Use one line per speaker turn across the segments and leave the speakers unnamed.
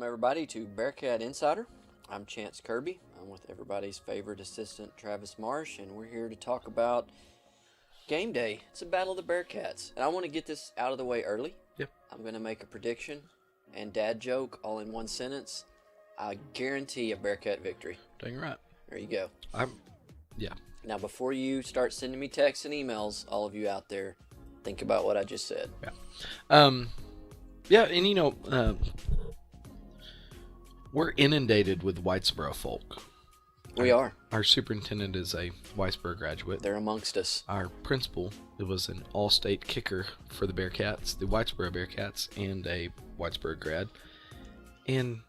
everybody, to Bearcat Insider. I'm Chance Kirby. I'm with everybody's favorite assistant, Travis Marsh, and we're here to talk about game day. It's a battle of the Bearcats, and I want to get this out of the way early.
Yep.
I'm going to make a prediction and dad joke all in one sentence. I guarantee a Bearcat victory.
Dang right.
There you go.
Yeah.
Now, before you start sending me texts and emails, all of you out there, think about what I just said.
Yeah. And we're inundated with Whitesboro folk.
We are.
Our superintendent is a Whitesboro graduate.
They're amongst us.
Our principal was an all-state kicker for the Bearcats, the Whitesboro Bearcats, and a Whitesboro grad. And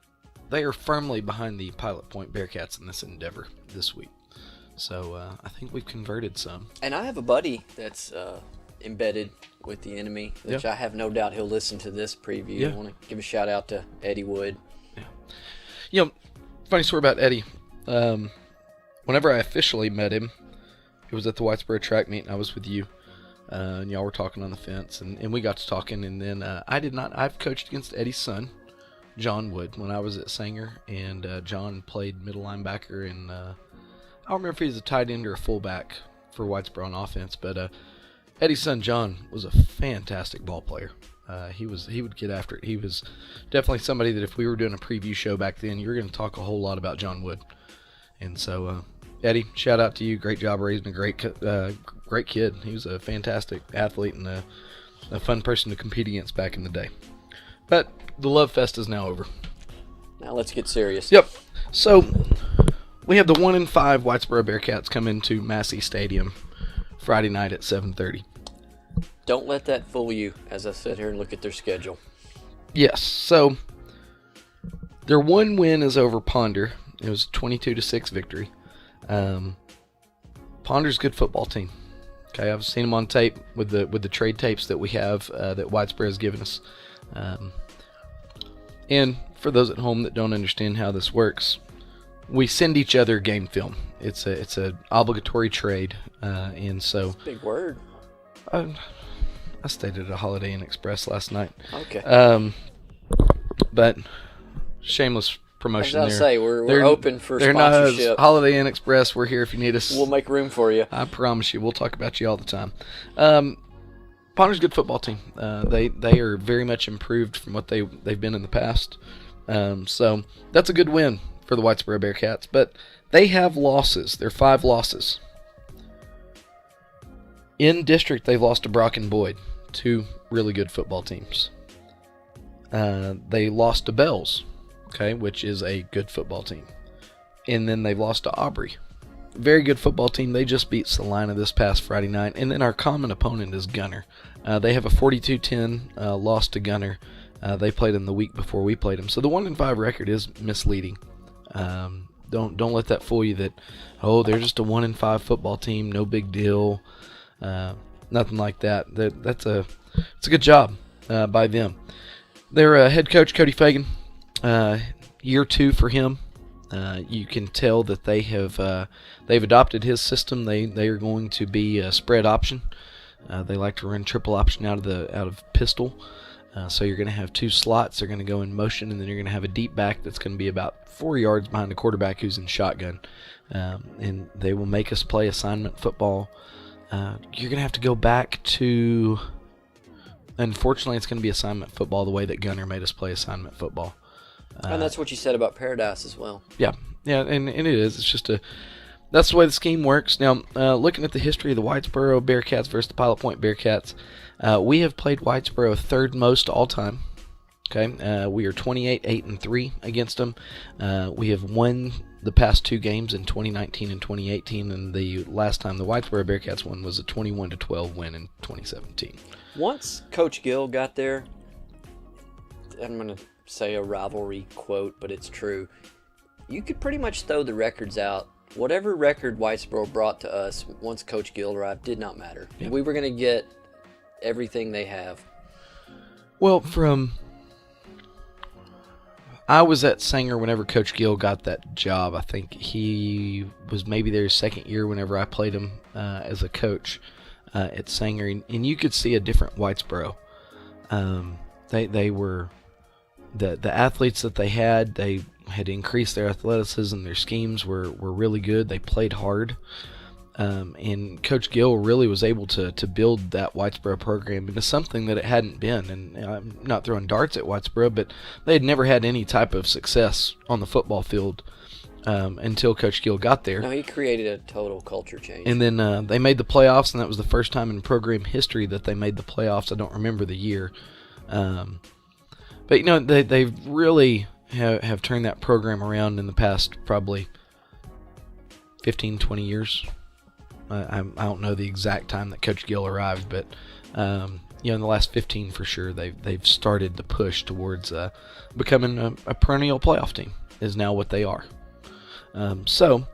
they are firmly behind the Pilot Point Bearcats in this endeavor this week. So I think we've converted some.
And I have a buddy that's embedded with the enemy, which I have no doubt he'll listen to this preview.
Yeah.
I want to give a shout out to Eddie Wood.
Yeah. Funny story about Eddie. Whenever I officially met him, it was at the Whitesboro track meet, and I was with you. And y'all were talking on the fence, and we got to talking, and then I've coached against Eddie's son, John Wood, when I was at Sanger, and John played middle linebacker, and I don't remember if he was a tight end or a fullback for Whitesboro on offense, but Eddie's son, John, was a fantastic ball player. He would get after it. He was definitely somebody that if we were doing a preview show back then, you were going to talk a whole lot about John Wood. And so, Eddie, shout out to you. Great job raising a great kid. He was a fantastic athlete and a fun person to compete against back in the day. But the Love Fest is now over.
Now let's get serious.
Yep. So we have the 1-5 Whitesboro Bearcats come into Massey Stadium Friday night at 7:30.
Don't let that fool you as I sit here and look at their schedule.
Yes. So their one win is over Ponder. It was a 22-6 victory. Ponder's a good football team. Okay, I've seen them on tape with the trade tapes that we have that Whitesboro has given us. And for those at home that don't understand how this works, we send each other game film. It's a obligatory trade, and so
That's a big word.
I stayed at a Holiday Inn Express last night.
Okay.
But shameless promotion
I was about to say, we're open for
they're
sponsorship.
Not Holiday Inn Express. We're here if you need us.
We'll make room for you.
I promise you. We'll talk about you all the time. Ponder's a good football team. They are very much improved from what they've been in the past. So that's a good win for the Whitesboro Bearcats. But they have losses. They're 5 losses. In district, they've lost to Brock and Boyd, 2 really good football teams. They lost to Bells, okay, which is a good football team. And then they've lost to Aubrey. Very good football team. They just beat Salina this past Friday night. And then our common opponent is Gunner. They have a 42-10 loss to Gunner. They played them the week before we played them. So the 1-5 record is misleading. Don't let that fool you that, they're just a 1-5 football team, no big deal. Nothing like that. It's a good job by them. Their head coach Cody Fagan, year 2 for him. You can tell that they've adopted his system. They are going to be a spread option. They like to run triple option out of pistol. So you're going to have 2 slots. They're going to go in motion, and then you're going to have a deep back that's going to be about 4 yards behind the quarterback who's in shotgun. And they will make us play assignment football. You're going to have to go back to, unfortunately, it's going to be assignment football the way that Gunner made us play assignment football.
And that's what you said about Paradise as well.
Yeah, and it is. It's just that's the way the scheme works. Now, looking at the history of the Whitesboro Bearcats versus the Pilot Point Bearcats, we have played Whitesboro 3rd most all time. Okay, we are 28-8-3 against them. We have won the past 2 games in 2019 and 2018, and the last time the Whitesboro Bearcats won was a 21-12 win in 2017.
Once Coach Gill got there, I'm going to say a rivalry quote, but it's true. You could pretty much throw the records out. Whatever record Whitesboro brought to us once Coach Gill arrived did not matter.
Yep.
We were going to get everything they have.
Well, I was at Sanger whenever Coach Gill got that job. I think he was maybe their 2nd year whenever I played him as a coach at Sanger. And you could see a different Whitesboro. They were the athletes that they had increased their athleticism. Their schemes were really good. They played hard. And Coach Gill really was able to build that Whitesboro program into something that it hadn't been. And I'm not throwing darts at Whitesboro, but they had never had any type of success on the football field until Coach Gill got there.
No, he created a total culture change.
And then they made the playoffs, and that was the first time in program history that they made the playoffs. I don't remember the year. But, they really have turned that program around in the past probably 15, 20 years. I don't know the exact time that Coach Gill arrived, but in the last 15 for sure, they've started to push towards becoming a perennial playoff team. Is now what they are. So,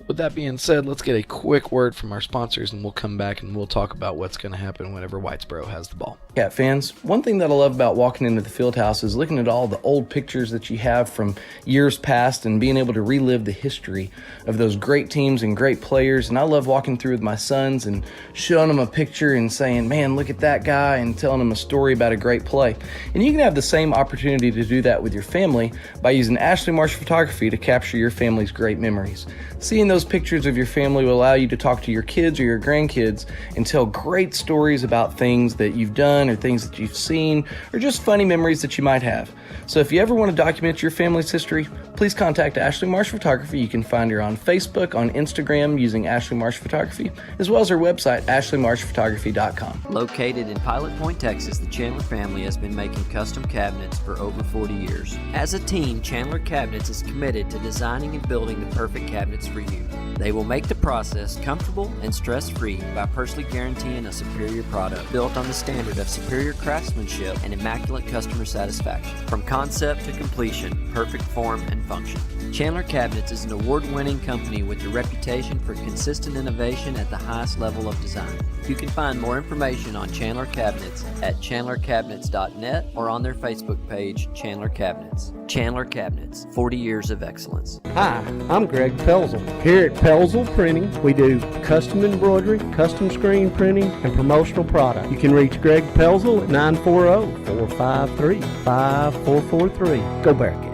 with that being said, let's get a quick word from our sponsors, and we'll come back and we'll talk about what's going to happen whenever Whitesboro has the ball.
Cat fans, one thing that I love about walking into the field house is looking at all the old pictures that you have from years past and being able to relive the history of those great teams and great players. And I love walking through with my sons and showing them a picture and saying, man, look at that guy, and telling them a story about a great play. And you can have the same opportunity to do that with your family by using Ashley Marsh Photography to capture your family's great memories. Seeing those pictures of your family will allow you to talk to your kids or your grandkids and tell great stories about things that you've done or things that you've seen or just funny memories that you might have. So if you ever want to document your family's history, please contact Ashley Marsh Photography. You can find her on Facebook, on Instagram using Ashley Marsh Photography, as well as her website, ashleymarshphotography.com.
Located in Pilot Point, Texas, the Chandler family has been making custom cabinets for over 40 years. As a team, Chandler Cabinets is committed to designing and building the perfect cabinets for you. They will make the process comfortable and stress-free by personally guaranteeing a superior product built on the standard of superior craftsmanship and immaculate customer satisfaction. From concept to completion, perfect form and function. Chandler Cabinets is an award-winning company with a reputation for consistent innovation at the highest level of design. You can find more information on Chandler Cabinets at chandlercabinets.net or on their Facebook page, Chandler Cabinets. Chandler Cabinets, 40 years of excellence.
Hi, I'm Greg Pelzel. Here at Pelzel Printing, we do custom embroidery, custom screen printing, and promotional product. You can reach Greg Pelzel at 940-453-5443. Go Bearcats.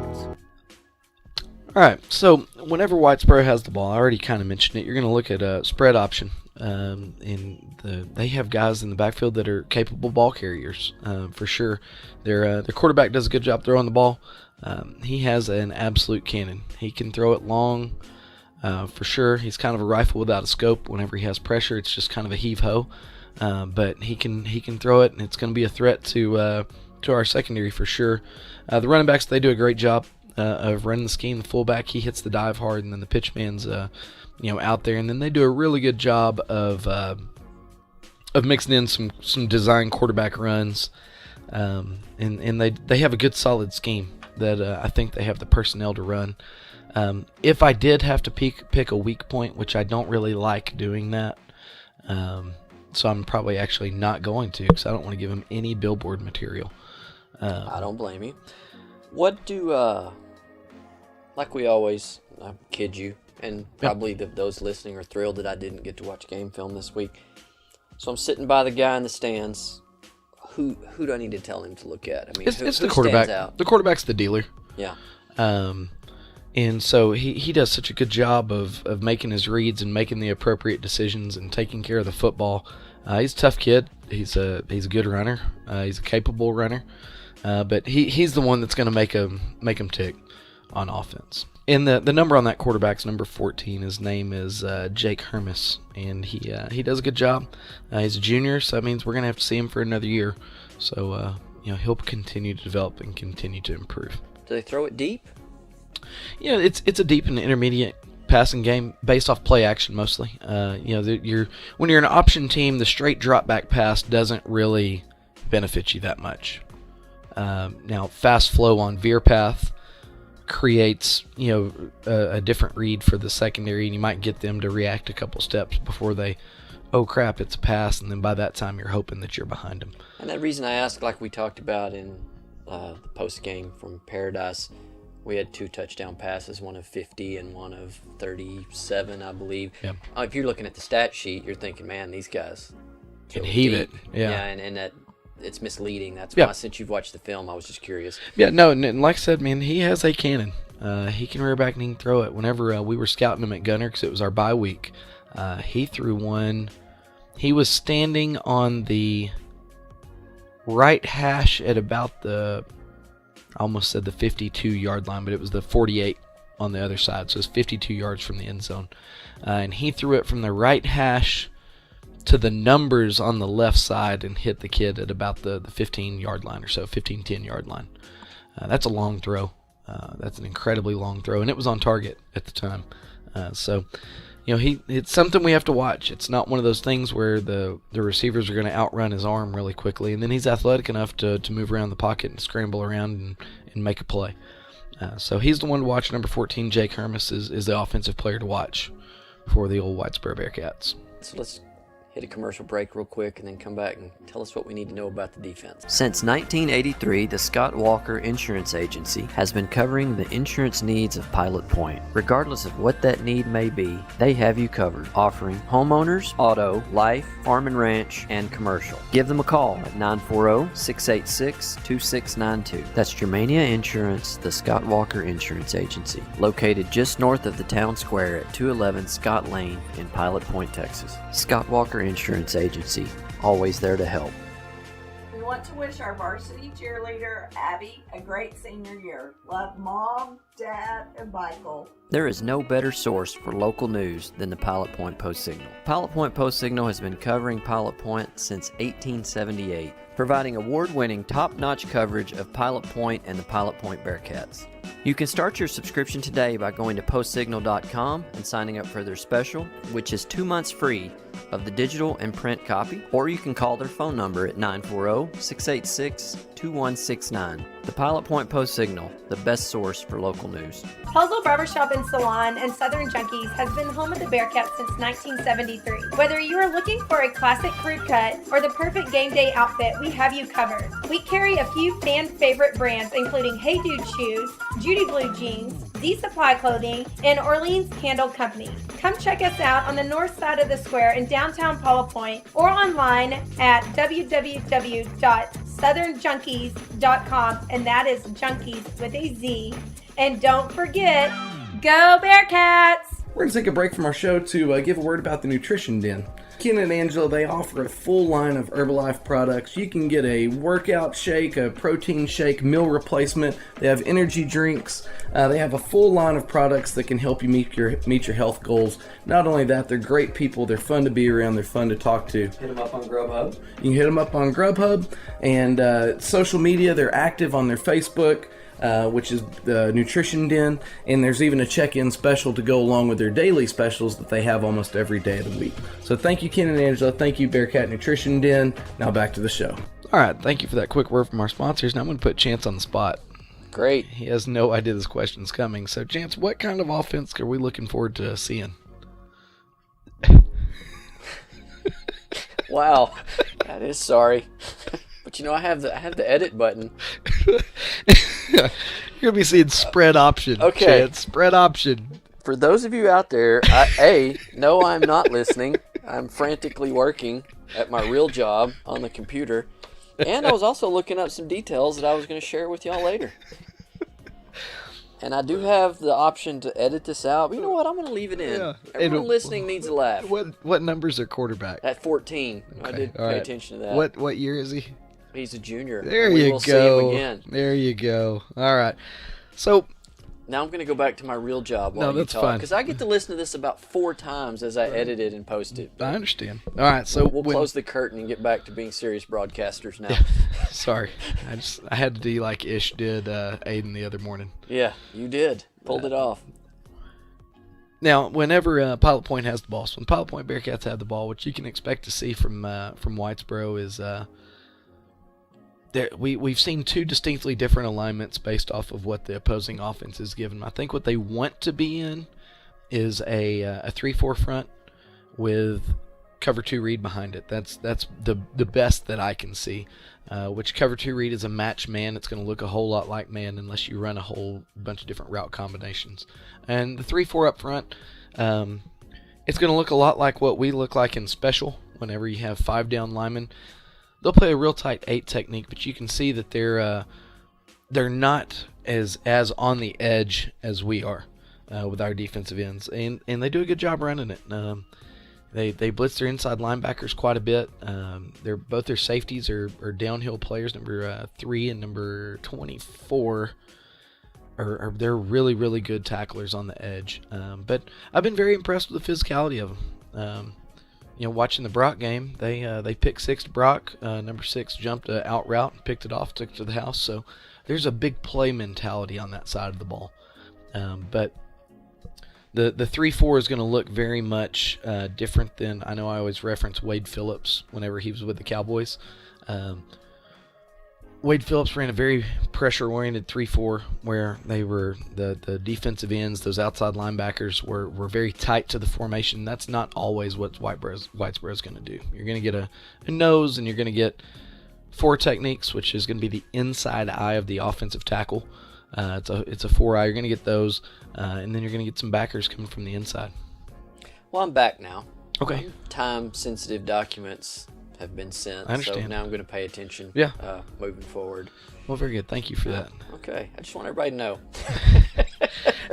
All right, so whenever Whitesboro has the ball, I already kind of mentioned it, you're going to look at a spread option. They have guys in the backfield that are capable ball carriers, for sure. Their quarterback does a good job throwing the ball. He has an absolute cannon. He can throw it long, for sure. He's kind of a rifle without a scope. Whenever he has pressure, it's just kind of a heave-ho. But he can throw it, and it's going to be a threat to our secondary for sure. The running backs, they do a great job of running the scheme. The fullback, he hits the dive hard, and then the pitch man's out there, and then they do a really good job of mixing in some design quarterback runs, and they have a good solid scheme that I think they have the personnel to run. If I did have to pick a weak point, which I don't really like doing that, so I'm probably actually not going to, because I don't want to give them any billboard material.
I don't blame you. What do, like we always, I kid you, and probably those listening are thrilled that I didn't get to watch game film this week. So I'm sitting by the guy in the stands. Who do I need to tell him to look at? I mean,
it's
who
the quarterback.
stands out?
The quarterback's the dealer.
Yeah.
And so he does such a good job of making his reads and making the appropriate decisions and taking care of the football. He's a tough kid. He's a good runner. He's a capable runner. But he's the one that's going to make him tick on offense. And the number on that quarterback's number 14. His name is Jake Hermes, and he does a good job. He's a junior, so that means we're going to have to see him for another year. So he'll continue to develop and continue to improve.
Do they throw it deep?
It's a deep and intermediate passing game based off play action mostly. When you're an option team, the straight drop back pass doesn't really benefit you that much. Now, fast flow on veer path creates a different read for the secondary, and you might get them to react a couple steps before they, oh crap, it's a pass, and then by that time you're hoping that you're behind them.
And that reason I asked, like we talked about in the post game from Paradise, we had 2 touchdown passes, one of 50 and one of 37, I believe.
Yep.
If you're looking at the stat sheet, you're thinking, man, these guys
can heave
deep.
it. Yeah,
and that it's misleading. That's
Yeah.
why, since you've watched the film, I was just curious.
Yeah, no, and like I said, man, he has a cannon. He can rear back and he can throw it. Whenever we were scouting him at Gunner, because it was our bye week, he threw one. He was standing on the right hash at about I almost said the 52-yard line, but it was the 48 on the other side, so it's 52 yards from the end zone. And he threw it from the right hash to the numbers on the left side and hit the kid at about the 15-yard line or so, 10-yard line. That's a long throw. That's an incredibly long throw, and it was on target at the time. So, it's something we have to watch. It's not one of those things where the receivers are going to outrun his arm really quickly, and then he's athletic enough to move around the pocket and scramble around and make a play. So he's the one to watch. Number 14, Jake Hermes, is the offensive player to watch for the old Whitesboro Bearcats.
So let's hit a commercial break real quick and then come back and tell us what we need to know about the defense.
Since 1983, the Scott Walker Insurance Agency has been covering the insurance needs of Pilot Point. Regardless of what that need may be, they have you covered, offering homeowners, auto, life, farm and ranch, and commercial. Give them a call at 940-686-2692. That's Germania Insurance, the Scott Walker Insurance Agency, located just north of the town square at 211 Scott Lane in Pilot Point, Texas. Scott Walker Insurance Agency, always there to help.
We want to wish our varsity cheerleader, Abby, a great senior year. Love Mom, Dad, and Michael.
There is no better source for local news than the Pilot Point Post-Signal. Pilot Point Post-Signal has been covering Pilot Point since 1878, providing award-winning, top-notch coverage of Pilot Point and the Pilot Point Bearcats. You can start your subscription today by going to postsignal.com and signing up for their special, which is 2 months free of the digital and print copy, or you can call their phone number at 940-686-2169. The Pilot Point Post-Signal, the best source for local news.
Puzzle Barbershop and Salon and Southern Junkies has been home of the Bearcats since 1973. Whether you are looking for a classic crew cut or the perfect game day outfit, we have you covered. We carry a few fan favorite brands including Hey Dude Shoes, Judy Blue Jeans, Z Supply Clothing, and Orleans Candle Company. Come check us out on the north side of the square in downtown Pilot Point or online at www.southernjunkies.com, and that is junkies with a Z. And don't forget, go Bearcats!
We're going to take a break from our show to give a word about the Nutrition Den. Ken and Angela, they offer a full line of Herbalife products. You can get a workout shake, a protein shake, meal replacement. They have energy drinks. They have a full line of products that can help you meet your health goals. Not only that, they're great people. They're fun to be around. They're fun to talk to.
Hit them up on Grubhub.
You can hit them up on Grubhub. And social media, they're active on their Facebook, which is the Nutrition Den, and there's even a check-in special to go along with their daily specials that they have almost every day of the week. So thank you, Ken and Angela. Thank you, Bearcat Nutrition Den. Now back to the show.
All right, thank you for that quick word from our sponsors. Now I'm going to put Chance on the spot.
Great.
He has no idea this question's coming. So, Chance, what kind of offense are we looking forward to seeing?
Wow. That is sorry. But I have the edit button.
You're going to be seeing spread option.
Okay.
Chance, spread option.
For those of you out there, no, I'm not listening. I'm frantically working at my real job on the computer. And I was also looking up some details that I was going to share with y'all later. And I do have the option to edit this out. But you know what? I'm going to leave it in.
Yeah.
Everyone listening needs a laugh.
What numbers are quarterback?
At 14.
Okay,
I did
all
pay
right.
attention to that.
What year is he?
He's a junior.
There
and we
you
will
go.
See him again.
There you go. All right. So
now I'm going to go back to my real job while
No,
you
that's
talk.
fine.
Because I get to listen to this about 4 times as I edit it and post it.
I understand. All right. So
We'll close the curtain and get back to being serious broadcasters now.
Sorry, I had to do like Ish did Aiden the other morning.
Yeah, you did. Pulled it off.
Now, whenever Pilot Point has the ball, so when Pilot Point Bearcats have the ball, what you can expect to see from Whitesboro is we've seen 2 distinctly different alignments based off of what the opposing offense is given. I think what they want to be in is a 3-4 front with cover 2 read behind it. That's the best that I can see. Which cover 2 read is a match man. It's going to look a whole lot like man unless you run a whole bunch of different route combinations. And the 3-4 up front, it's going to look a lot like what we look like in special whenever you have 5 down linemen. they'll play a real tight 8 technique, but you can see that they're not as on the edge as we are with our defensive ends, and they do a good job running it. They blitz their inside linebackers quite a bit. Both their safeties are downhill players. Number 3 and number 24 they're really, really good tacklers on the edge. But I've been very impressed with the physicality of them. Watching the Brock game, they picked 6 to Brock. Number 6 jumped a out route and picked it off, took it to the house. So there's a big play mentality on that side of the ball. But the 3-4 is going to look very much different than, I know I always reference Wade Phillips whenever he was with the Cowboys. Wade Phillips ran a very pressure-oriented 3-4 where they were the defensive ends, those outside linebackers were very tight to the formation. That's not always what Whitesboro is going to do. You're going to get a nose, and you're going to get 4 techniques, which is going to be the inside eye of the offensive tackle. It's a 4 eye. You're going to get those, and then you're going to get some backers coming from the inside.
Well, I'm back now.
Okay.
Time-sensitive documents have been sent.
I understand.
So now I'm going to pay attention.
Yeah.
Moving forwred.
Well, very good. Thank you for that.
Okay. I just want everybody to know.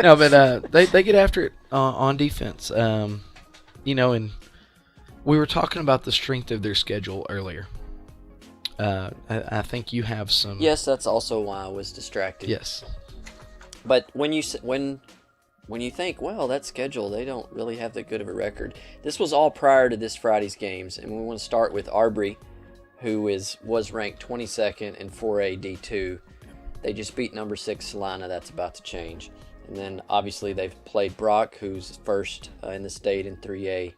No, but they get after it on defense. And we were talking about the strength of their schedule earlier. I think you have some.
Yes, that's also why I was distracted.
Yes.
But when you think, well, that schedule, they don't really have that good of a record. This was all prior to this Friday's games, and we want to start with Arbery, who was ranked 22nd in 4A D2. They just beat number 6 Salina. That's about to change. And then obviously they've played Brock, who's first in the state in 3A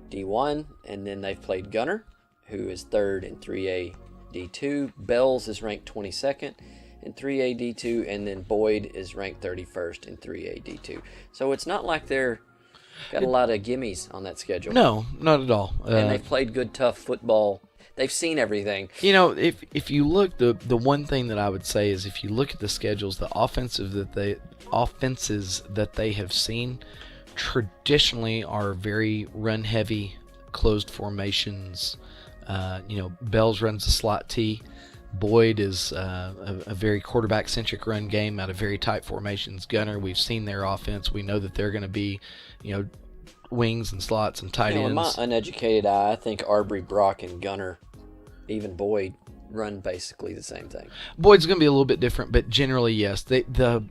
D1, and then they've played Gunner, who is third in 3A D2. Bells is ranked 22nd in 3A D2, and then Boyd is ranked 31st in 3A D2. So it's not like they're got a lot of gimmies on that schedule.
No, not at all.
And they've played good, tough football. They've seen everything.
If you look, the one thing that I would say is if you look at the schedules, the offenses that they have seen traditionally are very run heavy, closed formations. Bells runs a slot T. Boyd is a very quarterback-centric run game out of very tight formations. Gunner, we've seen their offense. We know that they're going to be, wings and slots and tight ends.
In my uneducated eye, I think Arbery, Brock, and Gunner, even Boyd, run basically the same thing.
Boyd's going to be a little bit different, but generally, yes. The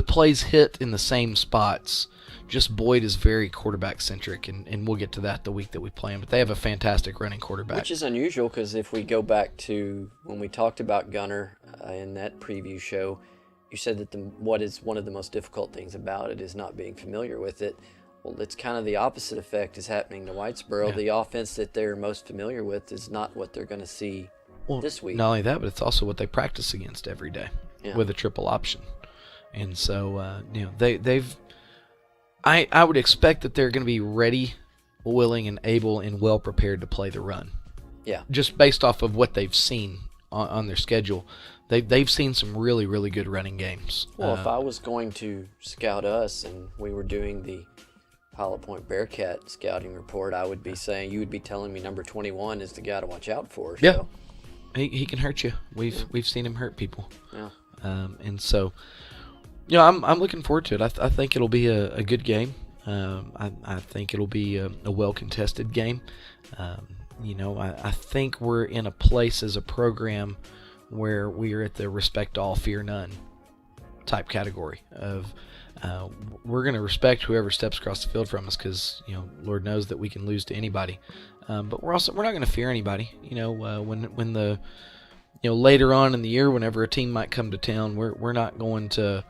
plays hit in the same spots. Just Boyd is very quarterback-centric, and we'll get to that the week that we play him. But they have a fantastic running quarterback.
Which is unusual because if we go back to when we talked about Gunner in that preview show, you said that what is one of the most difficult things about it is not being familiar with it. Well, it's kind of the opposite effect is happening to Whitesboro. Yeah. The offense that they're most familiar with is not what they're going to see this week.
Not only that, but it's also what they practice against every day with a triple option. And so, they've I would expect that they're going to be ready, willing, and able and well prepared to play the run.
Yeah.
Just based off of what they've seen on their schedule. They've seen some really, really good running games.
Well, if I was going to scout us and we were doing the Pilot Point Bearcat scouting report, I would be saying, you would be telling me number 21 is the guy to watch out for. So.
Yeah. He can hurt you. We've seen him hurt people.
Yeah.
And so, I'm looking forward to it. I think it'll be a good game. I think it'll be a well-contested game. I think we're in a place as a program where we are at the respect all, fear none type category of we're going to respect whoever steps across the field from us because, Lord knows that we can lose to anybody. But we're not going to fear anybody. When the later on in the year, whenever a team might come to town, we're not going to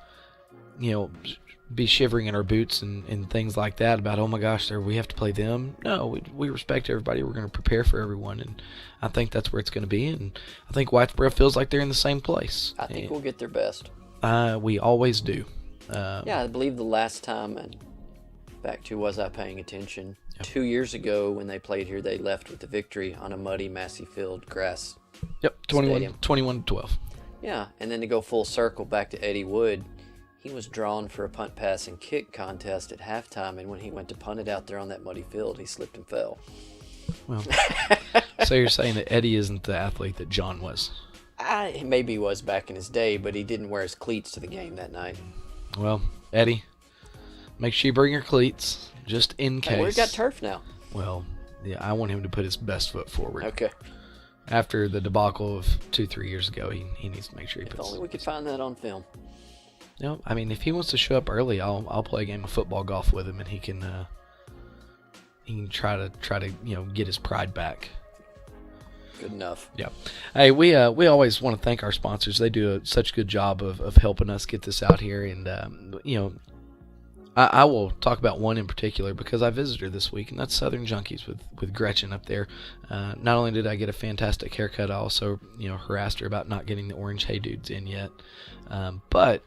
be shivering in our boots and things like that about, oh my gosh, we have to play them. No, we respect everybody. We're going to prepare for everyone, and I think that's where it's going to be. And I think Whitesboro feels like they're in the same place.
I think we'll get their best.
We always do.
I believe the last time, and back to was I paying attention, 2 years ago when they played here, they left with the victory on a muddy Massey Field grass.
Yep, 21-12.
Yeah, and then to go full circle back to Eddie Wood, he was drawn for a punt, pass, and kick contest at halftime, and when he went to punt it out there on that muddy field, he slipped and fell.
Well, So you're saying that Eddie isn't the athlete that John was?
Maybe he was back in his day, but he didn't wear his cleats to the game that night.
Well, Eddie, make sure you bring your cleats, just in case.
Hey, we've got turf now.
Well, yeah, I want him to put his best foot forward.
Okay.
After the debacle of 2-3 years ago, he needs to make sure he puts.
If only we could find that on film.
No, I mean, if he wants to show up early, I'll play a game of football golf with him, and he can try to get his pride back.
Good enough.
Yeah. Hey, we always want to thank our sponsors. They do such a good job of helping us get this out here, and I will talk about one in particular because I visited her this week, and that's Southern Junkies with Gretchen up there. Not only did I get a fantastic haircut, I also harassed her about not getting the orange Hey Dudes in yet. But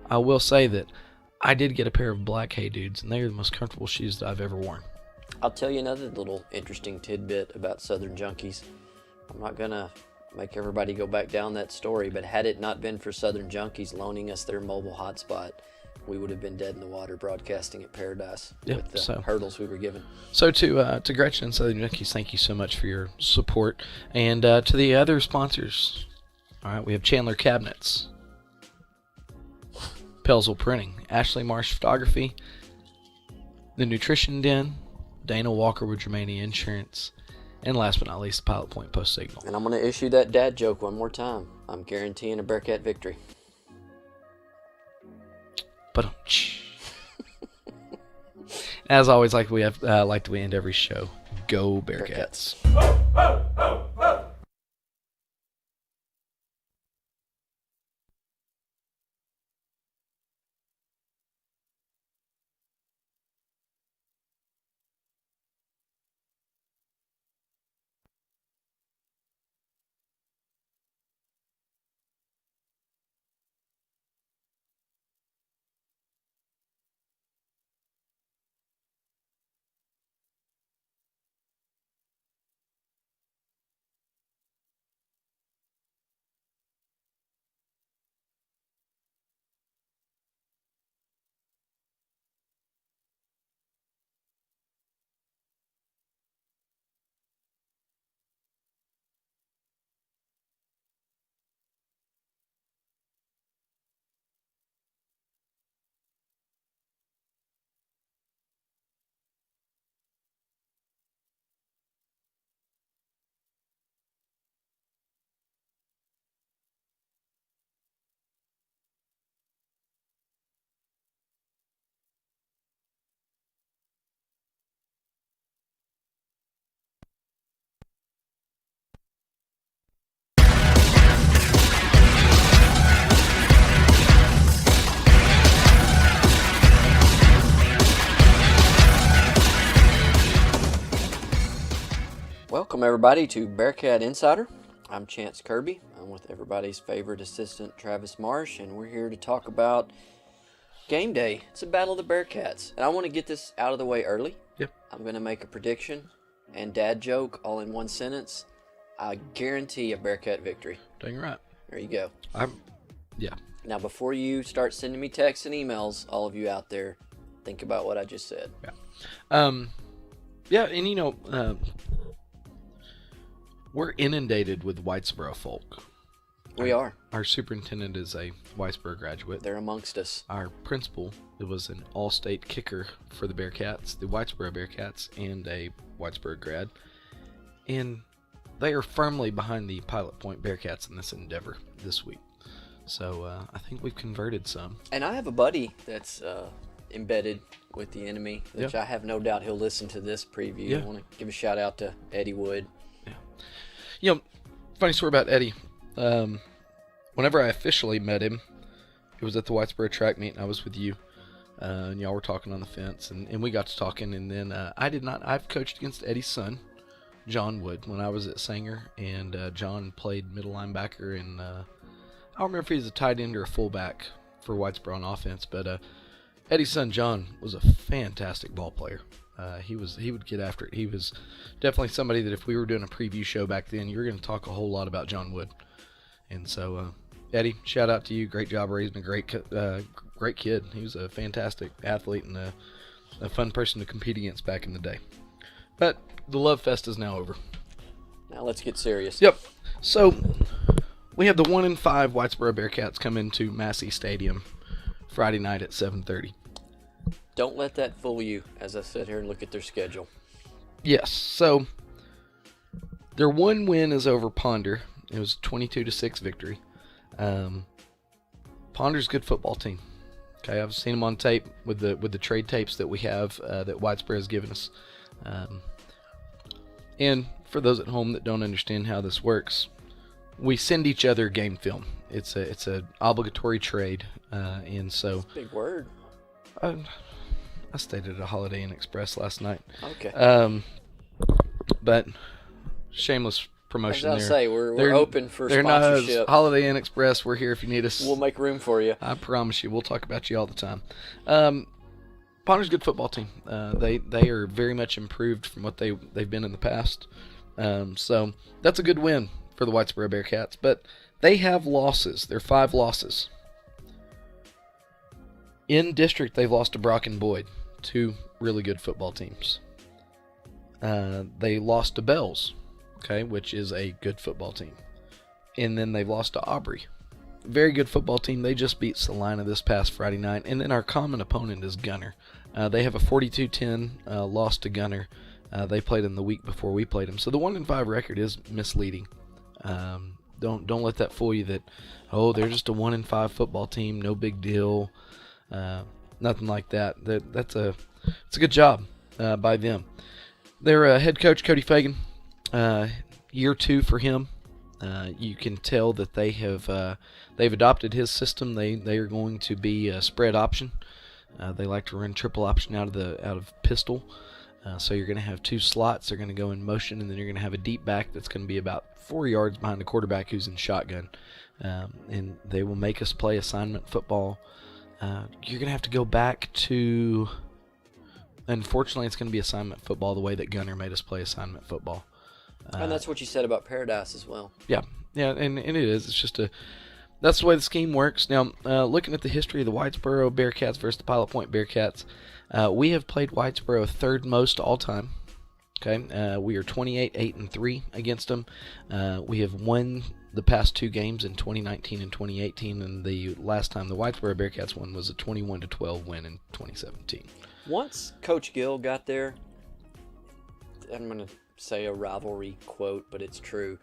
I will say that I did get a pair of black Hey Dudes, and they are the most comfortable shoes that I've ever worn.
I'll tell you another little interesting tidbit about Southern Junkies. I'm not going to make everybody go back down that story, but had it not been for Southern Junkies loaning us their mobile hotspot, we would have been dead in the water broadcasting at Paradise with the hurdles we were given. So
to Gretchen and Southern Junkies, thank you so much for your support. And to the other sponsors, all right, we have Chandler Cabinets, Pelzel Printing, Ashley Marsh Photography, The Nutrition Den, Dana Walker with Germania Insurance, and last but not least, the Pilot Point Post Signal.
And I'm going to issue that dad joke one more time. I'm guaranteeing a Bearcat victory.
But as always, like we end every show, go Bearcats.
Welcome, everybody, to Bearcat Insider. I'm Chance Kirby. I'm with everybody's favorite assistant, Travis Marsh, and we're here to talk about game day. It's a battle of the Bearcats, and I want to get this out of the way early.
Yep.
I'm going to make a prediction and dad joke all in one sentence. I guarantee a Bearcat victory.
Dang right.
There you go.
Yeah.
Now, before you start sending me texts and emails, all of you out there, think about what I just said.
Yeah. And we're inundated with Whitesboro folk.
We are.
Our superintendent is a Whitesboro graduate.
They're amongst us.
Our principal was an all-state kicker for the Bearcats, the Whitesboro Bearcats, and a Whitesboro grad. And they are firmly behind the Pilot Point Bearcats in this endeavor this week. So I think we've converted some.
And I have a buddy that's embedded with the enemy, which I have no doubt he'll listen to this preview.
Yeah.
I want to give a shout out to Eddie Wood.
Yeah. Funny story about Eddie. Whenever I officially met him, it was at the Whitesboro track meet, and I was with you. And y'all were talking on the fence, and we got to talking, and then I've coached against Eddie's son, John Wood, when I was at Sanger, and John played middle linebacker, and I don't remember if he was a tight end or a fullback for Whitesboro on offense, but Eddie's son, John, was a fantastic ball player. He would get after it. He was definitely somebody that if we were doing a preview show back then, you were going to talk a whole lot about John Wood. And so, Eddie, shout out to you. Great job raising a great kid. He was a fantastic athlete and a fun person to compete against back in the day. But the love fest is now over.
Now let's get serious.
Yep. So we have the 1-5 Whitesboro Bearcats come into Massey Stadium Friday night at 7:30.
Don't let that fool you as I sit here and look at their schedule.
Yes. So their one win is over Ponder. It was 22-6 victory. Ponder's a good football team. Okay, I've seen them on tape with the trade tapes that we have that Whitesboro has given us. And for those at home that don't understand how this works, we send each other game film. It's a obligatory trade, and so
Big word.
I stayed at a Holiday Inn Express last night.
Okay.
But shameless promotion
I was about to
there.
say, we're open for
they're
sponsorship.
not Holiday Inn Express. We're here if you need us.
We'll make room for you.
I promise you, we'll talk about you all the time. Ponder's a good football team. They are very much improved from what they've been in the past. So that's a good win for the Whitesboro Bearcats. But they have losses. They're 5 losses. In district, they've lost to Brock and Boyd, 2 really good football teams. They lost to Bells, okay, which is a good football team. And then they've lost to Aubrey. Very good football team. They just beat Salina this past Friday night. And then our common opponent is Gunner. They have a 42-10 loss to Gunner. They played them the week before we played them. So the 1-5 record is misleading. Don't let that fool you that, they're just a 1-5 football team, no big deal. Nothing like that. It's a good job by them. Their head coach, Cody Fagan, year 2 for him. You can tell that they've adopted his system. They are going to be a spread option. They like to run triple option out of pistol. So you're going to have 2 slots. They're going to go in motion, and then you're going to have a deep back that's going to be about 4 yards behind the quarterback who's in shotgun. And they will make us play assignment football. You're going to have to go back to... Unfortunately, it's going to be assignment football the way that Gunner made us play assignment football.
And that's what you said about Paradise as well.
Yeah, and it is. It's just that's the way the scheme works. Now, looking at the history of the Whitesboro Bearcats versus the Pilot Point Bearcats, we have played Whitesboro 3rd most all time. Okay, we are 28-8-3 against them. We have won the past 2 games in 2019 and 2018, and the last time the Whitesboro Bearcats won was a 21-12 win in 2017.
Once Coach Gill got there, I'm going to say a rivalry quote, but it's true.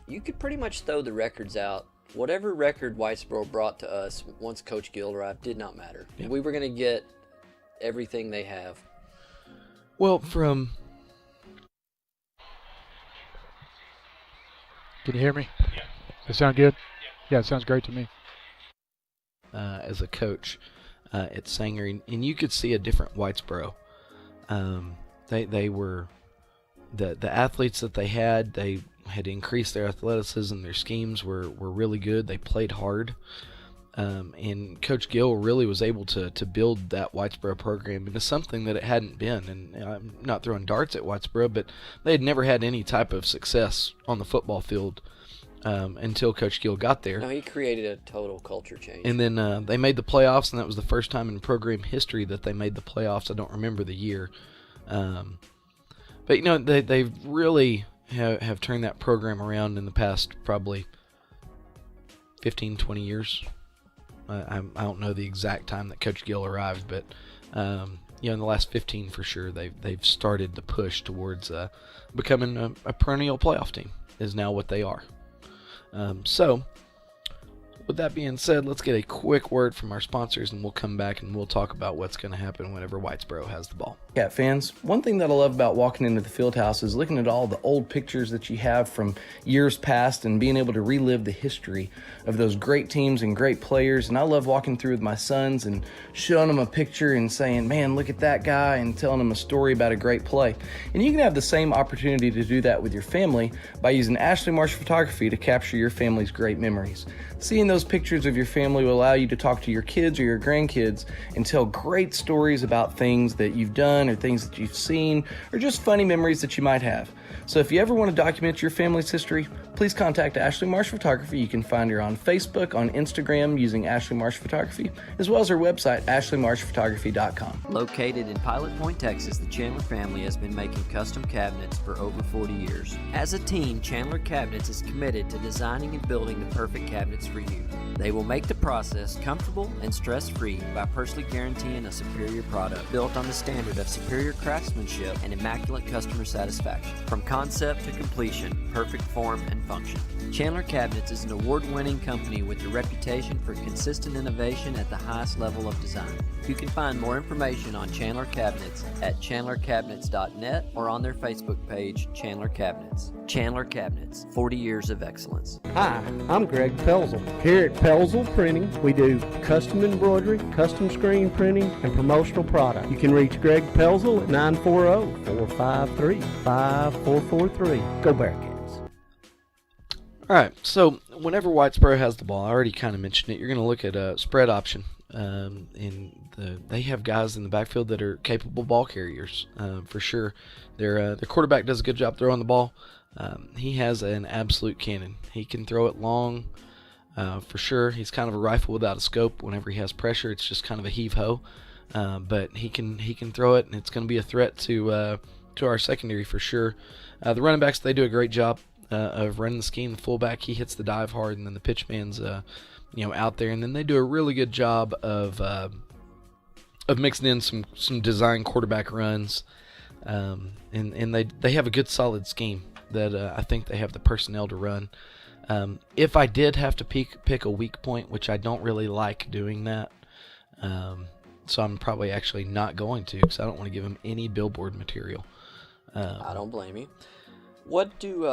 You could pretty much throw the records out. Whatever record Whitesboro brought to us once Coach Gill arrived did not matter. Yep. We were going to get everything they have.
Well,
Can you hear me? Yeah. Does it sound good? Yeah, it sounds great to me.
As a coach at Sanger, and you could see a different Whitesboro. They were the athletes that they had increased their athleticism. Their schemes were really good. They played hard. And Coach Gill really was able to build that Whitesboro program into something that it hadn't been. And I'm not throwing darts at Whitesboro, but they had never had any type of success on the football field until Coach Gill got there.
No, he created a total culture change.
And then they made the playoffs, and that was the first time in program history that they made the playoffs. I don't remember the year. But, they really have turned that program around in the past probably 15, 20 years. I don't know the exact time that Coach Gill arrived, but in the last 15 for sure, they've started to push towards becoming a perennial playoff team. Is now what they are. So, with that being said, let's get a quick word from our sponsors, and we'll come back and we'll talk about what's going to happen whenever Whitesboro has the ball.
Cat fans, one thing that I love about walking into the field house is looking at all the old pictures that you have from years past and being able to relive the history of those great teams and great players. And I love walking through with my sons and showing them a picture and saying, man, look at that guy, and telling them a story about a great play. And you can have the same opportunity to do that with your family by using Ashley Marsh Photography to capture your family's great memories. Seeing those pictures of your family will allow you to talk to your kids or your grandkids and tell great stories about things that you've done or things that you've seen or just funny memories that you might have. So if you ever want to document your family's history, please contact Ashley Marsh Photography. You can find her on Facebook, on Instagram using Ashley Marsh Photography, as well as her website, ashleymarshphotography.com.
Located in Pilot Point, Texas, the Chandler family has been making custom cabinets for over 40 years. As a team, Chandler Cabinets is committed to designing and building the perfect cabinets for you. They will make the process comfortable and stress-free by personally guaranteeing a superior product built on the standard of superior craftsmanship and immaculate customer satisfaction. From concept to completion, perfect form and function. Chandler Cabinets is an award-winning company with a reputation for consistent innovation at the highest level of design. You can find more information on Chandler Cabinets at chandlercabinets.net or on their Facebook page, Chandler Cabinets. Chandler Cabinets, 40 years of excellence.
Hi, I'm Greg Pelzel. Here at Pelzel Printing, we do custom embroidery, custom screen printing, and promotional product. You can reach Greg Pelzel at 940-453-5443. Go Bearcats.
All right, so whenever Whitesboro has the ball, I already kind of mentioned it, you're going to look at a spread option. They have guys in the backfield that are capable ball carriers, for sure. Their quarterback does a good job throwing the ball. He has an absolute cannon. He can throw it long, for sure. He's kind of a rifle without a scope. Whenever he has pressure, it's just kind of a heave-ho. But he can throw it, and it's going to be a threat to our secondary for sure. The running backs, they do a great job of running the scheme. The fullback, he hits the dive hard, and then the pitch man's out there, and then they do a really good job of mixing in some design quarterback runs, and they have a good solid scheme that I think they have the personnel to run. If I did have to pick a weak point, which I don't really like doing that, so I'm probably actually not going to, because I don't want to give them any billboard material.
I don't blame you. What do,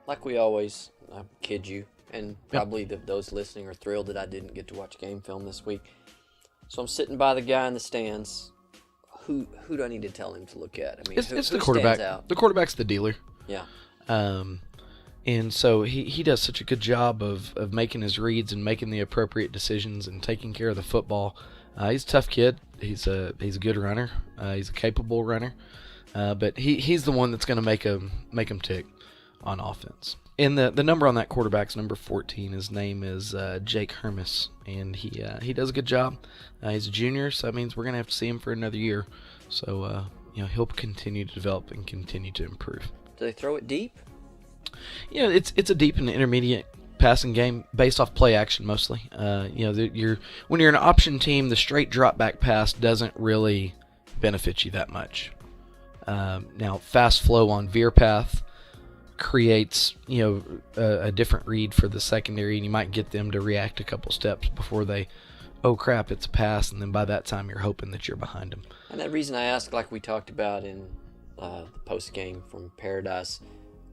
like we always, I kid you, and probably those listening are thrilled that I didn't get to watch game film this week. So I'm sitting by the guy in the stands. Who do I need to tell him to look at? I mean,
it's the quarterback.
Stands out?
The quarterback's the dealer.
Yeah.
And so he does such a good job of making his reads and making the appropriate decisions and taking care of the football. He's a tough kid. He's a good runner. He's a capable runner. But he's the one that's going to make him tick on offense. And the number on that quarterback's number 14. His name is Jake Hermes, and he does a good job. He's a junior, so that means we're going to have to see him for another year. So he'll continue to develop and continue to improve.
Do they throw it deep?
It's a deep and intermediate passing game based off play action mostly. When you're an option team, the straight drop back pass doesn't really benefit you that much. Now, fast flow on veer path creates a different read for the secondary, and you might get them to react a couple steps before they, oh crap, it's a pass, and then by that time you're hoping that you're behind them.
And that reason I asked, like we talked about in the post game from Paradise,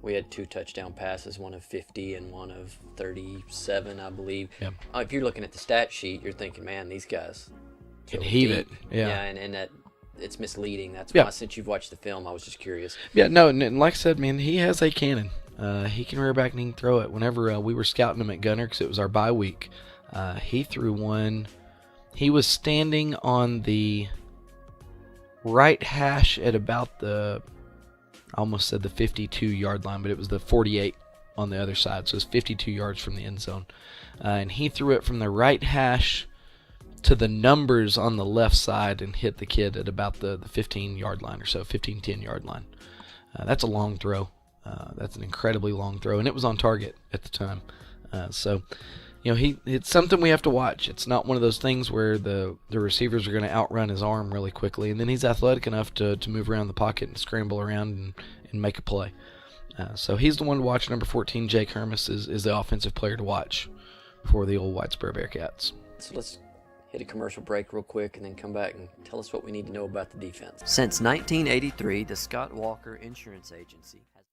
we had 2 touchdown passes, one of 50 and one of 37, I believe.
Yep.
If you're looking at the stat sheet, you're thinking, man, these guys
can heave
deep.
it. Yeah,
and that it's misleading. That's why, since you've watched the film, I was just curious.
Yeah, no, and like I said, man, he has a cannon. He can rear back and he can throw it. Whenever we were scouting him at Gunner, because it was our bye week, he threw one. He was standing on the right hash at about I almost said the 52-yard line, but it was the 48 on the other side, so it's 52 yards from the end zone. And he threw it from the right hash to the numbers on the left side and hit the kid at about the 15-yard line or so, 10-yard line. That's a long throw. That's an incredibly long throw, and it was on target at the time. It's something we have to watch. It's not one of those things where the receivers are going to outrun his arm really quickly, and then he's athletic enough to move around the pocket and scramble around and make a play. So he's the one to watch. Number 14, Jake Hermes, is the offensive player to watch for the old Whitesboro Bearcats.
So let's hit a commercial break real quick and then come back and tell us what we need to know about the defense.
Since 1983, the Scott Walker Insurance Agency has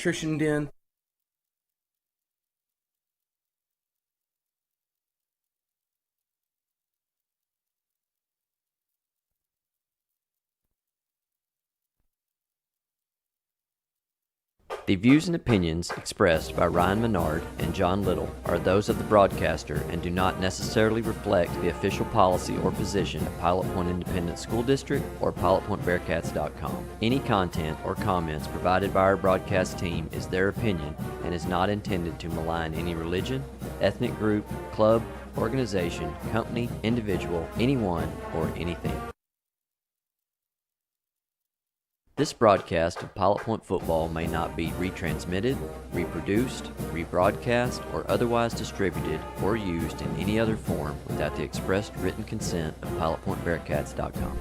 nutrition den.
The views and opinions expressed by Ryan Menard and John Little are those of the broadcaster and do not necessarily reflect the official policy or position of Pilot Point Independent School District or PilotPointBearcats.com. Any content or comments provided by our broadcast team is their opinion and is not intended to malign any religion, ethnic group, club, organization, company, individual, anyone, or anything. This broadcast of Pilot Point football may not be retransmitted, reproduced, rebroadcast, or otherwise distributed or used in any other form without the expressed written consent of PilotPointBearcats.com.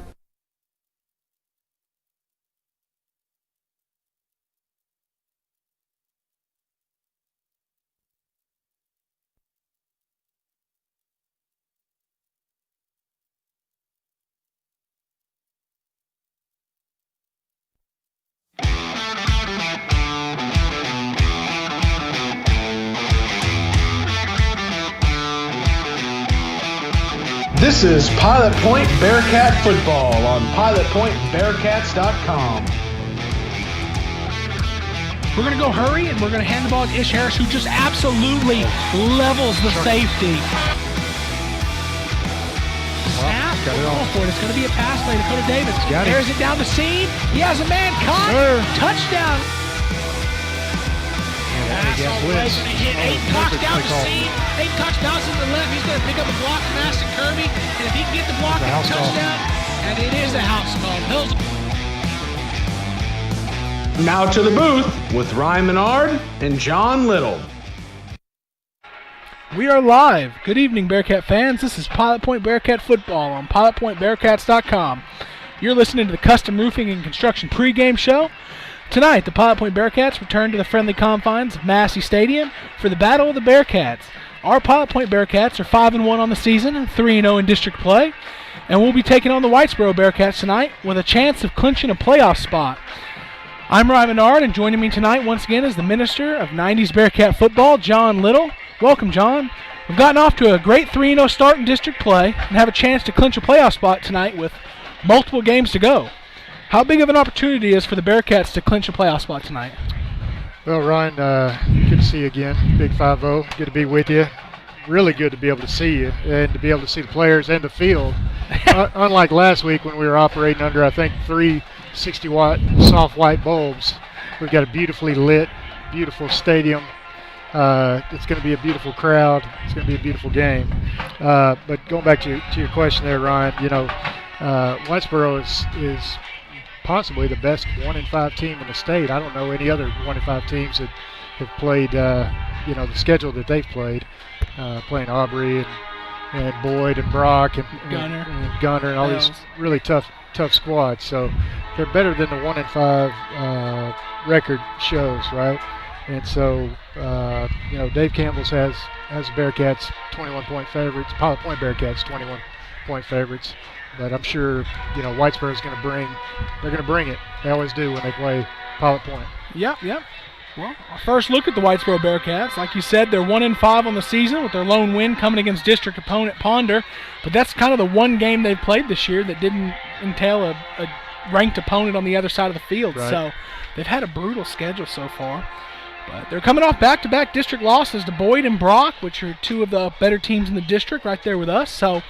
This is Pilot Point Bearcat football on PilotPointBearcats.com.
We're going to go hurry, and we're going to hand the ball to Ish Harris, who just absolutely levels the safety. Snap.
Got it all.
For it. It's going to be a pass play to Dakota Davis. There's it down the seam. He has a man caught. Touchdown. Pass all the way. Going to hit Aiden Cox down the seam. Aiden Cox bounces to the left. He's going to pick up a block from Aston Kirby. And if he can get the block, it's a touchdown. And it is a house call. Bills.
Now to the booth with Ryan Menard and John Little.
We are live. Good evening, Bearcat fans. This is Pilot Point Bearcat football on PilotPointBearcats.com. You're listening to the Custom Roofing and Construction pregame show. Tonight, the Pilot Point Bearcats return to the friendly confines of Massey Stadium for the Battle of the Bearcats. Our Pilot Point Bearcats are 5-1 on the season and 3-0 in district play, and we'll be taking on the Whitesboro Bearcats tonight with a chance of clinching a playoff spot. I'm Ryan Menard, and joining me tonight once again is the Minister of 90s Bearcat football, John Little. Welcome, John. We've gotten off to a great 3-0 start in district play and have a chance to clinch a playoff spot tonight with multiple games to go. How big of an opportunity is for the Bearcats to clinch a playoff spot tonight?
Well, Ryan, good to see you again. Big 5-0. Good to be with you. Really good to be able to see you and to be able to see the players and the field. Unlike last week when we were operating under, I think, 3 60-watt soft white bulbs. We've got a beautifully lit, beautiful stadium. It's going to be a beautiful crowd. It's going to be a beautiful game. But going back to your question there, Ryan, Whitesboro is possibly the best 1-5 team in the state. I don't know any other 1-5 teams that have played, the schedule that they've played, playing Aubrey and Boyd and Brock and Gunner and all these really tough squads. So they're better than the 1-5 record shows, right? And so, Dave Campbell's has the Bearcats 21-point favorites, Pilot Point Bearcats 21-point favorites. But I'm sure, Whitesboro's they're going to bring it. They always do when they play Pilot Point.
Yep. Well, our first look at the Whitesboro Bearcats. Like you said, they're 1-5 on the season with their lone win coming against district opponent Ponder. But that's kind of the one game they've played this year that didn't entail a ranked opponent on the other side of the field. Right. So they've had a brutal schedule so far. But they're coming off back-to-back district losses to Boyd and Brock, which are two of the better teams in the district right there with us. So,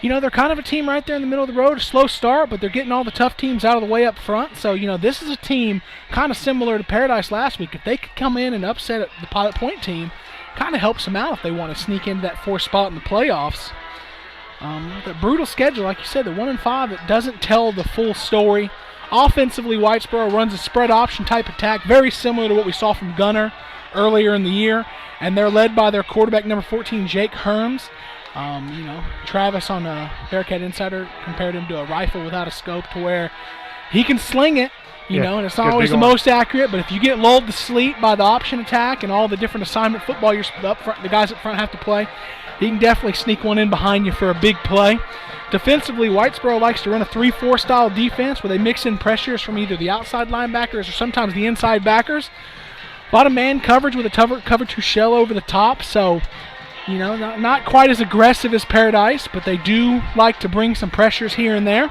they're kind of a team right there in the middle of the road, a slow start, but they're getting all the tough teams out of the way up front. So, this is a team kind of similar to Paradise last week. If they could come in and upset the Pilot Point team, kind of helps them out if they want to sneak into that 4th spot in the playoffs. The brutal schedule, like you said, the 1-5, it doesn't tell the full story. Offensively, Whitesboro runs a spread option type attack, very similar to what we saw from Gunner earlier in the year, and they're led by their quarterback number 14, Jake Herms. Travis on Bearcat Insider compared him to a rifle without a scope, to where he can sling it, and it's not always the most accurate, but if you get lulled to sleep by the option attack and all the different assignment football the guys up front have to play, he can definitely sneak one in behind you for a big play. Defensively, Whitesboro likes to run a 3-4 style defense where they mix in pressures from either the outside linebackers or sometimes the inside backers. A lot of man coverage with a cover 2 shell over the top, so not quite as aggressive as Paradise, but they do like to bring some pressures here and there.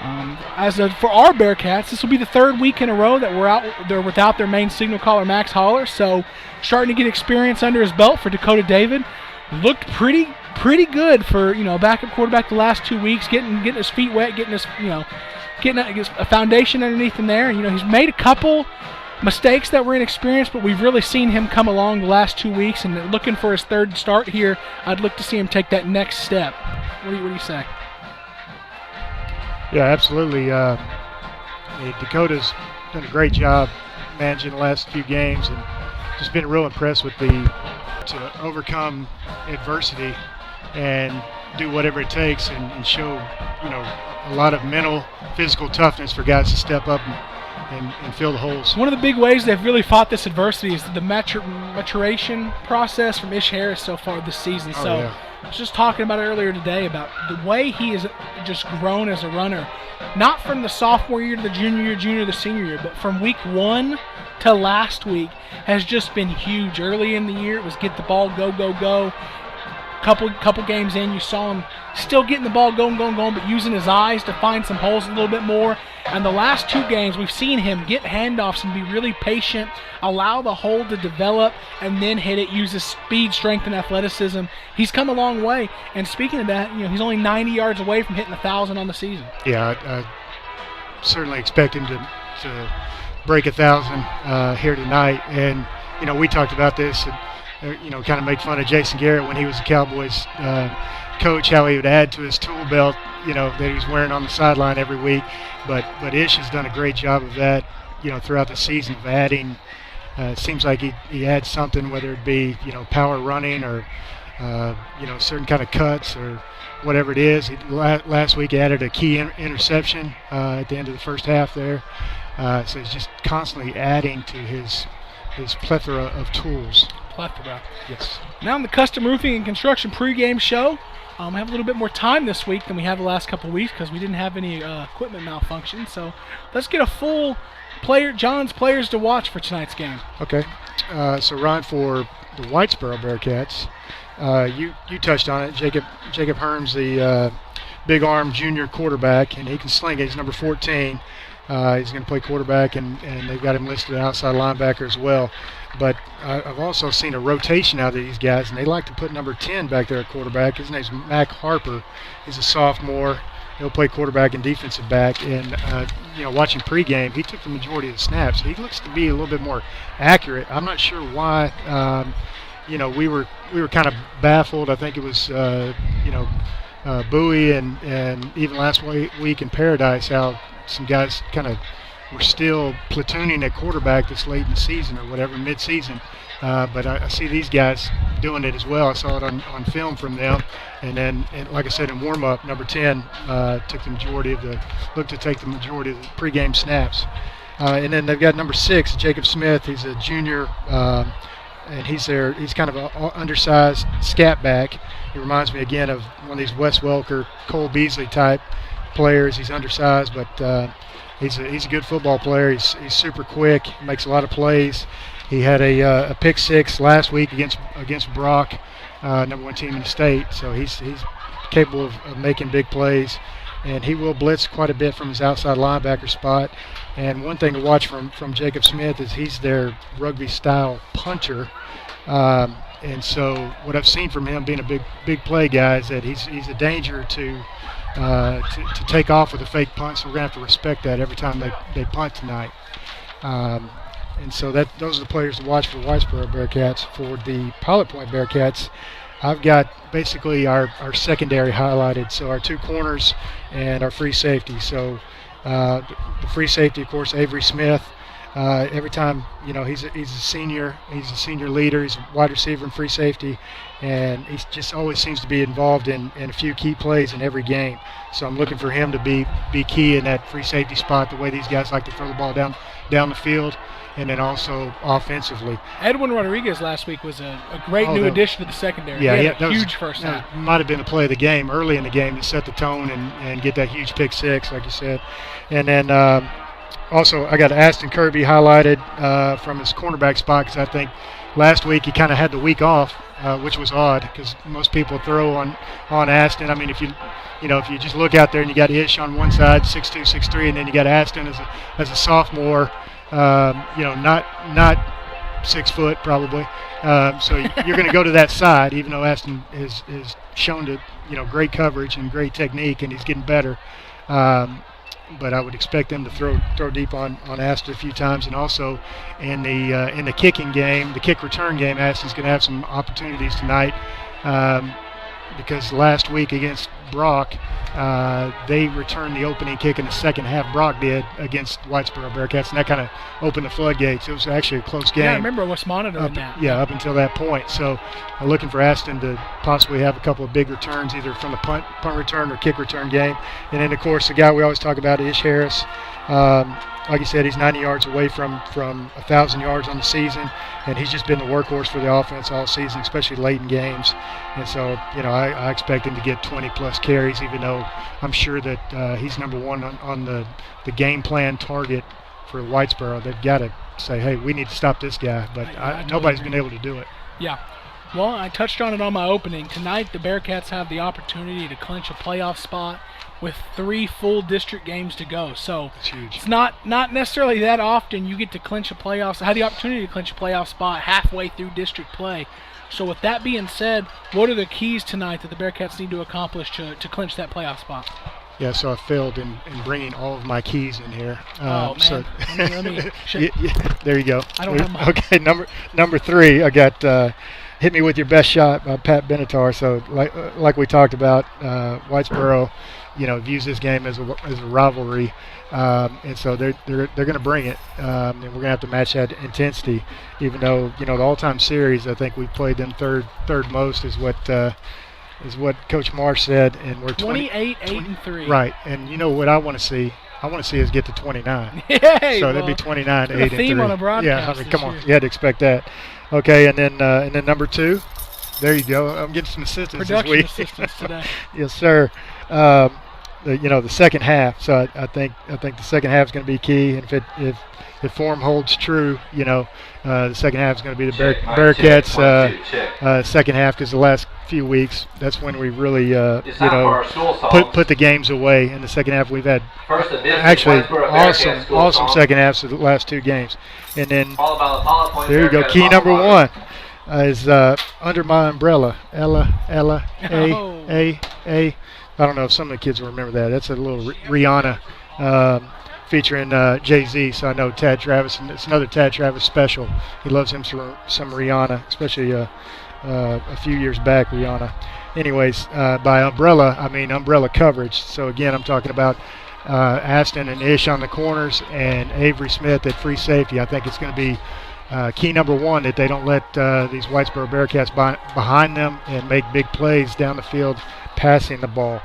For our Bearcats, this will be the 3rd week in a row that they're without their main signal caller, Max Holler, so starting to get experience under his belt for Dakota David. Looked pretty good for backup quarterback the last 2 weeks, getting his feet wet, getting a foundation underneath him there. He's made a couple mistakes that were inexperienced, but we've really seen him come along the last 2 weeks, and looking for his 3rd start here, I'd look to see him take that next step. What do you say?
Yeah, absolutely. Dakota's done a great job managing the last few games, and just been real impressed with to overcome adversity and do whatever it takes and show a lot of mental, physical toughness for guys to step up and fill the holes.
One of the big ways they've really fought this adversity is the maturation process from Ish Harris so far this season. I was just talking about it earlier today about the way he has just grown as a runner, not from the sophomore year to the junior year, the senior year, but from week 1 to last week has just been huge. Early in the year, it was get the ball, go, go, go. Couple games in, you saw him still getting the ball going, but using his eyes to find some holes a little bit more. And the last 2 games, we've seen him get handoffs and be really patient, allow the hole to develop, and then hit it, use his speed, strength, and athleticism. He's come a long way. And speaking of that, he's only 90 yards away from hitting 1,000 on the season.
Yeah, I certainly expect him to break 1,000 here tonight. And, we talked about this and, kind of make fun of Jason Garrett when he was the Cowboys coach, how he would add to his tool belt, that he was wearing on the sideline every week. But Ish has done a great job of that, throughout the season of adding. It seems like he adds something, whether it be, power running or, certain kind of cuts or whatever it is. Last week he added a key interception at the end of the first half there. So he's just constantly adding to his plethora of tools.
Yes. Now in the Custom Roofing and Construction pregame show, we have a little bit more time this week than we have the last couple of weeks because we didn't have any equipment malfunction. So let's get a full John's players to watch for tonight's game.
Okay. So Ryan, for the Whitesboro Bearcats, you touched on it. Jacob Herms, the big arm junior quarterback, and he can sling it. He's number 14. He's going to play quarterback, and they've got him listed outside linebacker as well. But I've also seen a rotation out of these guys, and they like to put number 10 back there at quarterback. His name's Mac Harper. He's a sophomore. He'll play quarterback and defensive back. And, watching pregame, he took the majority of the snaps. He looks to be a little bit more accurate. I'm not sure why. We were kind of baffled. I think it was, Bowie and even last week in Paradise, how some guys kind of were still platooning at quarterback this late in the season or whatever, mid-season. But I see these guys doing it as well. I saw it on film from them. And then, like I said, in warm-up, number 10 looked to take the majority of the pregame snaps. And then they've got number 6, Jacob Smith. He's a junior, and he's kind of an undersized scat back. He reminds me again of one of these Wes Welker, Cole Beasley type players. He's undersized, but he's a good football player. He's super quick, makes a lot of plays. He had a pick 6 last week against Brock, number 1 team in the state. So he's capable of making big plays, and he will blitz quite a bit from his outside linebacker spot. And one thing to watch from Jacob Smith is he's their rugby-style punter. And so what I've seen from him being a big play guy is that he's a danger to take off with a fake punt. So we're going to have to respect that every time they punt tonight. And so those are the players to watch for Whitesboro Bearcats. For the Pilot Point Bearcats, I've got basically our secondary highlighted. So our 2 corners and our free safety. So the free safety, of course, Avery Smith. Every time, he's a senior. He's a senior leader. He's a wide receiver and free safety, and he just always seems to be involved in a few key plays in every game. So I'm looking for him to be key in that free safety spot, the way these guys like to throw the ball down the field, and then also offensively.
Edwin Rodriguez last week was a great new addition to the secondary.
Yeah,
he had a huge first half.
Might have been the play of the game early in the game to set the tone and get that huge pick 6, like you said. And then Also, I got Aston Kirby highlighted from his cornerback spot because I think last week he kind of had the week off, which was odd because most people throw on Aston. I mean, if you just look out there and you got Ish on one side, 6'2", 6'3", and then you got Aston as a sophomore, not 6 foot probably. So you're going to go to that side, even though Aston is shown to great coverage and great technique, and he's getting better. But I would expect them to throw deep on Aston a few times, and also in the kicking game, the kick return game, Aston's going to have some opportunities tonight because last week against Brock, they returned the opening kick in the second half. Brock did against Whitesboro Bearcats, and that kind of opened the floodgates. It was actually a close game.
Yeah, I remember us monitoring that.
Yeah, up until that point. So I'm looking for Aston to possibly have a couple of big returns, either from the punt return or kick return game. And then, of course, the guy we always talk about, Ish Harris. Like you said, he's 90 yards away from 1,000 yards on the season, and he's just been the workhorse for the offense all season, especially late in games. And so, I expect him to get 20-plus carries, even though I'm sure that he's number one on the game plan target for Whitesboro. They've got to say, hey, we need to stop this guy, but nobody's been able to do it.
Yeah. Well, I touched on it on my opening. Tonight, the Bearcats have the opportunity to clinch a playoff spot with 3 full district games to go. So it's not necessarily that often you get to clinch a playoff, have the opportunity to clinch a playoff spot halfway through district play. So with that being said, what are the keys tonight that the Bearcats need to accomplish to clinch that playoff spot?
Yeah, so I failed in bringing all of my keys in here.
Oh, man.
So
let me
there you go.
I don't have mine.
Okay, number 3, I got Hit Me With Your Best Shot by Pat Benatar. So like we talked about, Whitesboro, views this game as a rivalry, and so they're going to bring it, and we're going to have to match that intensity. Even though the all-time series, I think we played them third most is what Coach Marsh said, and we're
28-8-3.
Right, and what I want to see. I want to see us get to 29.
Yay,
so that'd be 29-8-3.
A theme on a broadcast.
Yeah, come on, you had to expect that. Okay, and then number 2. There you go. I'm getting some assistance
Production
this week.
assistance today.
Yes, sir. The second half. So I think the second half is going to be key, and if form holds true, the second half is going to be the Bearcats' second half, because the last few weeks, that's when we really put the games away. In the second half, we've had actually awesome second halves of the last 2 games. And then there you go. Key number 1 is Under My Umbrella. Ella, A. I don't know if some of the kids will remember that. That's a little Rihanna featuring Jay-Z. So I know Tad Travis, and it's another Tad Travis special. He loves him some Rihanna, especially a few years back, Rihanna. Anyways, by umbrella, I mean umbrella coverage. So again, I'm talking about Aston and Ish on the corners and Avery Smith at free safety. I think it's going to be key number 1 that they don't let these Whitesboro Bearcats behind them and make big plays down the field passing the ball.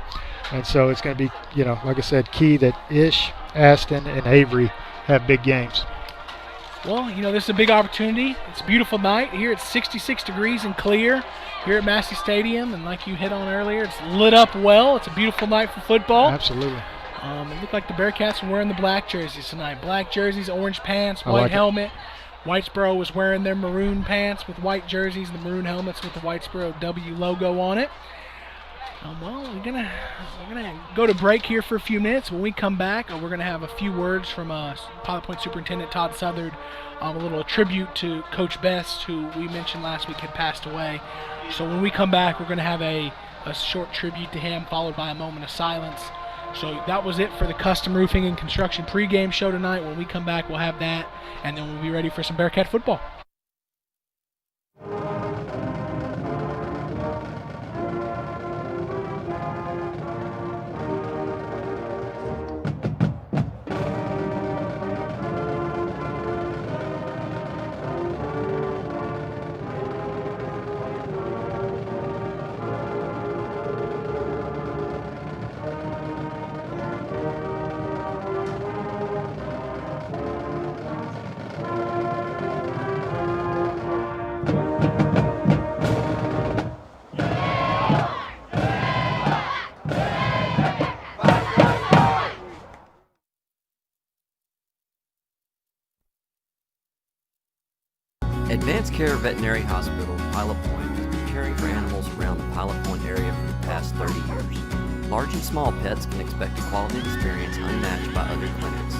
And so it's going to be, like I said, key that Ish, Aston, and Avery have big games.
Well, this is a big opportunity. It's a beautiful night here. It's 66 degrees and clear here at Massey Stadium, and like you hit on earlier, it's lit up well. It's a beautiful night for football.
Absolutely.
It looked like the Bearcats were wearing the black jerseys tonight. Black jerseys, orange pants, white helmet. Whitesboro was wearing their maroon pants with white jerseys, the maroon helmets with the Whitesboro W logo on it. Well, we're gonna go to break here for a few minutes. When we come back, we're gonna have a few words from Pilot Point Superintendent Todd Southard, a little tribute to Coach Best, who we mentioned last week had passed away. So when we come back, we're gonna have a short tribute to him, followed by a moment of silence. So that was it for the Custom Roofing and Construction pregame show tonight. When we come back, we'll have that, and then we'll be ready for some Bearcat football.
Advanced Care Veterinary Hospital, Pilot Point, has been caring for animals around the Pilot Point area for the past 30 years. Large and small pets can expect a quality experience unmatched by other clinics.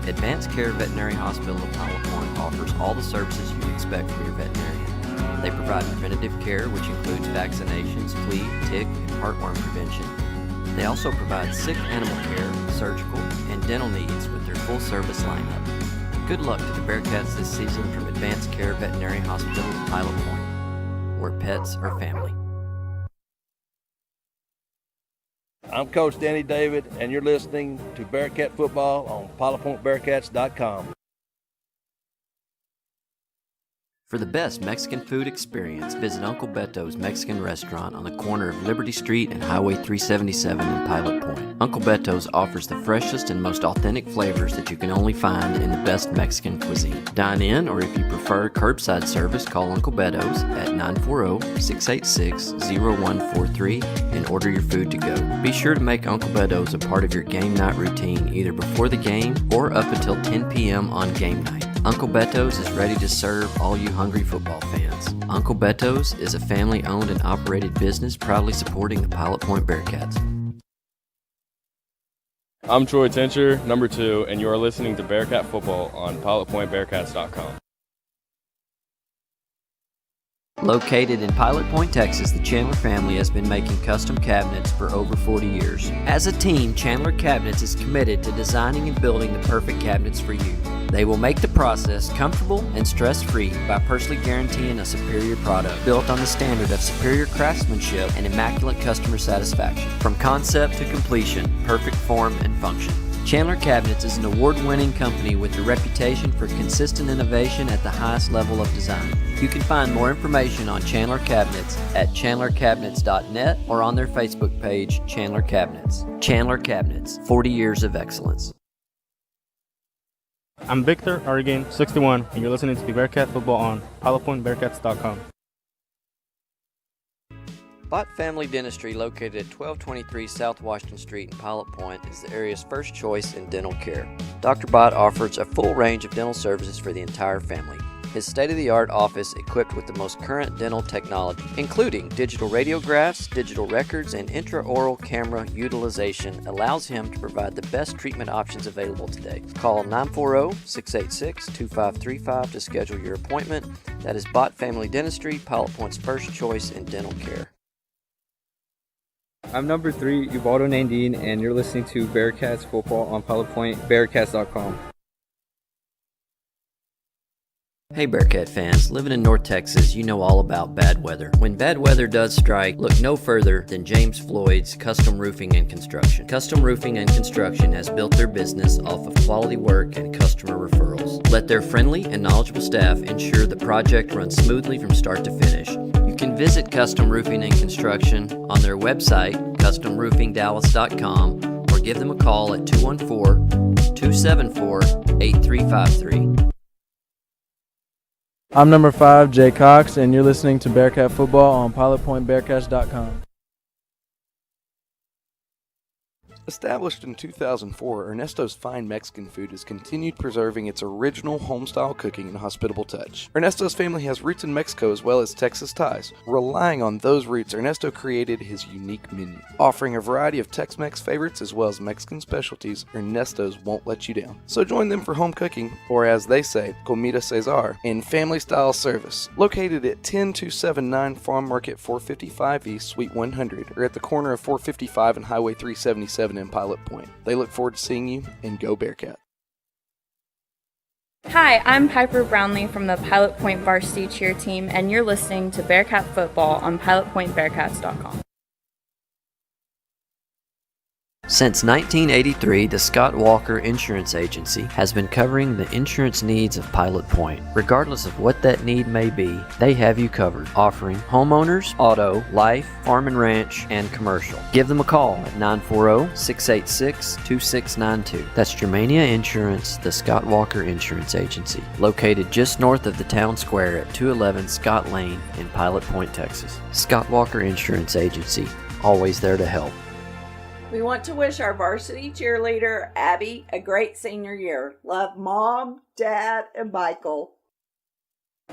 Advanced Care Veterinary Hospital of Pilot Point offers all the services you'd expect from your veterinarian. They provide preventative care, which includes vaccinations, flea, tick, and heartworm prevention. They also provide sick animal care, surgical, and dental needs with their full-service lineup. Good luck to the Bearcats this season from Advanced Care Veterinary Hospital of Pilot Point, where pets are family.
I'm Coach Danny David, and you're listening to Bearcat Football on PilotPointBearcats.com.
For the best Mexican food experience, visit Uncle Beto's Mexican Restaurant on the corner of Liberty Street and Highway 377 in Pilot Point. Uncle Beto's offers the freshest and most authentic flavors that you can only find in the best Mexican cuisine. Dine in, or if you prefer curbside service, call Uncle Beto's at 940-686-0143 and order your food to go. Be sure to make Uncle Beto's a part of your game night routine either before the game or up until 10 p.m. on game night. Uncle Beto's is ready to serve all you hungry football fans. Uncle Beto's is a family-owned and operated business proudly supporting the Pilot Point Bearcats.
I'm Troy Tincher, number 2, and you are listening to Bearcat Football on PilotPointBearcats.com.
Located in Pilot Point, Texas, the Chandler family has been making custom cabinets for over 40 years. As a team, Chandler Cabinets is committed to designing and building the perfect cabinets for you. They will make the process comfortable and stress-free by personally guaranteeing a superior product built on the standard of superior craftsmanship and immaculate customer satisfaction. From concept to completion, perfect form and function. Chandler Cabinets is an award-winning company with a reputation for consistent innovation at the highest level of design. You can find more information on Chandler Cabinets at chandlercabinets.net or on their Facebook page, Chandler Cabinets. Chandler Cabinets, 40 years of excellence.
I'm Victor Arreguin, 61, and you're listening to the Bearcat Football on PilotPointBearcats.com.
Bott Family Dentistry, located at 1223 South Washington Street in Pilot Point, is the area's first choice in dental care. Dr. Bott offers a full range of dental services for the entire family. His state-of-the-art office, equipped with the most current dental technology, including digital radiographs, digital records, and intraoral camera utilization, allows him to provide the best treatment options available today. Call 940-686-2535 to schedule your appointment. That is Bott Family Dentistry, Pilot Point's first choice in dental care.
I'm number 3, Ubaldo Nandine, and you're listening to Bearcats Football on PilotPointBearcats.com.
Hey Bearcat fans, living in North Texas, you know all about bad weather. When bad weather does strike, look no further than James Floyd's Custom Roofing and Construction. Custom Roofing and Construction has built their business off of quality work and customer referrals. Let their friendly and knowledgeable staff ensure the project runs smoothly from start to finish. You can visit Custom Roofing and Construction on their website, customroofingdallas.com, or give them a call at 214-274-8353.
I'm number 5, Jay Cox, and you're listening to Bearcat Football on PilotPointBearcats.com.
Established in 2004, Ernesto's Fine Mexican Food has continued preserving its original home-style cooking and hospitable touch. Ernesto's family has roots in Mexico as well as Texas ties. Relying on those roots, Ernesto created his unique menu. Offering a variety of Tex-Mex favorites as well as Mexican specialties, Ernesto's won't let you down. So join them for home cooking, or as they say, Comida Cesar, in family-style service. Located at 10279 Farm Market 455 East, Suite 100, or at the corner of 455 and Highway 377 in Pilot Point. They look forward to seeing you, and go Bearcat.
Hi, I'm Piper Brownlee from the Pilot Point varsity cheer team, and you're listening to Bearcat Football on PilotPointBearcats.com.
Since 1983, the Scott Walker Insurance Agency has been covering the insurance needs of Pilot Point. Regardless of what that need may be, they have you covered, offering homeowners, auto, life, farm and ranch, and commercial. Give them a call at 940-686-2692. That's Germania Insurance, the Scott Walker Insurance Agency, located just north of the town square at 211 Scott Lane in Pilot Point, Texas. Scott Walker Insurance Agency, always there to help.
We want to wish our varsity cheerleader, Abby, a great senior year. Love Mom, Dad, and Michael.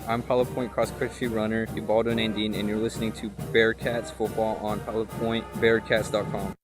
I'm Pilot Point cross-country runner Ubaldo Nandine, and you're listening to Bearcats Football on pilotpointbearcats.com.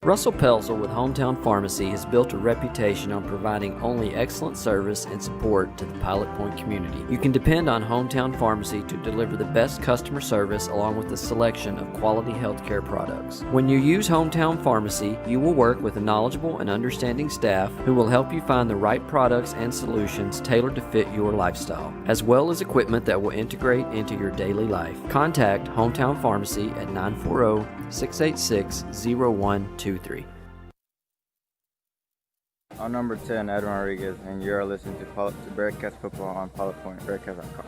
Russell Pelzel with Hometown Pharmacy has built a reputation on providing only excellent service and support to the Pilot Point community. You can depend on Hometown Pharmacy to deliver the best customer service along with a selection of quality healthcare products. When you use Hometown Pharmacy, you will work with a knowledgeable and understanding staff who will help you find the right products and solutions tailored to fit your lifestyle, as well as equipment that will integrate into your daily life. Contact Hometown Pharmacy at 940-686-0123.
I'm number 10, Edwin Rodriguez, and you are listening to Bearcats Football on pilotpointbearcats.com.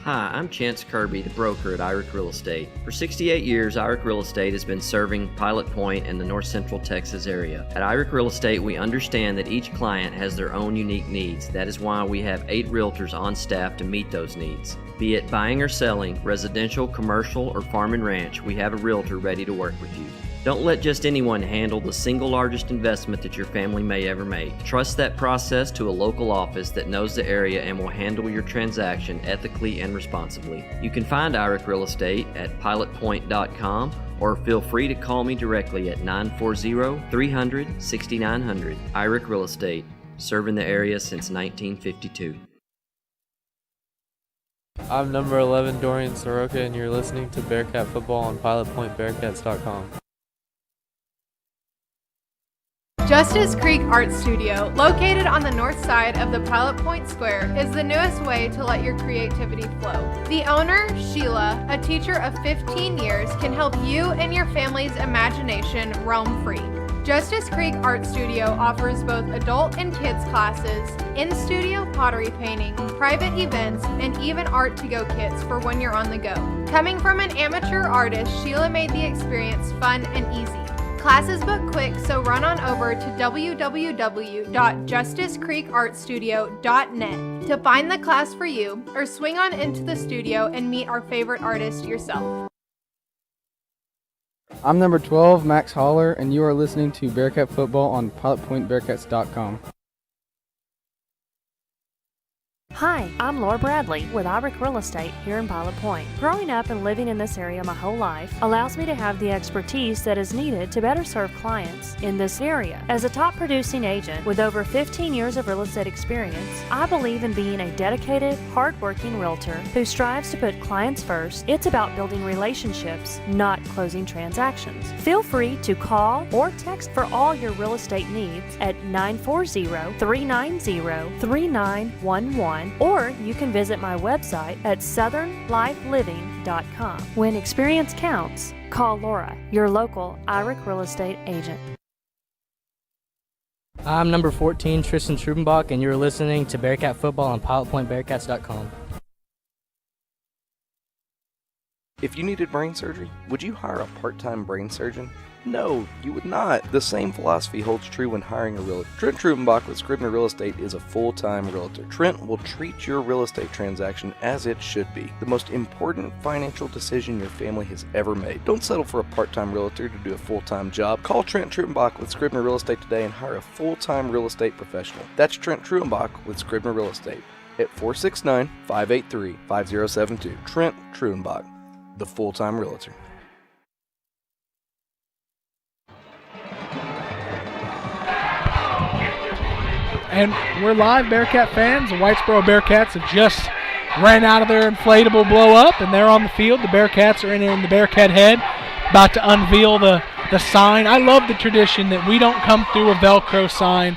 Hi, I'm Chance Kirby, the broker at Irick Real Estate. For 68 years, Irick Real Estate has been serving Pilot Point and the North Central Texas area. At Irick Real Estate, we understand that each client has their own unique needs. That is why we have 8 realtors on staff to meet those needs. Be it buying or selling, residential, commercial, or farm and ranch, we have a realtor ready to work with you. Don't let just anyone handle the single largest investment that your family may ever make. Trust that process to a local office that knows the area and will handle your transaction ethically and responsibly. You can find Irick Real Estate at pilotpoint.com or feel free to call me directly at 940-300-6900. Irick Real Estate, serving the area since 1952.
I'm number 11, Dorian Soroka, and you're listening to Bearcat Football on pilotpointbearcats.com.
Justice Creek Art Studio, located on the north side of the Pilot Point Square, is the newest way to let your creativity flow. The owner, Sheila, a teacher of 15 years, can help you and your family's imagination roam free. Justice Creek Art Studio offers both adult and kids classes, in-studio pottery painting, private events, and even art-to-go kits for when you're on the go. Coming from an amateur artist, Sheila made the experience fun and easy. Classes book quick, so run on over to www.justicecreekartstudio.net to find the class for you, or swing on into the studio and meet our favorite artist yourself.
I'm number 12, Max Holler, and you are listening to Bearcat Football on pilotpointbearcats.com.
Hi, I'm Laura Bradley with Irick Real Estate here in Pilot Point. Growing up and living in this area my whole life allows me to have the expertise that is needed to better serve clients in this area. As a top producing agent with over 15 years of real estate experience, I believe in being a dedicated, hard-working realtor who strives to put clients first. It's about building relationships, not closing transactions. Feel free to call or text for all your real estate needs at 940-390-3911. Or you can visit my website at southernlifeliving.com. When experience counts, call Laura, your local Irick Real Estate agent.
I'm number 14, Tristan Trubenbach, and you're listening to Bearcat Football on pilotpointbearcats.com.
If you needed brain surgery, would you hire a part-time brain surgeon? No, you would not. The same philosophy holds true when hiring a realtor. Trent Trubenbach with Scribner Real Estate is a full-time realtor. Trent will treat your real estate transaction as it should be. The most important financial decision your family has ever made. Don't settle for a part-time realtor to do a full-time job. Call Trent Trubenbach with Scribner Real Estate today and hire a full-time real estate professional. That's Trent Trubenbach with Scribner Real Estate at 469-583-5072. Trent Trubenbach, the full-time realtor.
And we're live, Bearcat fans. The Whitesboro Bearcats have just ran out of their inflatable blow-up, and they're on the field. The Bearcats are in the Bearcat head, about to unveil the sign. I love the tradition that we don't come through a Velcro sign.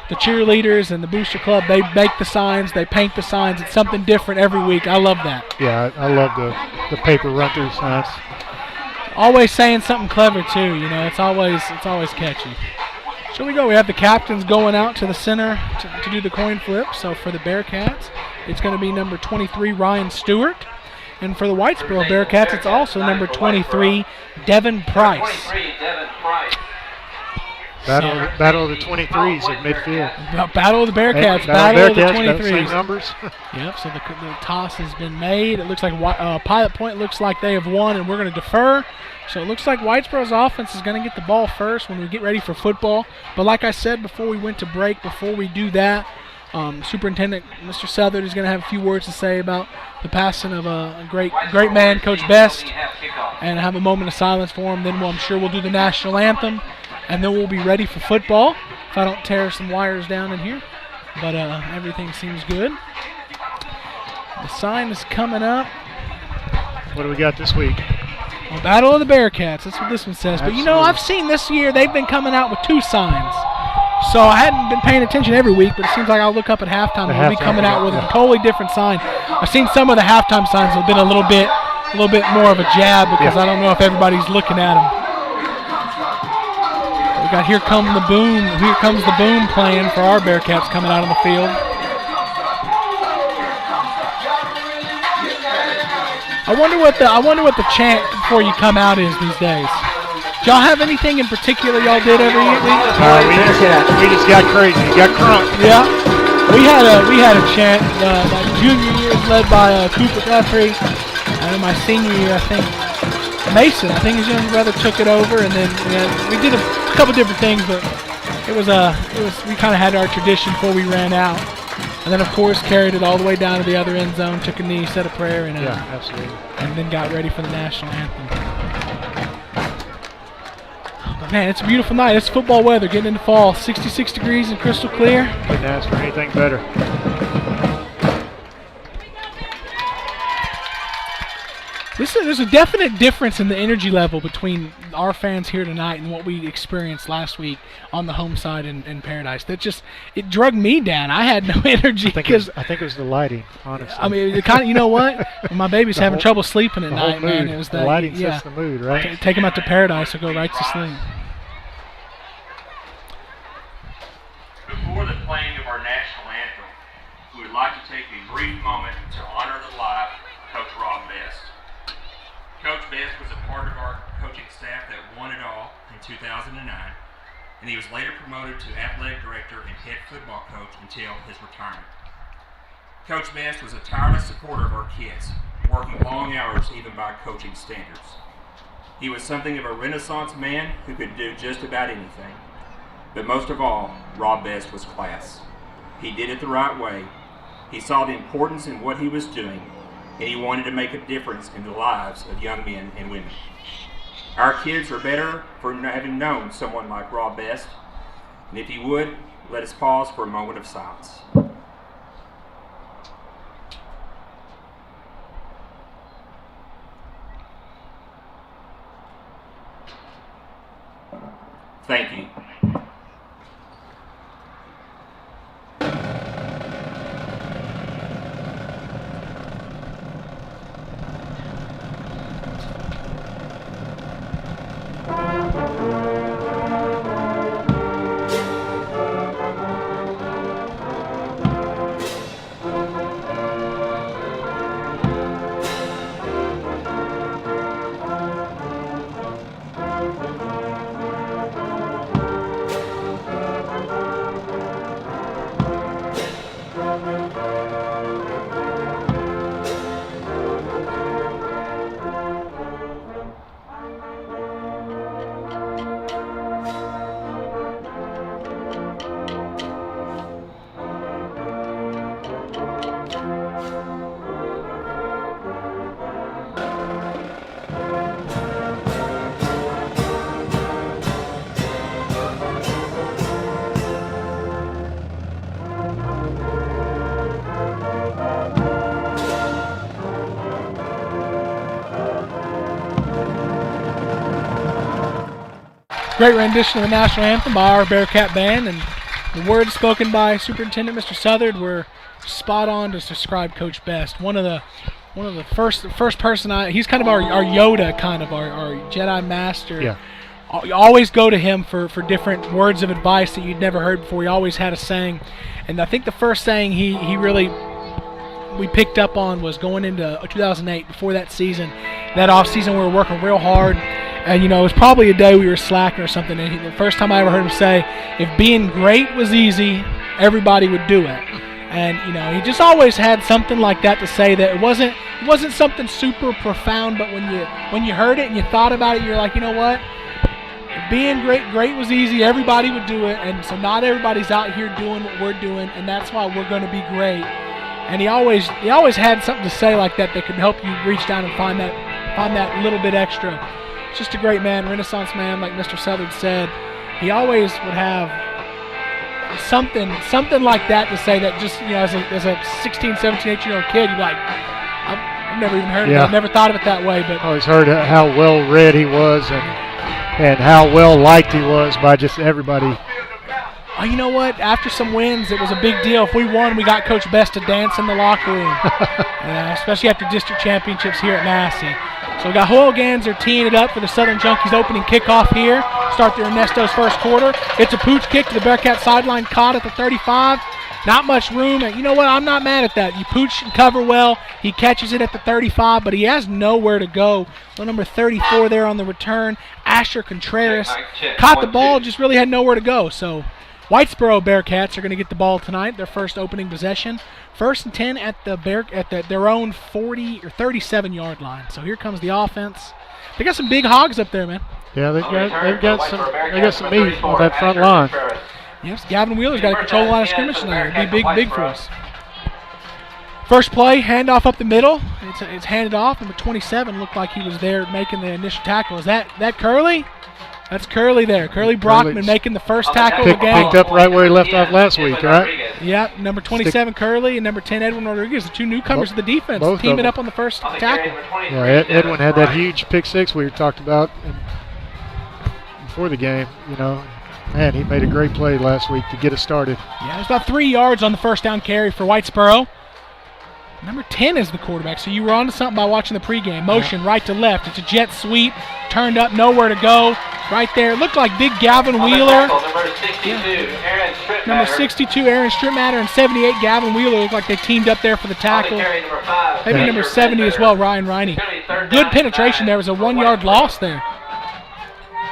The cheerleaders and the Booster Club, they make the signs, they paint the signs. It's something different every week. I love that.
Yeah, I love the paper run-through signs.
Always saying something clever, too. You know, it's always catchy. So we go. We have the captains going out to the center to do the coin flip. So for the Bearcats, it's going to be number 23, Ryan Stewart. And for the Whitesboro Bearcats, it's also number 23, Devin Price.
Battle of the 23s at midfield.
Battle of the Bearcats. Battle of the 23s.
Same numbers.
Yep, so the toss has been made. It looks like Pilot Point looks like they have won, and we're going to defer So it looks like Whitesboro's offense is going to get the ball first when we get ready for football. But like I said before we went to break, before we do that, Superintendent Mr. Southard is going to have a few words to say about the passing of a great man, Coach Best, and have a moment of silence for him. Then I'm sure we'll do the National Anthem, and then we'll be ready for football if I don't tear some wires down in here. But everything seems good. The sign is coming up.
What do we got this week?
Well, Battle of the Bearcats. That's what this one says. Absolutely. But, I've seen this year they've been coming out with 2 signs. So I hadn't been paying attention every week, but it seems like I'll look up at halftime and we'll be coming out with a totally different sign. I've seen some of the halftime signs have been a little bit more of a jab because I don't know if everybody's looking at them. We got Here Comes the Boom playing for our Bearcats coming out on the field. I wonder what the chant before you come out is these days. Do y'all have anything in particular y'all did every week?
We just got crazy. Got crunk.
Yeah. We had a chant my junior year led by Cooper Guthrie, and my senior year I think Mason. I think his younger brother took it over, and then we did a couple different things, but it was we kind of had our tradition before we ran out. And then, of course, carried it all the way down to the other end zone, took a knee, said a prayer, and
absolutely.
And then got ready for the National Anthem. But, man, it's a beautiful night. It's football weather, getting into fall. 66 degrees and crystal clear.
Couldn't ask for anything better.
There's a definite difference in the energy level between our fans here tonight and what we experienced last week on the home side in Paradise. It drug me down. I had no energy because
I think it was the lighting, honestly.
I mean, you know what? My baby's having trouble sleeping at night, man. It was
the lighting sets the mood, right?
Take them out to Paradise, they'll go right to sleep.
Before the playing of our national anthem, we would like to take a brief moment to honor the life of Coach Rob Best. Coach Best was a part of our coaching staff that won it all in 2009, and he was later promoted to athletic director and head football coach until his retirement. Coach Best was a tireless supporter of our kids, working long hours even by coaching standards. He was something of a Renaissance man who could do just about anything. But most of all, Rob Best was class. He did it the right way. He saw the importance in what he was doing, and he wanted to make a difference in the lives of young men and women. Our kids are better for having known someone like Rob Best, and if you would, let us pause for a moment of silence. Thank you.
Great rendition of the National Anthem by our Bearcat band, and the words spoken by Superintendent Mr. Southard were spot on to describe Coach Best. One of the first person he's kind of our Yoda, kind of our Jedi Master.
Yeah.
You always go to him for different words of advice that you'd never heard before. He always had a saying, and I think the first saying he really we picked up on was going into 2008. Before that season, that off season, we were working real hard. And, it was probably a day we were slacking or something. And the first time I ever heard him say, if being great was easy, everybody would do it. And, you know, he just always had something like that to say that it wasn't something super profound, but when you heard it and you thought about it, you're like, you know what? Being great was easy. Everybody would do it, and so not everybody's out here doing what we're doing, and that's why we're going to be great. And he always had something to say like that could help you reach down and find that little bit extra. Just a great man, Renaissance man, like Mr. Southard said. He always would have something like that to say that just, you know, as a 16, 17, 18-year-old kid, you'd be like, I've never even heard of it. I've never thought of it that way. But
I always heard how well read he was and how well liked he was by just everybody.
Oh, you know what? After some wins, it was a big deal. If we won, we got Coach Best to dance in the locker room, especially after district championships here at Massey. So we got Hoyle Ganser teeing it up for the Southern Junkies opening kickoff here. Start the Ernesto's first quarter. It's a pooch kick to the Bearcat sideline, caught at the 35. Not much room. And you know what? I'm not mad at that. You pooch and cover well. He catches it at the 35, but he has nowhere to go. So number 34 there on the return, Asher Contreras, caught the ball, just really had nowhere to go. So Whitesboro Bearcats are going to get the ball tonight, their first opening possession. 1st and 10 at their own 40 or 37-yard line. So here comes the offense. They got some big hogs up there, man.
Yeah, they've got some meat on that front line.
Yes, Gavin Wheeler's got to control the line of scrimmage tonight. It'll be big for us. First play, handoff up the middle. It's handed off. Number 27 looked like he was there making the initial tackle. Is that Curly? That's Curly there. Curly Brockman making the first tackle of the game.
Picked up right where he left off last week, right?
Yep, number 27 Curly and number 10 Edwin Rodriguez, the two newcomers of the defense, teaming up on the first tackle.
Yeah, Edwin had that huge pick six we talked about before the game. You know, man, he made a great play last week to get us started.
Yeah, it was about 3 yards on the first down carry for Whitesboro. Number 10 is the quarterback, so you were on to something by watching the pregame. Motion right to left. It's a jet sweep, turned up, nowhere to go. Right there, it looked like big Gavin Wheeler. Number 62, Aaron Strittmatter, and 78, Gavin Wheeler looked like they teamed up there for the tackle. Maybe number 70 as well, Ryan Riney. Good penetration there. It was a 1-yard loss there.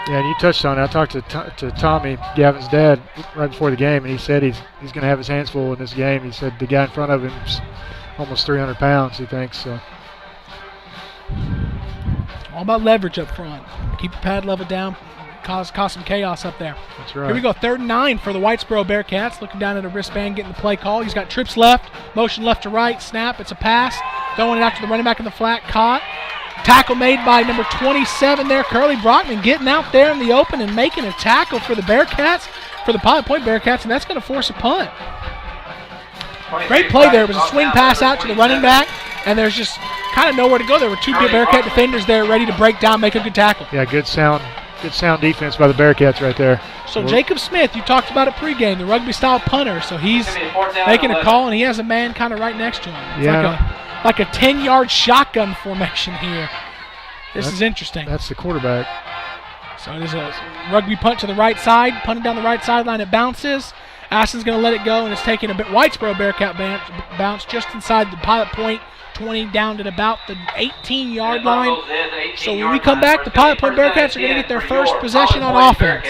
Yeah, and you touched on it. I talked to Tommy, Gavin's dad, right before the game, and he said he's going to have his hands full in this game. He said the guy in front of him's almost 300 pounds, he thinks. So.
All about leverage up front. Keep the pad level down, cause some chaos up there.
That's right.
Here we go, 3rd and 9 for the Whitesboro Bearcats. Looking down at a wristband, getting the play call. He's got trips left, motion left to right, snap. It's a pass. Throwing it out to the running back in the flat, caught. Tackle made by number 27 there, Curly Brockman, getting out there in the open and making a tackle for the Bearcats, for the Pilot Point Bearcats, and that's going to force a punt. Great play there. It was a swing pass out to the running back, and there's just kind of nowhere to go. There were 2 good Bearcat defenders there ready to break down, make a good tackle.
Yeah, good sound defense by the Bearcats right there.
So Jacob Smith, you talked about it pregame, the rugby-style punter. So he's making a call, and he has a man kind of right next to him. It's like a 10-yard shotgun formation here. This is interesting.
That's the quarterback.
So it is a rugby punt to the right side, punted down the right sideline. It bounces. Aston's going to let it go, and it's taking a bit. Whitesboro Bearcat bounce just inside the Pilot Point 20 down to about the 18-yard line. So when we come back, the Pilot Point Bearcats are going to get their first possession on offense.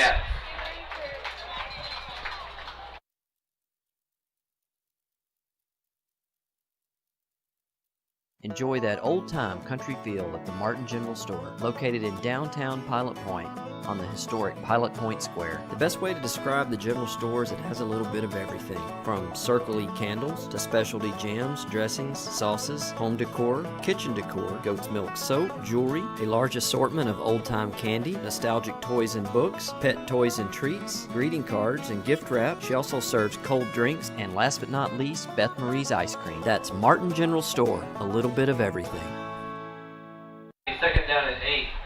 Enjoy that old-time country feel at the Martin General Store, located in downtown Pilot Point on the historic Pilot Point Square. The best way to describe the general store is it has a little bit of everything, from Circle-y candles to specialty jams, dressings, sauces, home decor, kitchen decor, goat's milk soap, jewelry, a large assortment of old-time candy, nostalgic toys and books, pet toys and treats, greeting cards, and gift wrap. She also serves cold drinks, and last but not least, Beth Marie's ice cream. That's Martin General Store, a little bit of everything.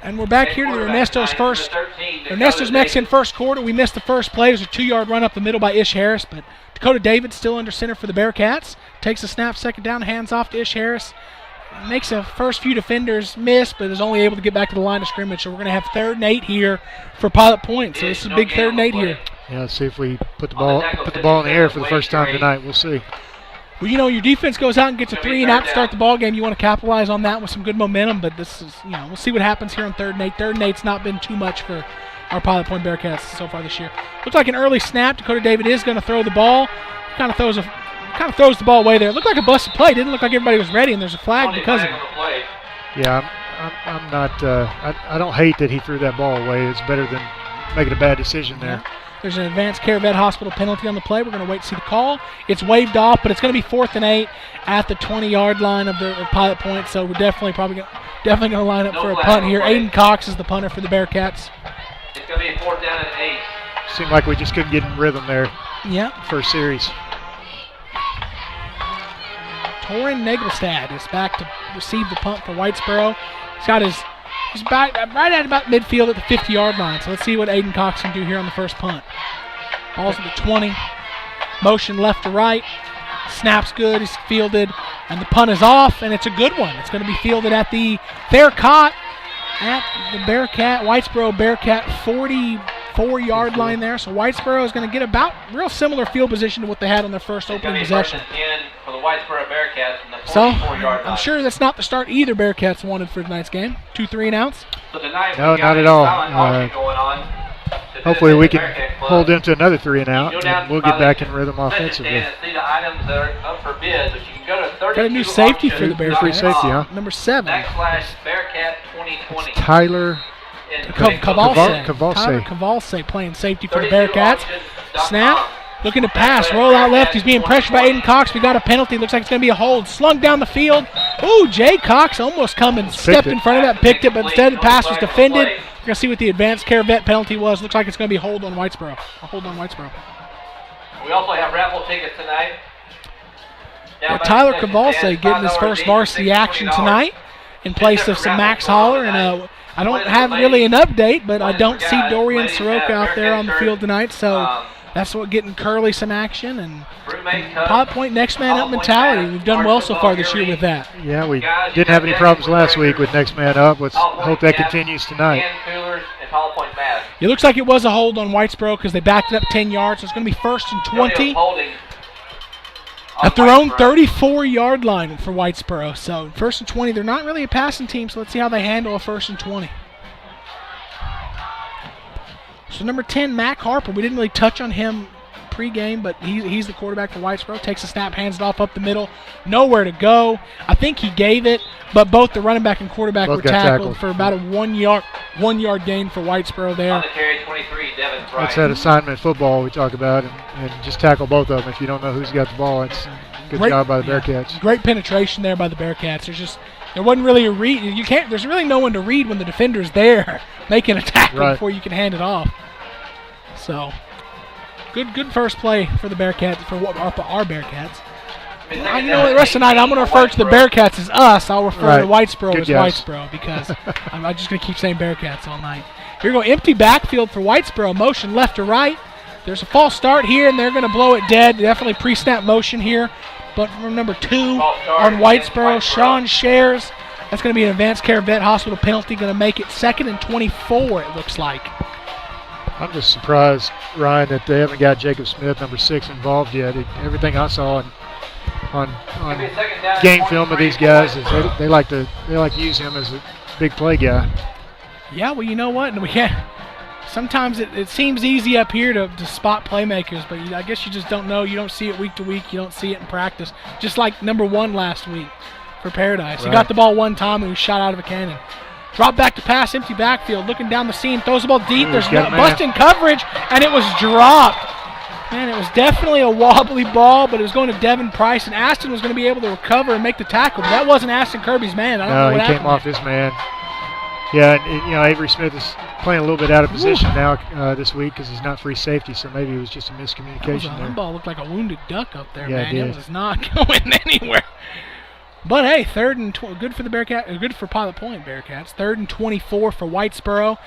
And we're back here to the Ernesto's Mexican first quarter. We missed the first play. It was a 2-yard run up the middle by Ish Harris, but Dakota David still under center for the Bearcats. Takes a snap, second down, hands off to Ish Harris. Makes the first few defenders miss, but is only able to get back to the line of scrimmage. So we're going to have 3rd and 8 here for Pilot Point. So this is a big 3rd and 8 here.
Yeah, let's see if we put the ball in the air for the first time tonight. We'll see.
Well, you know, your defense goes out and gets a 3 and out to start the ball game. You want to capitalize on that with some good momentum, but this is, you know, we'll see what happens here on 3rd and 8. 3rd and 8's not been too much for our Pilot Point Bearcats so far this year. Looks like an early snap. Dakota David is going to throw the ball. Kind of kind of throws the ball away there. It looked like a busted play. Didn't look like everybody was ready, and there's a flag because of it.
Yeah, I'm not. I don't hate that he threw that ball away. It's better than making a bad decision there.
Yeah. There's an Advanced Care Vet Hospital penalty on the play. We're going to wait to see the call. It's waved off, but it's going to be 4th and 8 at the 20-yard line of Pilot Point. So we're definitely going to line up for a punt here. Aiden Cox is the punter for the Bearcats.
It's going to be 4th down and 8.
Seemed like we just couldn't get in rhythm there.
Yeah.
First series.
Torin Nagelstad is back to receive the punt for Whitesboro. He's back right at about midfield at the 50-yard line. So let's see what Aiden Cox can do here on the first punt. Ball's at the 20. Motion left to right. Snap's good. He's fielded. And the punt is off, and it's a good one. It's going to be fielded at the fair caught at the Whitesboro Bearcat 44-yard line there. So Whitesboro is going to get about real similar field position to what they had on their first opening possession.
For the Whitesboro Bearcats from the
So
44-yard line.
I'm sure that's not the start either Bearcats wanted for tonight's game. 2 3-and-outs.
So tonight
no, not at all. Hopefully we can hold them to another 3-and-out, and we'll get back in rhythm offensively.
Got a new safety for the Bearcats.
Free safety, huh?
Number 7.
Bearcat 2020.
Tyler
Cavalse playing safety for the Bearcats. Snap. Looking to pass. Roll out left. He's being pressured by Aiden Cox. We got a penalty. Looks like it's going to be a hold. Slung down the field. Ooh, Jay Cox almost stepped in front of that, picked it, but instead the pass was defended. We're going to see what the Advanced Care Vet penalty was. Looks like it's going to be a hold on Whitesboro. A hold on Whitesboro.
We also have raffle tickets tonight.
Tyler Cavalse getting his first varsity action tonight in place of some Max Holler. And I don't have really an update, but I don't see Dorian Soroka out there on the field tonight. So that's what getting Curly some action. And Pilot Point next man up mentality. We've done well so far this year with that.
Yeah, we didn't have any problems last week with next man up. Let's hope that continues tonight.
It looks like it was a hold on Whitesboro because they backed it up 10 yards. So it's going to be 1st and 20 at their own 34-yard line for Whitesboro. So 1st and 20. They're not really a passing team, so let's see how they handle a 1st and 20. So number 10, Mac Harper. We didn't really touch on him pregame, but he's the quarterback for Whitesboro. Takes a snap, hands it off up the middle. Nowhere to go. I think he gave it, but both the running back and quarterback were tackled for about a 1 yard gain for Whitesboro there.
On the carry, 23, Devin Price.
That's that assignment football we talk about, and just tackle both of them. If you don't know who's got the ball, it's a good job by the Bearcats.
Great penetration there by the Bearcats. There wasn't really a read. There's really no one to read when the defender's there making a tackle before you can hand it off. So, good first play for the Bearcats, for our Bearcats. The rest of the night I'm going to refer to the Bearcats as us. I'll refer to Whitesboro as Whitesboro because I'm just going to keep saying Bearcats all night. Here we go, empty backfield for Whitesboro. Motion left to right. There's a false start here, and they're going to blow it dead. Definitely pre-snap motion here. But from number 2 on Whitesboro, Sean Shares. That's going to be an Advanced Care Vet Hospital penalty. Going to make it 2nd and 24, it looks like.
I'm just surprised, Ryan, that they haven't got Jacob Smith, number 6, involved yet. Everything I saw on game film of these guys is they like to use him as a big play guy.
Yeah, well, you know what? Sometimes it seems easy up here to spot playmakers, but I guess you just don't know. You don't see it week to week. You don't see it in practice. Just like number 1 last week for Paradise. He got the ball one time and he was shot out of a cannon. Drop back to pass, empty backfield, looking down the seam, throws the ball deep. There's busting coverage, and it was dropped. Man, it was definitely a wobbly ball, but it was going to Devin Price, and Aston was going to be able to recover and make the tackle. But that wasn't Aston Kirby's man. I don't know what happened.
He came off his man. Yeah, and, Avery Smith is playing a little bit out of position now this week because he's not free safety, so maybe it was just a miscommunication there.
That ball looked like a wounded duck up there,
man.
It was not going anywhere. But hey, 3rd and good for the Bearcat, good for Pilot Point Bearcats. 3rd and 24 for Whitesboro,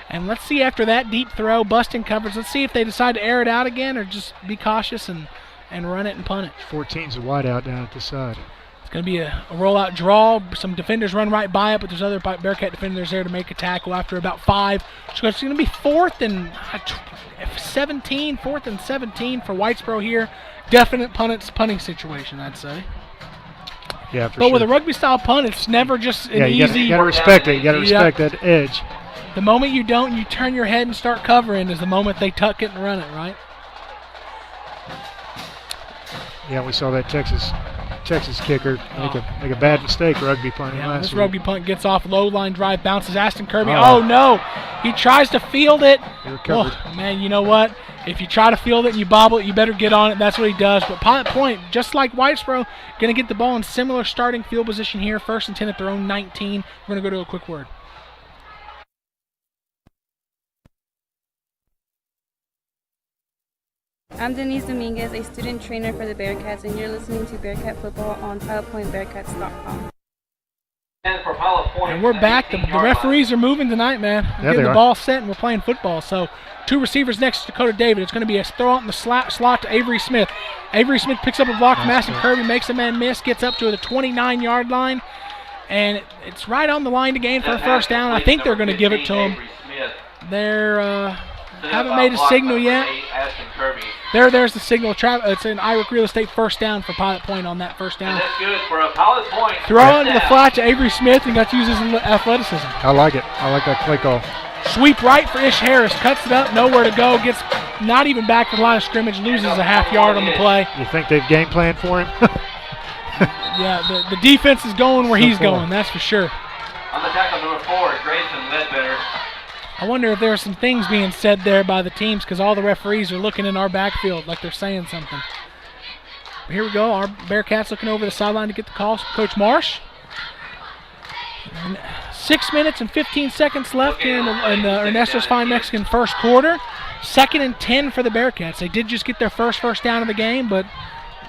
and let's see after that deep throw, busting coverage. Let's see if they decide to air it out again or just be cautious and run it and punt it.
14's a wide out down at the side.
It's going to be a rollout draw. Some defenders run right by it, but there's other Bearcat defenders there to make a tackle after about 5. So it's going to be 4th and 17 for Whitesboro here. Definite punting situation, I'd say.
Yeah, for
but with a rugby-style punt, it's never just an easy.
You got to respect it. You got to respect that edge.
The moment you don't, you turn your head and start covering is the moment they tuck it and run it, right?
Yeah, we saw that Texas kicker make a bad mistake rugby punting last
this
week.
rugby punt gets off, low line drive, bounces Aston Kirby. Oh no! He tries to field it.
Recovered.
Oh, man, you know what? If you try to field it and you bobble it, you better get on it. That's what he does. But Pilot Point, just like Whitesboro, going to get the ball in similar starting field position here. 1st and 10 at their own 19. We're going to go to a quick word.
I'm Denise Dominguez, a student trainer for the Bearcats, and you're listening to Bearcat Football on PilotPointBearcats.com.
And we're back. The referees are moving tonight, man. We're getting the ball set, and we're playing football. So 2 receivers next to Dakota David. It's going to be a throw out in the slot to Avery Smith. Avery Smith picks up a block from Aston Kirby, makes a man miss, gets up to the 29-yard line, and it's right on the line to gain for a first down. I think they're going to give it to him. They're haven't made a signal yet. There's the signal. It's an Irish Real Estate first down for Pilot Point on that first down.
That's good for a Pilot Point.
Throw into the flat to Avery Smith and got to use his athleticism.
I like it. I like that play call.
Sweep right for Ish Harris. Cuts it up. Nowhere to go. Gets not even back to the line of scrimmage. Loses a half yard on the play.
You think they've game planned for him?
Yeah, the defense is going where he's going. That's for sure.
On the tackle, number 4, Grayson Ledbetter.
I wonder if there are some things being said there by the teams because all the referees are looking in our backfield like they're saying something. But here we go. Our Bearcats looking over the sideline to get the call. Coach Marsh. 6 minutes and 15 seconds left here in the Ernesto's Fine Mexican first quarter. 2nd and 10 for the Bearcats. They did just get their first down of the game, but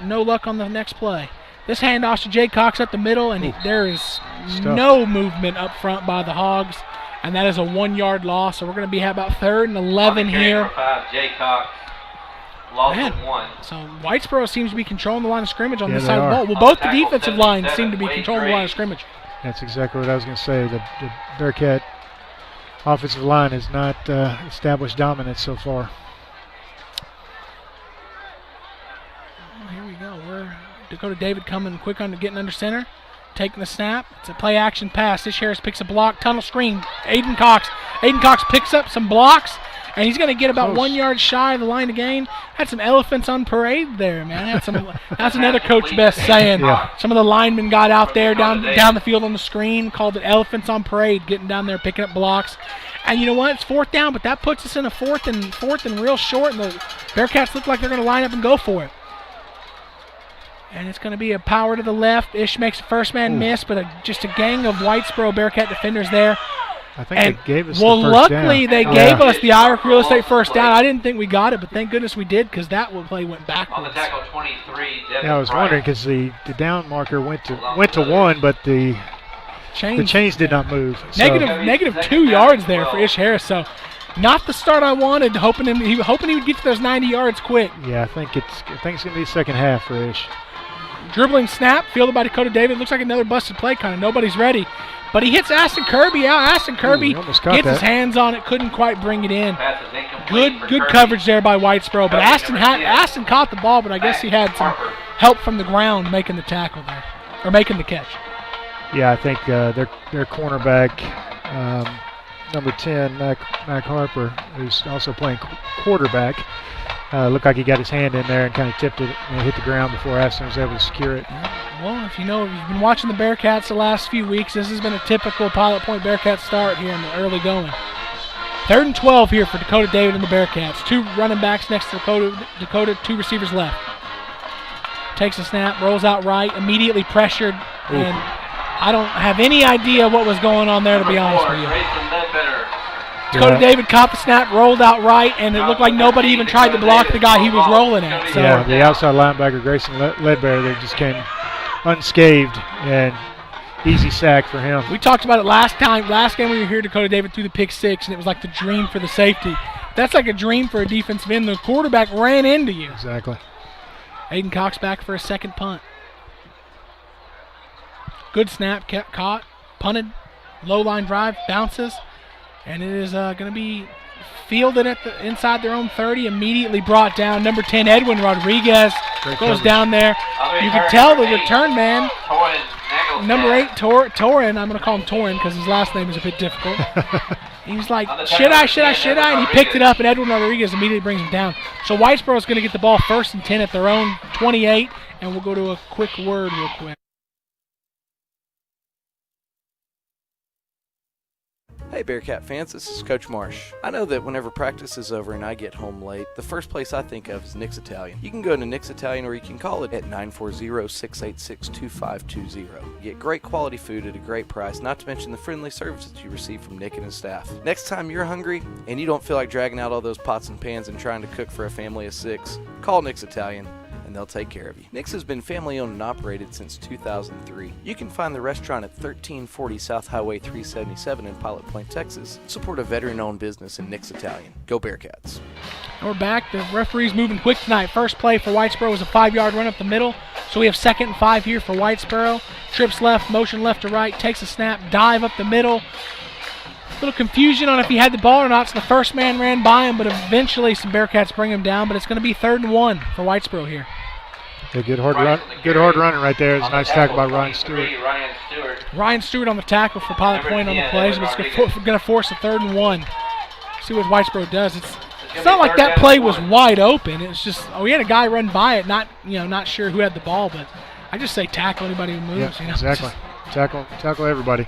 no luck on the next play. This handoff to Jay Cox up the middle, and there is no movement up front by the Hogs. And that is a 1-yard loss. So we're going to be about 3rd and 11 here.
5, Jay Cox. Lost of 1.
So Whitesboro seems to be controlling the line of scrimmage on this side of the ball. Well, both the defensive lines seem to be controlling the line of scrimmage.
That's exactly what I was going to say. The Bearcat offensive line has not established dominance so far.
Well, here we go. Dakota David coming quick on to getting under center. Taking the snap. It's a play action pass. Ish Harris picks a block. Tunnel screen. Aiden Cox picks up some blocks, and he's going to get about 1 yard shy of the line to gain. Had some elephants on parade there, man. That's another Coach Best saying.
Yeah.
Some of the linemen got out there down the field on the screen, called it elephants on parade, getting down there picking up blocks. And you know what? It's 4th down, but that puts us in a fourth and real short, and the Bearcats look like they're going to line up and go for it. And it's going to be a power to the left. Ish makes a first man miss, but just a gang of Whitesboro Bearcat defenders there.
I think they gave us the first
luckily
down.
they gave us the Irish Real Estate first down. I didn't think we got it, but thank goodness we did because that play went backwards.
On the tackle, 23,
Yeah, I was wondering because the down marker went to 1, but the chains did not move.
Negative 2 yards there for Ish Harris. So not the start I wanted. Hoping he would get to those 90 yards quick.
Yeah, I think it's going to be the second half for Ish.
Dribbling snap, fielded by Dakota David. Looks like another busted play, kind of. Nobody's ready. But he hits Aston Kirby out. Aston Kirby gets his hands on it, couldn't quite bring it in. Good coverage there by Whitesboro. But Aston caught the ball, but I guess he had some help from the ground making the tackle there, or making the catch.
Yeah, I think their cornerback, number 10, Mac Harper, who's also playing quarterback, looked like he got his hand in there and kind of tipped it and hit the ground before Aston was able to secure it.
Well, if you've been watching the Bearcats the last few weeks, this has been a typical Pilot Point Bearcats start here in the early going. 3rd and 12 here for Dakota David and the Bearcats. 2 running backs next to Dakota, 2 receivers left. Takes a snap, rolls out right, immediately pressured, and I don't have any idea what was going on there, to be honest with you. Dakota David caught the snap, rolled out right, and it looked like nobody even tried to block the guy he was rolling at. So.
Yeah, the outside linebacker, Grayson Ledbetter, they just came unscathed, and easy sack for him.
We talked about it last game we were here. Dakota David threw the pick 6, and it was like the dream for the safety. That's like a dream for a defensive end. The quarterback ran into you.
Exactly.
Aiden Cox back for a second punt. Good snap, caught, punted, low line drive, bounces. And it is going to be fielded inside their own 30, immediately brought down. Number 10, Edwin Rodriguez, goes down there. You can tell the return man. Number 8, Torin. I'm going to call him Torin because his last name is a bit difficult. He was like, should I? And he picked it up, and Edwin Rodriguez immediately brings him down. So Whitesboro is going to get the ball 1st and 10 at their own 28, and we'll go to a quick word real quick.
Hey Bearcat fans, this is Coach Marsh. I know that whenever practice is over and I get home late, the first place I think of is Nick's Italian. You can go to Nick's Italian or you can call it at 940-686-2520. You get great quality food at a great price, not to mention the friendly service that you receive from Nick and his staff. Next time you're hungry and you don't feel like dragging out all those pots and pans and trying to cook for a family of 6, call Nick's Italian and they'll take care of you. Nick's has been family owned and operated since 2003. You can find the restaurant at 1340 South Highway 377 in Pilot Point, Texas. Support a veteran-owned business in Nick's Italian. Go Bearcats.
And we're back. The referee's moving quick tonight. First play for Whitesboro was a 5-yard run up the middle. So we have 2nd and 5 here for Whitesboro. Trips left, motion left to right, takes a snap, dive up the middle. A little confusion on if he had the ball or not, so the first man ran by him, but eventually some Bearcats bring him down, but it's going to be 3rd and 1 for Whitesboro here.
Yeah, good hard running right there. It's a nice tackle by Ryan Stewart.
Ryan Stewart on the tackle for Pilot Point on the plays, but it's going to force a 3rd and 1. See what Whitesboro does. It's not like that play was wide open. It's just we had a guy run by it, not sure who had the ball, but I just say tackle anybody who moves.
Yeah, exactly. Tackle everybody.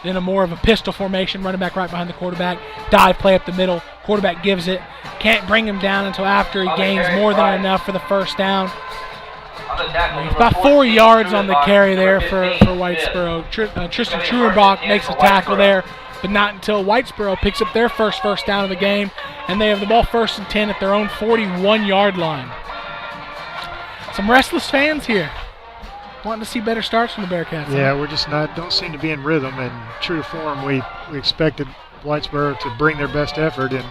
Then a more of a pistol formation, running back right behind the quarterback. Dive play up the middle. Quarterback gives it. Can't bring him down until after he gains more than enough for the first down. About 4 yards on the carry there for Whitesboro. Tristan Truenbach makes a tackle there, but not until Whitesboro picks up their first down of the game, and they have the ball 1st and 10 at their own 41-yard line. Some restless fans here, wanting to see better starts from the Bearcats.
Yeah, we're just don't seem to be in rhythm, and true to form, we expected Whitesboro to bring their best effort, and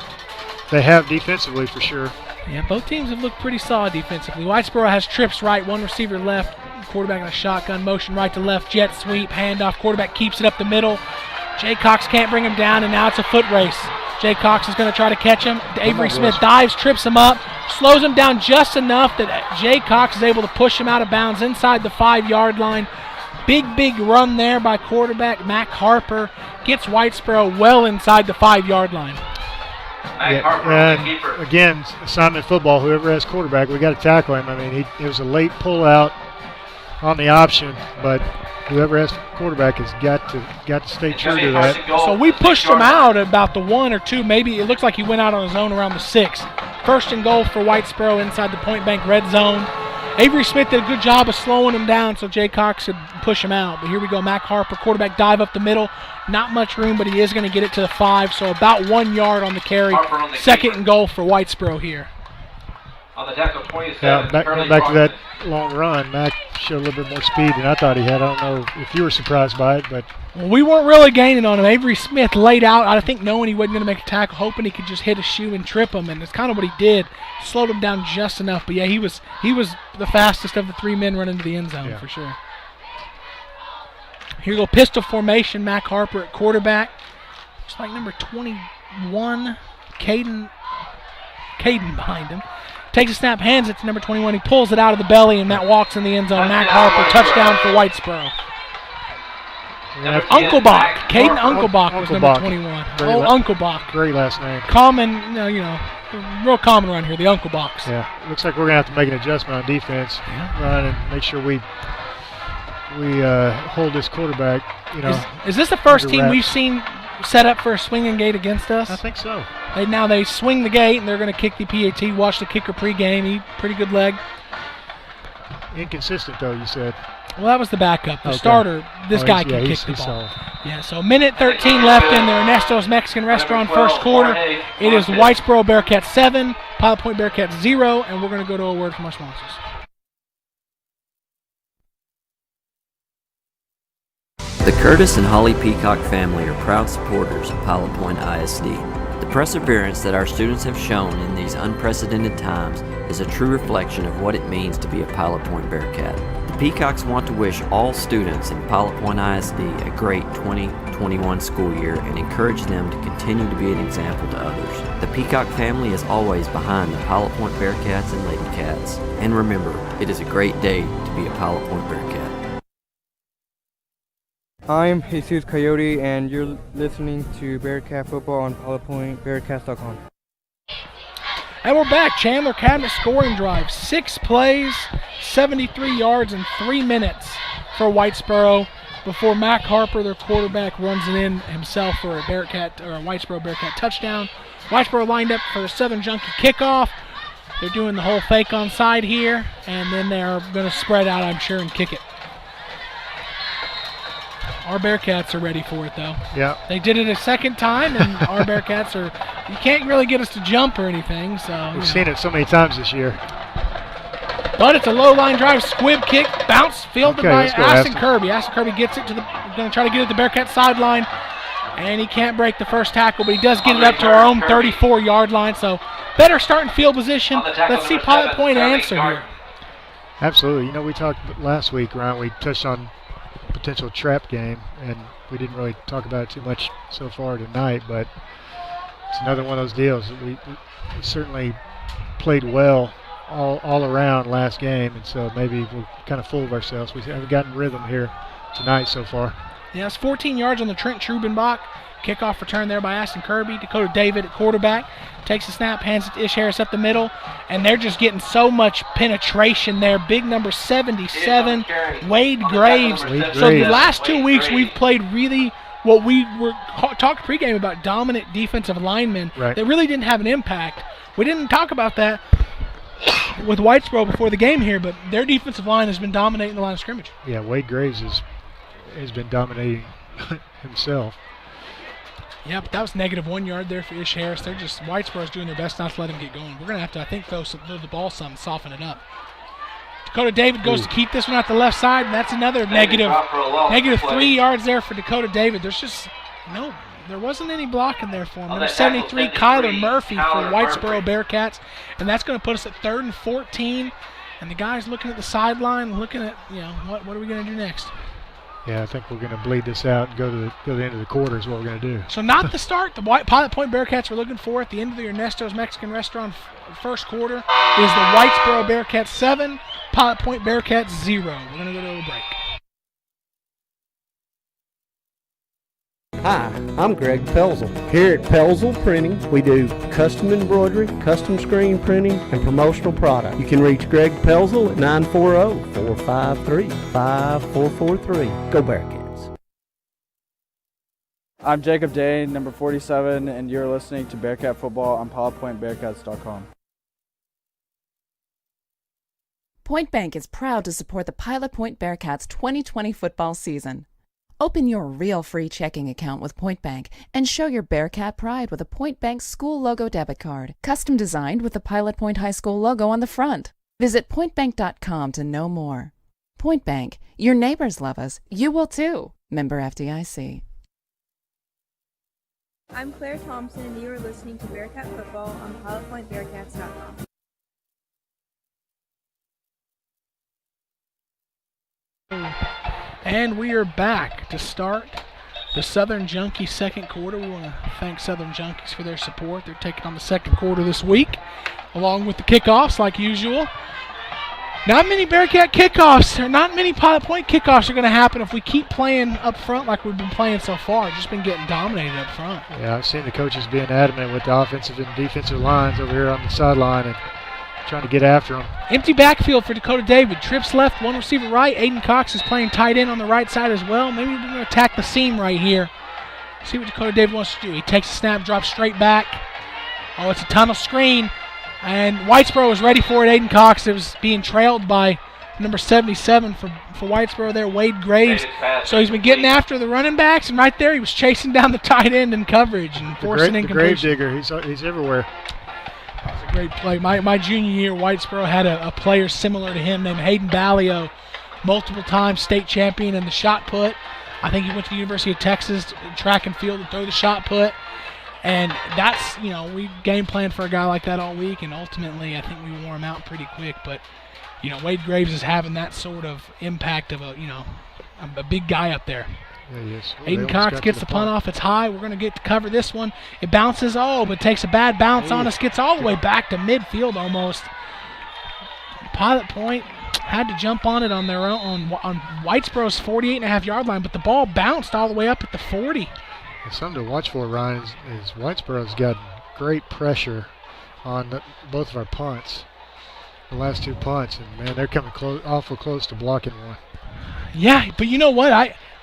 they have defensively for sure.
Yeah, both teams have looked pretty solid defensively. Whitesboro has trips right, one receiver left, quarterback in a shotgun motion right to left, jet sweep, handoff, quarterback keeps it up the middle. Jay Cox can't bring him down, and now it's a foot race. Jay Cox is going to try to catch him. Avery Smith dives, trips him up, slows him down just enough that Jay Cox is able to push him out of bounds inside the 5-yard line. Big run there by quarterback Mac Harper. Gets Whitesboro well inside the 5-yard line.
And again, assignment football, whoever has quarterback, we got to tackle him. I mean, it was a late pullout on the option, but whoever has quarterback has got to stay true to that.
So we pushed him out at about the 1 or 2, maybe. It looks like he went out on his own around the 6. 1st and goal for Whitesboro inside the Point Bank red zone. Avery Smith did a good job of slowing him down so Jay Cox could push him out. But here we go, Mac Harper, quarterback dive up the middle. Not much room, but he is going to get it to the 5, so about 1 yard on the carry. 2nd and goal for Whitesboro here.
On the tackle, 27.
Yeah, back to that long run, Mac showed a little bit more speed than I thought he had. I don't know if you were surprised by it, but
well, we weren't really gaining on him. Avery Smith laid out, I think, knowing he wasn't going to make a tackle, hoping he could just hit a shoe and trip him, and that's kind of what he did. Slowed him down just enough, but yeah, he was the fastest of the 3 men running to the end zone for sure. Here we go, pistol formation, Mac Harper at quarterback. Looks like number 21, Caden behind him. Takes a snap, hands it to number 21. He pulls it out of the belly, and that walks in the end zone. Mac Harper, touchdown for Whitesboro. Unkelbach. Caden Unkelbach was number 21. Unkelbach.
Great last name.
Common, real common around here, the Unkelbachs.
Yeah, looks like we're going to have to make an adjustment on defense. Run and make sure we hold this quarterback.
Is this the first team we've seen set up for a swinging gate against us?
I think so.
They swing the gate, and they're going to kick the PAT. Watch the kicker pregame. Pretty good leg.
Inconsistent, though, you said.
Well, that was the backup. The starter, this guy can kick the ball.
Solid.
Yeah, so minute 13 left in the Ernesto's Mexican Restaurant first quarter. It is Whitesboro Bearcats 7, Pilot Point Bearcats 0, and we're going to go to a word from our sponsors.
The Curtis and Holly Peacock family are proud supporters of Pilot Point ISD. The perseverance that our students have shown in these unprecedented times is a true reflection of what it means to be a Pilot Point Bearcat. The Peacocks want to wish all students in Pilot Point ISD a great 2021 school year and encourage them to continue to be an example to others. The Peacock family is always behind the Pilot Point Bearcats and Lady Cats. And remember, it is a great day to be a Pilot Point Bearcat.
I'm Jesus Coyote, and you're listening to Bearcat Football on PilotPointBearcats.com.
And we're back. Chandler Cabinet scoring drive. 6 plays, 73 yards in 3 minutes for Whitesboro before Mac Harper, their quarterback, runs it in himself for a Whitesboro Bearcat touchdown. Whitesboro lined up for the Southern Junkie kickoff. They're doing the whole fake onside here, and then they're going to spread out, I'm sure, and kick it. Our Bearcats are ready for it, though.
Yeah.
They did it a second time, and our Bearcats are, you can't really get us to jump or anything. So
We've seen it so many times this year.
But it's a low line drive, squib kick, bounce, fielded by Aston
Aston.
Kirby. Aston Kirby gets it to the, going to try to get it to the Bearcat sideline, and he can't break the first tackle, but he does get it up to our own 34-yard line. So better starting field position. Let's see Pilot Point answer here.
Absolutely. You know, we talked last week, Ryan, we touched on potential trap game, and we didn't really talk about it too much so far tonight, but it's another one of those deals. We certainly played well all around last game, and so maybe we're kind of full of ourselves. We haven't gotten rhythm here tonight so far.
Yeah, it's 14 yards on the Trent Trubenbach. Kickoff return there by Aston Kirby. Dakota David at quarterback. Takes the snap, hands it to Ish Harris up the middle, and they're just getting so much penetration there. Big number 77, Wade Graves. So the last 2 weeks we've played really what we were talking pregame about, dominant defensive linemen that really didn't have an impact. We didn't talk about that with Whitesboro before the game here, but their defensive line has been dominating the line of scrimmage.
Yeah, Wade Graves has been dominating himself.
Yeah, but that was -1 yard there for Ish Harris. They're just, Whitesboro's doing their best not to let him get going. We're going to have to, I think, throw the ball some, soften it up. Dakota David goes to keep this one at the left side, and that's another negative 3 yards there for Dakota David. There's just, there wasn't any blocking there for him. Number 73, Kyler Murphy for Whitesboro Bearcats, and that's going to put us at 3rd and 14. And the guy's looking at the sideline, looking at, what are we going to do next?
Yeah, I think we're going to bleed this out and go to the end of the quarter is what we're going to do.
So not the start. The Pilot Point Bearcats were looking for at the end of the Ernesto's Mexican Restaurant first quarter is the Whitesboro Bearcats 7, Pilot Point Bearcats 0. We're going to go to a break.
Hi, I'm Greg Pelzel. Here at Pelzel Printing, we do custom embroidery, custom screen printing, and promotional product. You can reach Greg Pelzel at 940-453-5443. Go Bearcats.
I'm Jacob Day, number 47, and you're listening to Bearcat Football on PilotPointBearcats.com.
Point Bank is proud to support the Pilot Point Bearcats 2020 football season. Open your real free checking account with Point Bank and show your Bearcat pride with a Point Bank school logo debit card, custom designed with the Pilot Point High School logo on the front. Visit pointbank.com to know more. Point Bank, your neighbors love us. You will too. Member FDIC.
I'm Claire Thompson, and you are listening to Bearcat Football on PilotPointBearcats.com.
And we are back to start the Southern Junkies second quarter. We want to thank Southern Junkies for their support. They're taking on the second quarter this week, along with the kickoffs like usual. Not many Bearcat kickoffs, or not many Pilot Point kickoffs are going to happen if we keep playing up front like we've been playing so far. Just been getting dominated up front.
Yeah, I've seen the coaches being adamant with the offensive and defensive lines over here on the sideline and trying to get after them.
Empty backfield for Dakota David. Trips left, one receiver right. Aiden Cox is playing tight end on the right side as well. Maybe we're going to attack the seam right here. See what Dakota David wants to do. He takes a snap, drops straight back. Oh, it's a tunnel screen. And Whitesboro was ready for it. Aiden Cox, it was being trailed by number 77 for Whitesboro there, Wade Graves. So he's been getting after the running backs, and right there he was chasing down the tight end in coverage and forcing incompletion.
The grave digger, he's everywhere.
That was a great play. My junior year, Whitesboro had a player similar to him named Hayden Ballio, multiple time state champion in the shot put. I think he went to the University of Texas track and field to throw the shot put. And that's, we game planned for a guy like that all week, and ultimately I think we wore him out pretty quick. But, Wade Graves is having that sort of impact of a big guy up there.
Yeah, he is.
Aiden Cox gets the punt off. It's high. We're going to get to cover this one. It bounces, but takes a bad bounce on us. Gets all the way back to midfield almost. Pilot Point had to jump on it on their own, on Whitesboro's 48.5-yard line, but the ball bounced all the way up at the 40.
Something to watch for, Ryan, is Whitesboro's got great pressure on both of our punts, the last 2 punts, and man, they're coming awful close to blocking one.
Yeah, but you know what?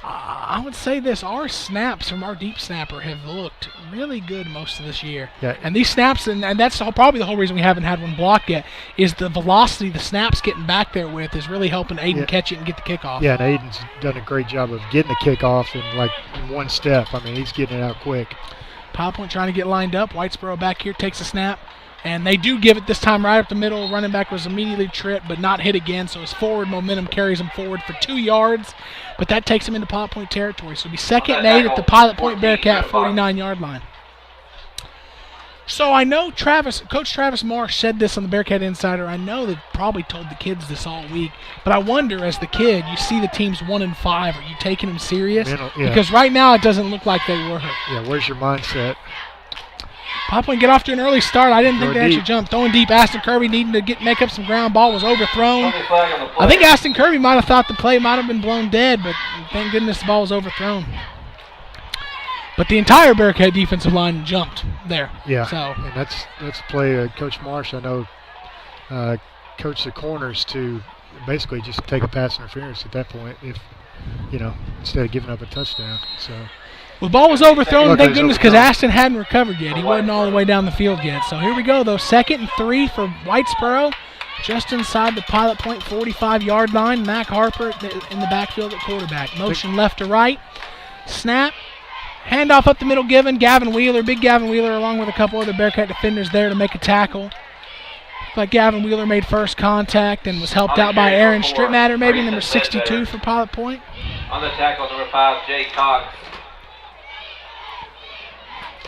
I would say this: our snaps from our deep snapper have looked really good most of this year.
Yeah.
And these snaps, and that's probably the whole reason we haven't had one blocked yet, is the velocity the snaps getting back there with is really helping Aiden catch it and get the kickoff.
Yeah, and Aiden's done a great job of getting the kickoff in one step. I mean, he's getting it out quick.
Pilot Point trying to get lined up. Whitesboro back here takes a snap. And they do give it this time right up the middle. Running back was immediately tripped but not hit again, so his forward momentum carries him forward for 2 yards. But that takes him into Pilot Point territory. So it'll be 2nd and 8 at the Pilot Point Bearcat 49-yard line. So I know Coach Travis Marsh said this on the Bearcat Insider. I know they've probably told the kids this all week. But I wonder, as the kid, you see the team's 1-5. Are you taking them serious? Because right now it doesn't look like they were.
Yeah, where's your mindset?
Pilot Point get off to an early start. I didn't think they actually jumped. Throwing deep. Aston Kirby needing to make up some ground. Ball was overthrown. I think Aston Kirby might have thought the play might have been blown dead, but thank goodness the ball was overthrown. But the entire Bearcat defensive line jumped there.
Yeah,
so
and that's a play Coach Marsh, I know, coached the corners to basically just take a pass interference at that point, if instead of giving up a touchdown. So.
Well, the ball was overthrown, thank goodness, because Aston hadn't recovered yet. He wasn't all the way down the field yet. So here we go, though. 2nd and 3 for Whitesboro, just inside the Pilot Point 45-yard line. Mac Harper in the backfield at quarterback. Motion left to right. Snap. Handoff up the middle given. Gavin Wheeler, big Gavin Wheeler, along with a couple other Bearcat defenders there to make a tackle. Looked like Gavin Wheeler made first contact and was helped out by Aaron Strittmatter, maybe number 62 for Pilot Point.
On the tackle, number 5, Jay Cox.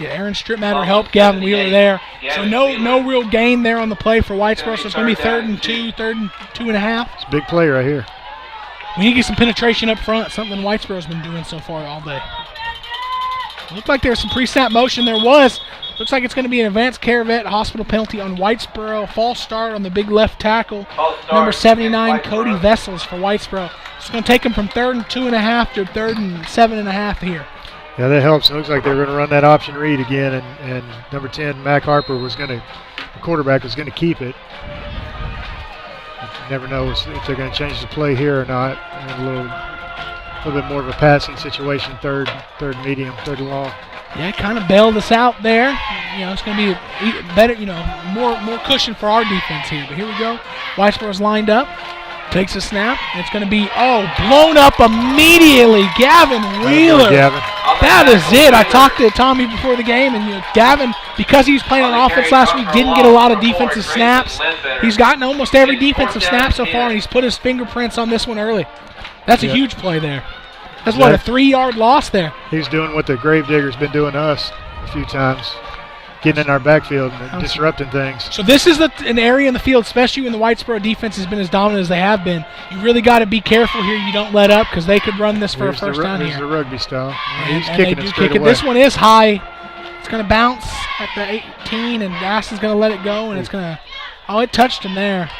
Yeah, Aaron Strittmatter helped Gavin Wheeler there. So no real gain there on the play for Whitesboro, so it's going to be 3rd and 2, 3rd and 2.5.
It's a big play right here.
We need to get some penetration up front, something Whitesboro's been doing so far all day. Looked like there was some pre-snap motion. There was. Looks like it's going to be an advanced care vet hospital penalty on Whitesboro. False start on the big left tackle. Number 79, Cody Vessels for Whitesboro. It's going to take him from 3rd and 2.5 to 3rd and 7.5 here.
Yeah, that helps. It looks like they're going to run that option read again, and number 10, Mac Harper, the quarterback was going to keep it. You never know if they're going to change the play here or not. And a little bit more of a passing situation, third medium, 3rd and long.
Yeah, kind of bailed us out there. It's going to be better, more cushion for our defense here. But here we go. Whitesboro's lined up. Takes a snap. It's going to be, blown up immediately. Gavin Wheeler. That is it. I talked to Tommy before the game, and Gavin, because he was playing on offense last week, didn't get a lot of defensive snaps. He's gotten almost every defensive snap so far, and he's put his fingerprints on this one early. That's a huge play there. That's a 3-yard loss there.
He's doing what the Gravedigger's been doing to us a few times. Getting in our backfield and disrupting things.
So this is an area in the field, especially when the Whitesboro defense has been as dominant as they have been. You really got to be careful here. You don't let up because they could run this for a first down here.
Here's the rugby style. He's
and
kicking
they
it
do
straight
kick it.
away.
This one is high. It's going to bounce at the 18, and Aston's going to let it go, and it's going to – it touched him there.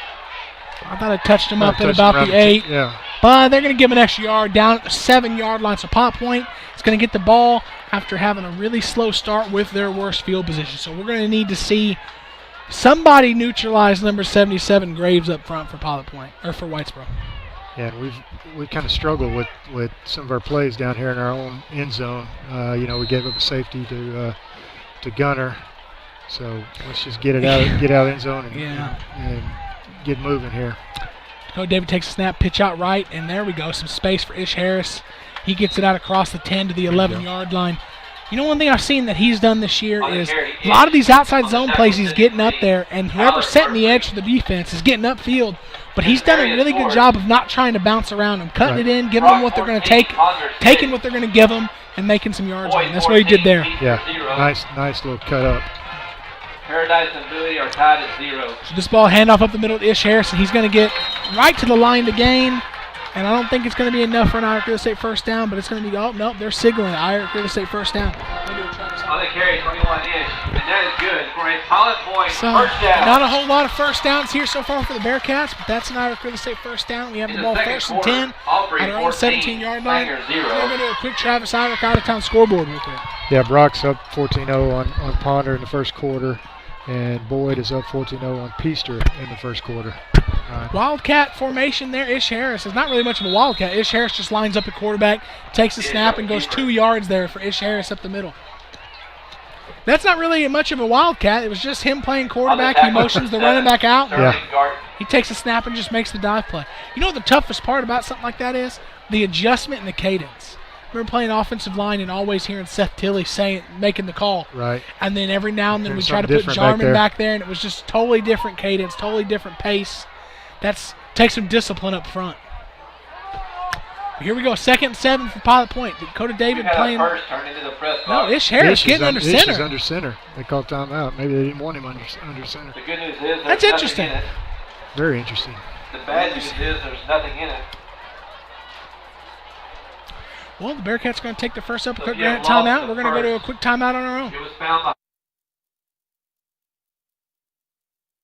I thought it touched him up at about the 8.
Yeah.
But they're going to give him an extra yard down at the 7-yard line. So Pilot Point is going to get the ball after having a really slow start with their worst field position. So we're going to need to see somebody neutralize number 77 Graves up front for Pilot Point, or for Whitesboro.
Yeah, we've kind of struggled with some of our plays down here in our own end zone. We gave up a safety to Gunner. So let's just get out end zone and get moving here.
Coach David takes a snap, pitch out right, and there we go. Some space for Ish Harris. He gets it out across the 10 to the 11-yard line. One thing I've seen that he's done this year is a lot of these outside zone plays he's getting up there, and whoever's setting the edge for the defense is getting upfield. But he's done a really good job of not trying to bounce around them, cutting it in, giving them what they're going to take, taking what they're going to give them, and making some yards on them. That's what he did there.
Yeah, nice little cut up.
Paradise and Bowie are tied at 0.
So this ball handoff up the middle to Ish Harris, and he's going to get right to the line to gain. And I don't think it's going to be enough for an Iowa Real Estate first down, but it's going to be, nope, they're signaling Iowa Real Estate first down.
On the carry, 21-inch, and that is good for a Pilot Point
So
first down.
not a whole lot of first downs here so far for the Bearcats, but that's an Iowa Real Estate first down. We have the ball 1st and 10 at our own 17-yard line. We're going to do a quick Travis Irick out-of-town scoreboard real quick.
Yeah, Brock's up 14-0 on Ponder in the first quarter. And Boyd is up 14-0 on Peaster in the first quarter.
Wildcat formation there. Ish Harris is not really much of a wildcat. Ish Harris just lines up at quarterback, takes a snap, and goes 2 yards there for Ish Harris up the middle. That's not really much of a wildcat. It was just him playing quarterback. He motions the running back out.
Yeah.
He takes a snap and just makes the dive play. You know what the toughest part about something like that is? The adjustment and the cadence. I remember playing offensive line and always hearing Seth Tilley making the call.
Right.
And then every now and then we try to put Jarman back there, and it was just totally different cadence, totally different pace. Takes some discipline up front. Here we go, 2nd and 7 for Pilot Point. Dakota David playing. No, Ish Harris getting under center.
Ish is under center. They called timeout. Maybe they didn't want him under center.
The good news is
that's interesting.
Very interesting.
The bad news is there's nothing in it.
Well, the Bearcats are going to take the first Uppercut Granite timeout. We're going to go to a quick timeout on our own.
It was found by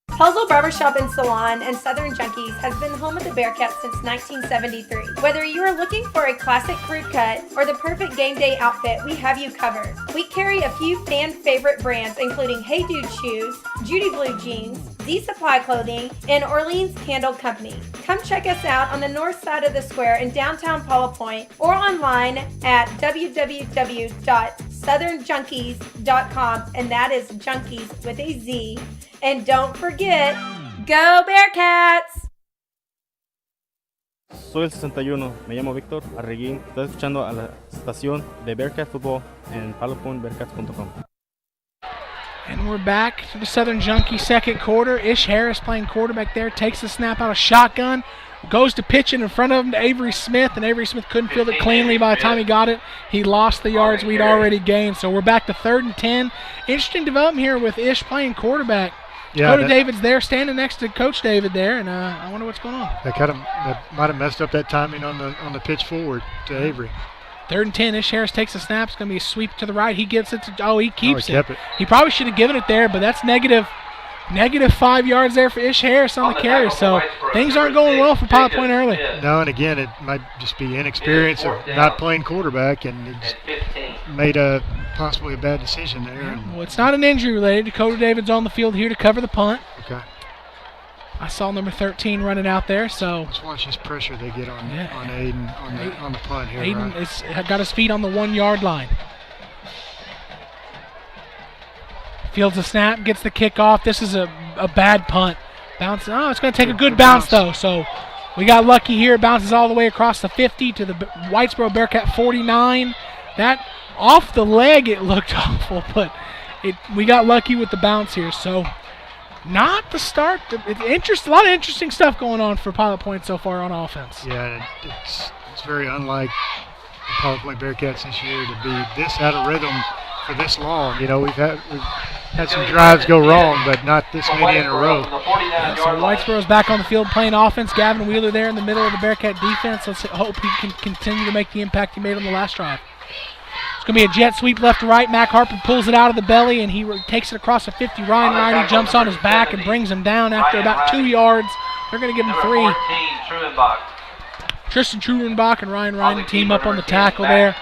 Puzzle Barbershop and Salon and Southern Junkies has been home of the Bearcats since 1973. Whether you are looking for a classic crew cut or the perfect game day outfit, we have you covered. We carry a few fan favorite brands including Hey Dude Shoes, Judy Blue Jeans, Z Supply Clothing, and Orleans Candle Company. Come check us out on the north side of the square in downtown Pilot Point or online at www.southernjunkies.com, and that is junkies with a Z. And don't forget, go Bearcats!
Soy el 61, me llamo Víctor Arreguín. Estás escuchando a la estación de Bearcat Football en pilotpointbearcats.com.
And we're back to the Southern Junkie second quarter. Ish Harris playing quarterback there, takes the snap out of shotgun, goes to pitch it in front of him to Avery Smith, and Avery Smith couldn't field it cleanly by the time he got it. He lost the yards we'd already gained, so we're back to 3rd and 10. Interesting development here with Ish playing quarterback. Dakota David's there, standing next to Coach David there, and I wonder what's going on.
They might have messed up that timing on the pitch forward to Avery.
3rd and 10. Ish Harris takes a snap. It's going to be a sweep to the right. He gets it to. He keeps
it.
He probably should have given it there, but that's negative 5 yards there for Ish Harris on the carry. So things aren't going well for Pilot Point early.
No, and again, it might just be inexperience of not playing quarterback, and it's made possibly a bad decision there.
Yeah, well, it's not an injury related. Dakota David's on the field here to cover the punt.
Okay.
I saw number 13 running out there, so
let's watch this pressure they get on Aiden on the punt here.
Aiden got his feet on the 1 yard line. Fields a snap, gets the kickoff. This is a bad punt. Bounce. Oh, it's going to take a good bounce though. So we got lucky here. It bounces all the way across the 50 to the Whitesboro Bearcat 49. That off the leg, it looked awful, but we got lucky with the bounce here. So not the start. A lot of interesting stuff going on for Pilot Point so far on offense.
Yeah, it's very unlike the Pilot Point Bearcats this year to be this out of rhythm for this long. You know, we've had some drives go wrong, but not this many in a row.
Yeah, so Whitesboro's back on the field playing offense. Gavin Wheeler there in the middle of the Bearcat defense. Let's hope he can continue to make the impact he made on the last drive. It's going to be a jet sweep left to right. Mac Harper pulls it out of the belly, and he takes it across the 50. Ryan Riney jumps on his back and brings him down after about 2 yards. They're going to give him 3. Tristan Trudenbach and Ryan Riney team up on the tackle there.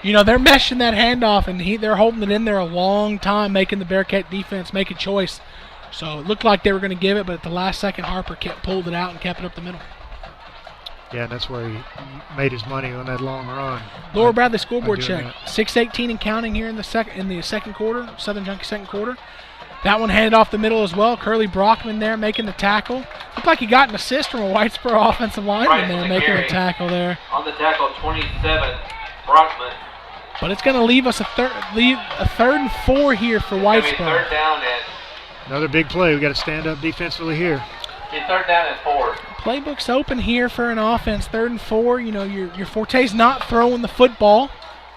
You know, they're meshing that handoff, and they're holding it in there a long time, making the Bearcat defense make a choice. So it looked like they were going to give it, but at the last second, Harper pulled it out and kept it up the middle.
Yeah, and that's where he made his money on that long run.
Laura Bradley scoreboard check. 6:18 and counting here in the second quarter, Southern Junkie second quarter. That one handed off the middle as well. Curly Brockman there making the tackle. Looked like he got an assist from a Whitesboro offensive lineman there making the tackle there.
On the tackle, 27, Brockman.
But it's going to leave us a 3rd and 4 here for Whitesboro.
3rd down and
another big play. We got to stand up defensively here.
3rd down and 4.
Playbook's open here for an offense. 3rd and 4. You know, your forte's not throwing the football,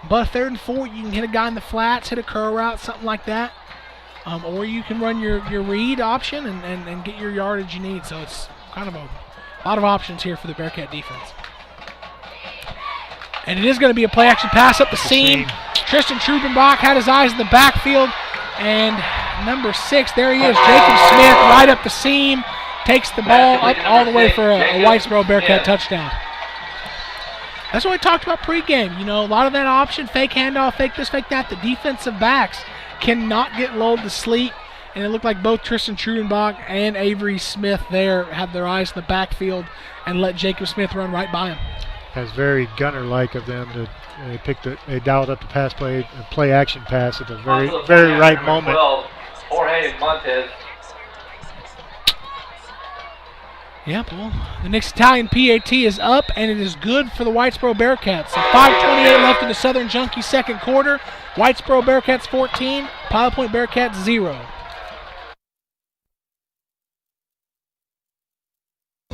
but 3rd and 4, you can hit a guy in the flats, hit a curl route, something like that. Or you can run your read option and get your yardage you need. So it's kind of a lot of options here for the Bearcat defense. And it is going to be a play-action pass up the seam. Tristan Trudenbach had his eyes in the backfield. And number 6, there he is, Jacob Smith, right up the seam. Takes the ball up all the way for a Whitesboro Bearcat touchdown. That's what we talked about pregame. You know, a lot of that option, fake handoff, fake this, fake that. The defensive backs cannot get lulled to sleep and it looked like both Tristan Trudenbach and Avery Smith there had their eyes in the backfield and let Jacob Smith run right by him.
That's very Gunner-like of them to they dialed up the pass play action pass at the very right moment.
12, Jorge Montez.
Yep, well, the next Italian PAT is up, and it is good for the Whitesboro Bearcats. So 5:28 left in the Southern Junkies second quarter. Whitesboro Bearcats 14, Pilot Point Bearcats 0.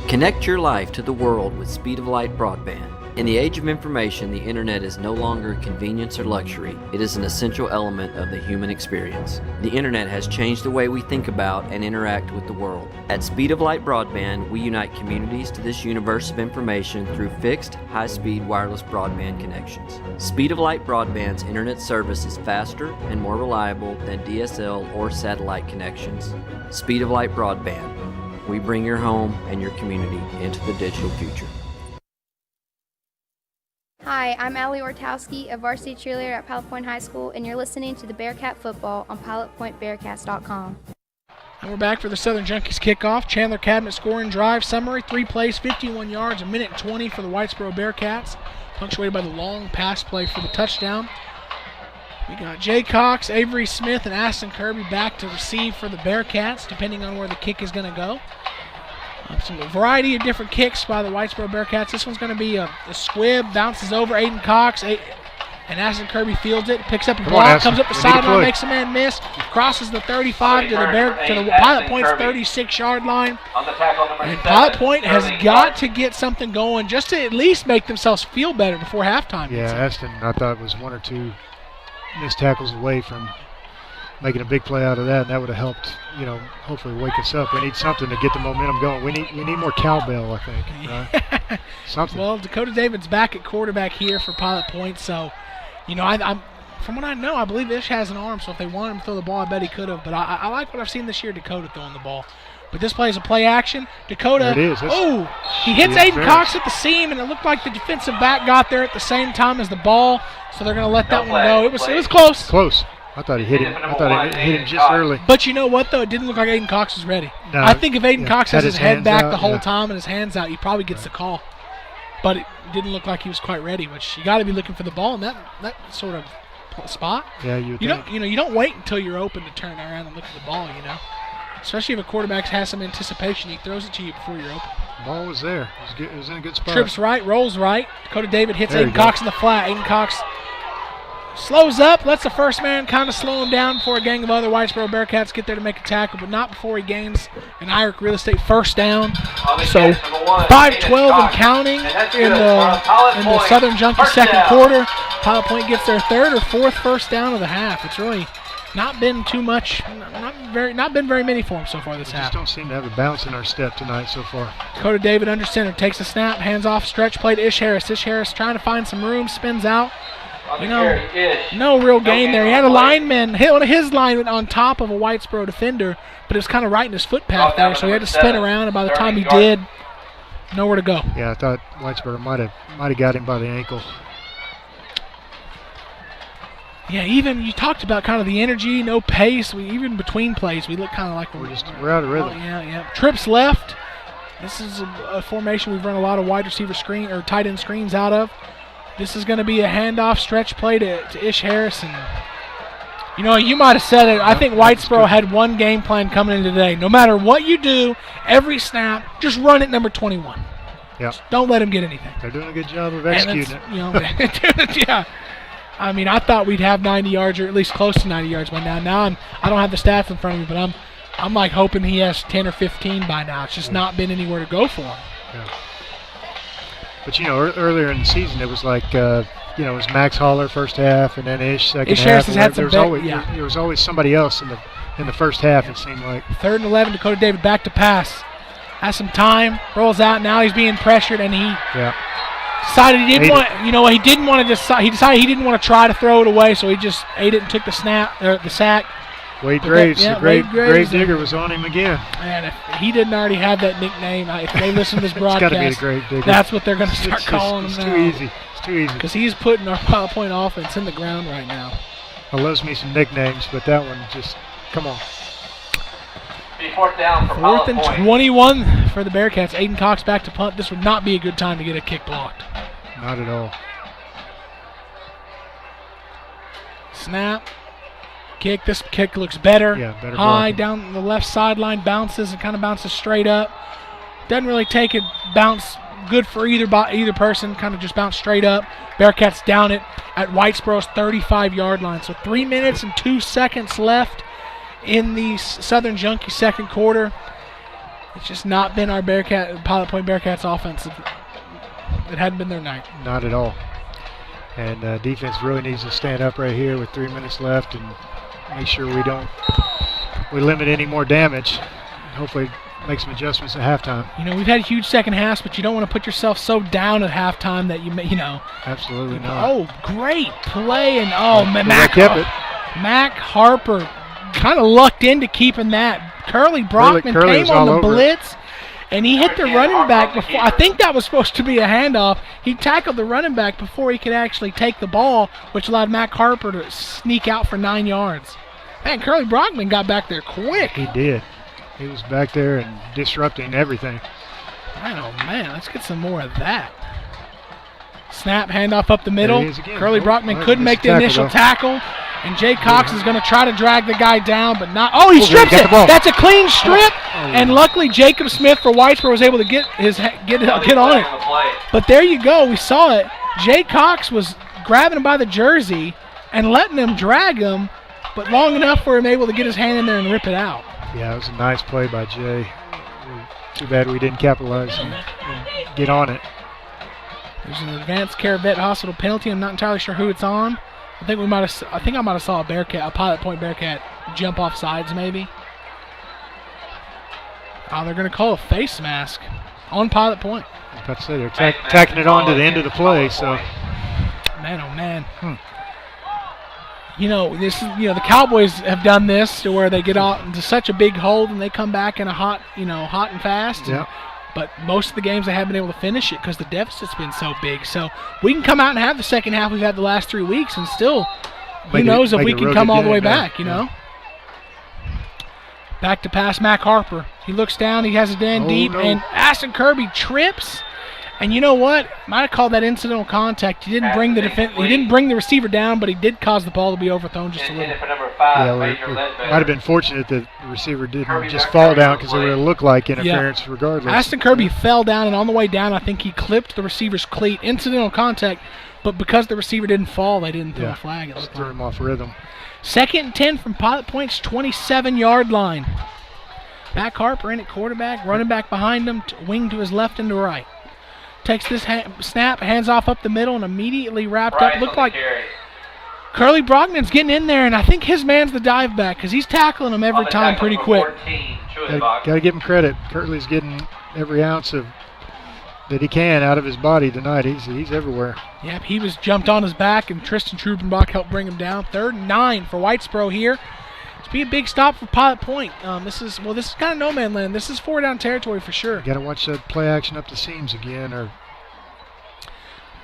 Connect your life to the world with Speed of Light broadband. In the age of information, the internet is no longer a convenience or luxury. It is an essential element of the human experience. The internet has changed the way we think about and interact with the world. At Speed of Light broadband, we unite communities to this universe of information through fixed, high-speed wireless broadband connections. Speed of Light broadband's internet service is faster and more reliable than DSL or satellite connections. Speed of Light broadband. We bring your home and your community into the digital future.
Hi, I'm Allie Ortowski, a varsity cheerleader at Pilot Point High School, and you're listening to the Bearcat Football on PilotPointBearcats.com.
And we're back for the Southern Junkies kickoff. Chandler Cabinet scoring drive summary. 3 plays, 51 yards, 1:20 for the Whitesboro Bearcats. Punctuated by the long pass play for the touchdown. We got Jay Cox, Avery Smith, and Aston Kirby back to receive for the Bearcats, depending on where the kick is going to go. Some variety of different kicks by the Whitesboro Bearcats. This one's going to be a squib, bounces over Aiden Cox, and Aston Kirby fields it, picks up a block, comes up the sideline, makes a man miss, crosses the 35 to the Pilot Point's 36-yard line. And Pilot Point has got to get something going just to at least make themselves feel better before halftime.
Yeah, Aston, I thought, was 1 or 2 missed tackles away from making a big play out of that, and that would have helped, hopefully wake us up. We need something to get the momentum going. We need more cowbell, I think. Right? Something.
Well, Dakota David's back at quarterback here for Pilot Point, so, I'm from what I know, I believe Ish has an arm, so if they wanted him to throw the ball, I bet he could have. But I like what I've seen this year, Dakota throwing the ball. But this play is a play action. Dakota,
there it is.
He hits Aiden Cox at the seam, and it looked like the defensive back got there at the same time as the ball, so they're going to let that one go. It was close.
Close. I thought he hit him. I thought he hit him just early.
But you know what, though? It didn't look like Aiden Cox was ready.
No,
I think if Aiden Cox has his head back the whole
yeah.
time and his hands out, he probably gets the call. But it didn't look like he was quite ready, which you got to be looking for the ball in that sort of spot.
Yeah,
you don't wait until you're open to turn around and look at the ball, Especially if a quarterback has some anticipation, he throws it to you before you're open.
The ball was there. It was in a good spot.
Trips right, rolls right. Dakota David hits Aiden Cox in the flat. Aiden Cox slows up, lets the first man kind of slow him down before a gang of other Whitesboro Bearcats get there to make a tackle, but not before he gains an Irick Real Estate first down. So 5-12 and counting in the Southern Junkies second quarter. Pilot Point gets their third or fourth first down of the half. It's really not been too much, not been very many for them so far this half.
We just don't seem to have a bounce in our step tonight so far.
Dakota David under center, takes a snap, hands off, stretch play to Ish Harris. Ish Harris trying to find some room, spins out. No real gain there. He had a lineman, one of his linemen on top of a Whitesboro defender, but it was kind of right in his footpath there, so he had to spin around, and by the time he did, nowhere to go.
Yeah, I thought Whitesboro might have got him by the ankle.
Yeah, even you talked about kind of the energy, no pace. Even between plays, we look kind of like
we're out of rhythm.
Yeah. Trips left. This is a formation we've run a lot of wide receiver screen or tight end screens out of. This is going to be a handoff stretch play to Ish Harris. And, you might have said it. I think Whitesboro had one game plan coming in today. No matter what you do, every snap, just run it number 21.
Yeah.
Don't let him get anything.
They're doing a good job of executing it.
Yeah. I mean, I thought we'd have 90 yards or at least close to 90 yards by now. Now I don't have the stats in front of me, but I'm like hoping he has 10 or 15 by now. It's just not been anywhere to go for him.
Yeah. But, earlier in the season, it was like, it was Max Holler first half and then Ish second
Ish
half.
Harris has had some
there was always somebody else in the first half, it seemed like.
3rd and 11, Dakota David back to pass. Has some time, rolls out. Now he's being pressured, and he decided he didn't want. He didn't want to decide. He decided he didn't want to try to throw it away, so he just ate it and took the sack.
Wade Graves, the grave digger, was on him again.
And if he didn't already have that nickname, if they listen to this broadcast,
it's got to be the grave digger.
That's what they're going to start calling him now.
It's too easy.
Because he's putting our Pilot Point offense in the ground right now.
I loves me some nicknames, but that one just, come on.
Be fourth down for Pilot
Fourth and
Point.
21 for the Bearcats. Aiden Cox back to punt. This would not be a good time to get a kick blocked.
Not at all.
Snap. Kick. This kick looks better.
Yeah, better
high
blocking.
down the left sideline, bounces and kind of bounces straight up. Doesn't really take it, bounce good for either person, kind of just bounce straight up. Bearcats down it at Whitesboro's 35-yard line. So 3 minutes and 2 seconds left in the Southern Junkie second quarter. It's just not been our Pilot Point Bearcats offense. It hadn't been their night.
Not at all. And defense really needs to stand up right here with 3 minutes left and make sure we limit any more damage. Hopefully make some adjustments at halftime.
You know, we've had huge second halves, but you don't want to put yourself so down at halftime that you know.
Absolutely not.
Oh, great play. And, Mac Harper kind of lucked into keeping that. Curly Brockman
Curly
came on the blitz, and he hit the running back before. I think that was supposed to be a handoff. He tackled the running back before he could actually take the ball, which allowed Mac Harper to sneak out for 9 yards. Man, Curly Brockman got back there quick.
He did. He was back there and disrupting everything.
Oh, man, let's get some more of that. Snap, handoff up the middle. Curly Brockman couldn't make the initial tackle. And Jay Cox is going to try to drag the guy down, but not. Oh, he strips it. That's a clean strip. And luckily, Jacob Smith for Whitesboro was able to get on it. But there you go. We saw it. Jay Cox was grabbing him by the jersey and letting him drag him, but long enough for him able to get his hand in there and rip it out.
Yeah, it was a nice play by Jay. Too bad we didn't capitalize and get on it.
There's an advanced care vet hospital penalty. I'm not entirely sure who it's on. I think I might have saw a Pilot Point Bearcat jump off sides maybe. Oh, they're going to call a face mask on Pilot Point.
I was about to say they're tacking it on to the end of the play. So,
man, oh man. You know, the Cowboys have done this to where they get out into such a big hold and they come back in a hot and fast.
Yeah.
But most of the games they haven't been able to finish it because the deficit's been so big. So we can come out and have the second half we've had the last 3 weeks and still, who knows if we can come all the way back, you know. Back to pass, Mac Harper. He looks down, he has it in deep, and Aston Kirby trips. And you know what? Might have called that incidental contact. He didn't bring the receiver down, but he did cause the ball to be overthrown just a little.
Might have been fortunate that the receiver didn't just fall down because it would have looked like interference regardless.
Aston Kirby fell down, and on the way down, I think he clipped the receiver's cleat. Incidental contact, but because the receiver didn't fall, they didn't throw a flag.
Just threw him off rhythm.
2nd and 10 from Pilot Point's 27-yard line. Mac Harper in at quarterback, running back behind him, wing to his left and to right. Takes this snap, hands off up the middle, and immediately wrapped up. Looked like Curly Brockman's getting in there, and I think his man's the dive back because he's tackling him every time pretty quick.
Got to give him credit. Curly's getting every ounce that he can out of his body tonight. He's everywhere.
Yep, he was jumped on his back, and Tristan Trubenbach helped bring him down. 3rd and 9 for Whitesboro here. It's be a big stop for Pilot Point. This is kind of no man land. This is 4-down territory for sure.
Got to watch that play action up the seams again. Or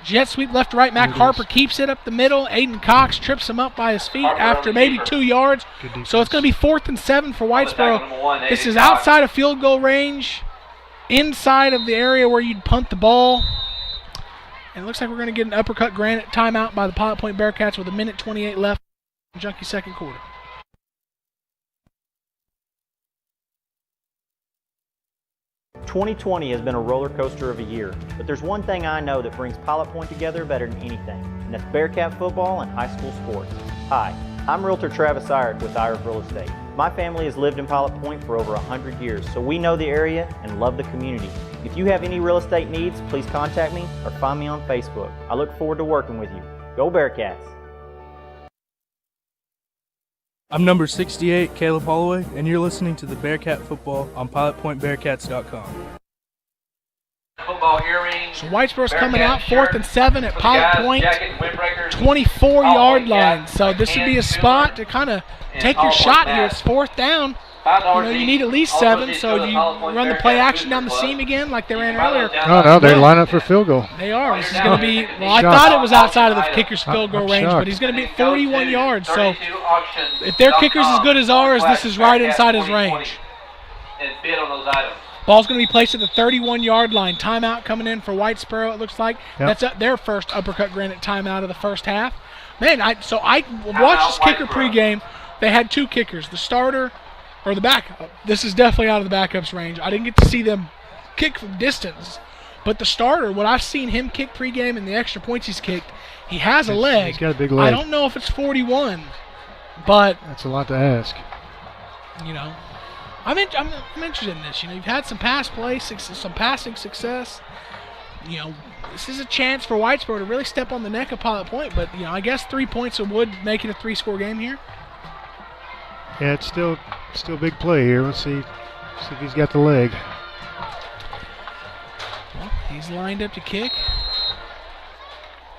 jet sweep left to right. Mac Harper keeps it up the middle. Aiden Cox trips him up by his feet after maybe 2 yards. So it's going to be 4th and 7 for Whitesboro. This is outside of field goal range, inside of the area where you'd punt the ball. And it looks like we're going to get an uppercut granted timeout by the Pilot Point Bearcats with 1:28 left in Junkie second quarter.
"2020 has been a roller coaster of a year, but there's one thing I know that brings Pilot Point together better than anything, and that's Bearcat football and high school sports. Hi, I'm Realtor Travis Irick with Irick Real Estate. My family has lived in Pilot Point for over 100 years, so we know the area and love the community. If you have any real estate needs, please contact me or find me on Facebook. I look forward to working with you. Go Bearcats!
I'm number 68, Caleb Holloway, and you're listening to the Bearcat Football on PilotPointBearcats.com.
Football earrings.
So Whitesboro's coming out 4th and 7 at Pilot Point, 24-yard line. So this would be a spot to kind of take your shot here. It's 4th down. You need at least 7, so you run the play action down the seam again like they ran earlier.
No, they line up for field goal.
They are. This is going to be, well, I thought it was outside of the kicker's field goal range, but he's going to be at 41 yards. So if their kicker's as good as ours, this is right inside his range.
and bid on those items.
Ball's going to be placed at the 31-yard line. Timeout coming in for Whitesboro, it looks like.
Yep.
That's their first Uppercut Granite timeout of the first half. Man, I watched this kicker pregame. They had two kickers, the starter or the backup. This is definitely out of the backup's range. I didn't get to see them kick from distance. But the starter, what I've seen him kick pregame and the extra points he's kicked, he has a leg.
He's got a big leg.
I don't know if it's 41, but
that's a lot to ask.
I'm interested in this. You've had some pass play, some passing success. This is a chance for Whitesboro to really step on the neck of Pilot Point. But I guess 3 points would make it a 3-score game here.
Yeah, it's still big play here. Let's see if he's got the leg.
Well, he's lined up to kick.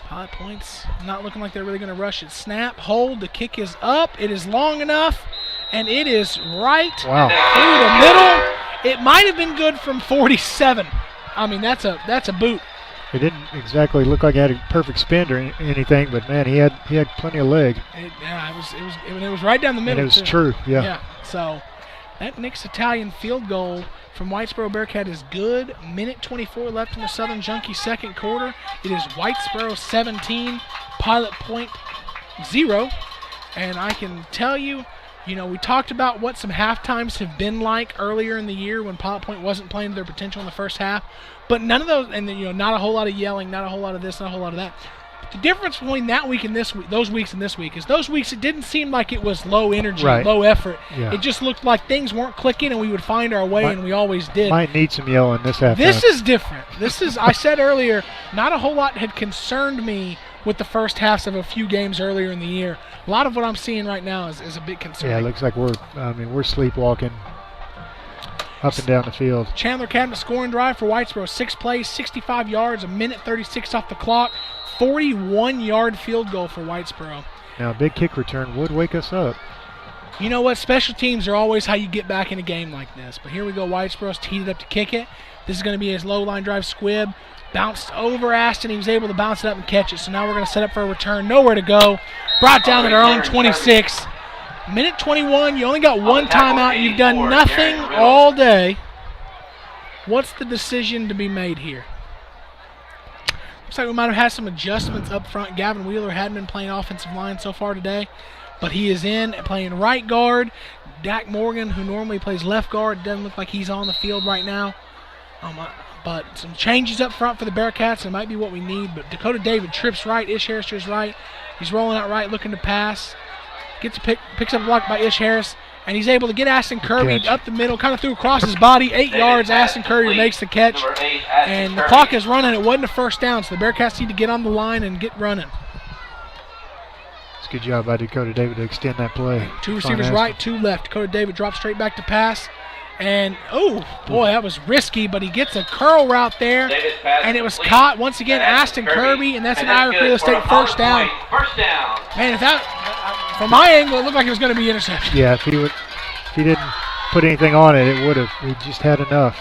Pilot Point's not looking like they're really going to rush it. Snap, hold, the kick is up. It is long enough, and it is right through the middle. It might have been good from 47. I mean, that's a boot.
It didn't exactly look like it had a perfect spin or anything, but man, he had plenty of leg.
It was right down the middle.
And it was true, yeah.
Yeah. So that Nick's Italian field goal from Whitesboro Bearcat is good. Minute 24 left in the Southern Junkie second quarter. It is Whitesboro 17, Pilot Point 0. And I can tell you, we talked about what some halftimes have been like earlier in the year when Pilot Point wasn't playing to their potential in the first half. But none of those, and not a whole lot of yelling, not a whole lot of this, not a whole lot of that. But the difference between that week and this week, those weeks and this week, is those weeks it didn't seem like it was low energy, low effort.
Yeah.
It just looked like things weren't clicking and we would find our way, and we always did.
Might need some yelling this halftime.
This is different. I said earlier, not a whole lot had concerned me with the first halves of a few games earlier in the year. A lot of what I'm seeing right now is a bit concerning.
Yeah, it looks like we're sleepwalking up and down the field.
Chandler Cabinet scoring drive for Whitesboro. 6 plays, 65 yards, a minute 36 off the clock. 41-yard field goal for Whitesboro.
Now, a big kick return would wake us up.
You know what? Special teams are always how you get back in a game like this. But here we go. Whitesboro's teed it up to kick it. This is going to be his low line drive squib. Bounced over Aston. He was able to bounce it up and catch it. So now we're going to set up for a return. Nowhere to go. Brought down at our own 26. Minute 21. You only got one timeout. You've done nothing all day. What's the decision to be made here? Looks like we might have had some adjustments up front. Gavin Wheeler hadn't been playing offensive line so far today, but he is in playing right guard. Dak Morgan, who normally plays left guard, doesn't look like he's on the field right now. But some changes up front for the Bearcats. It might be what we need. But Dakota David trips right. Ish Harris to his right. He's rolling out right, looking to pass. Picks up a block by Ish Harris. And he's able to get Aston Kirby up the middle, kind of threw across his body. 8 yards, Aston Kirby makes the catch. And the clock is running. It wasn't a first down, so the Bearcats need to get on the line and get running.
It's a good job by Dakota David to extend that play.
2 receivers right, 2 left. Dakota David drops straight back to pass. And, oh, boy, that was risky, but he gets a curl route there. And it was caught, once again, Aston Kirby, and that's an Irish Real Estate first down. Man, if that, from my angle, it looked like it was going to be interception.
Yeah, if he didn't put anything on it, it would have. He just had enough.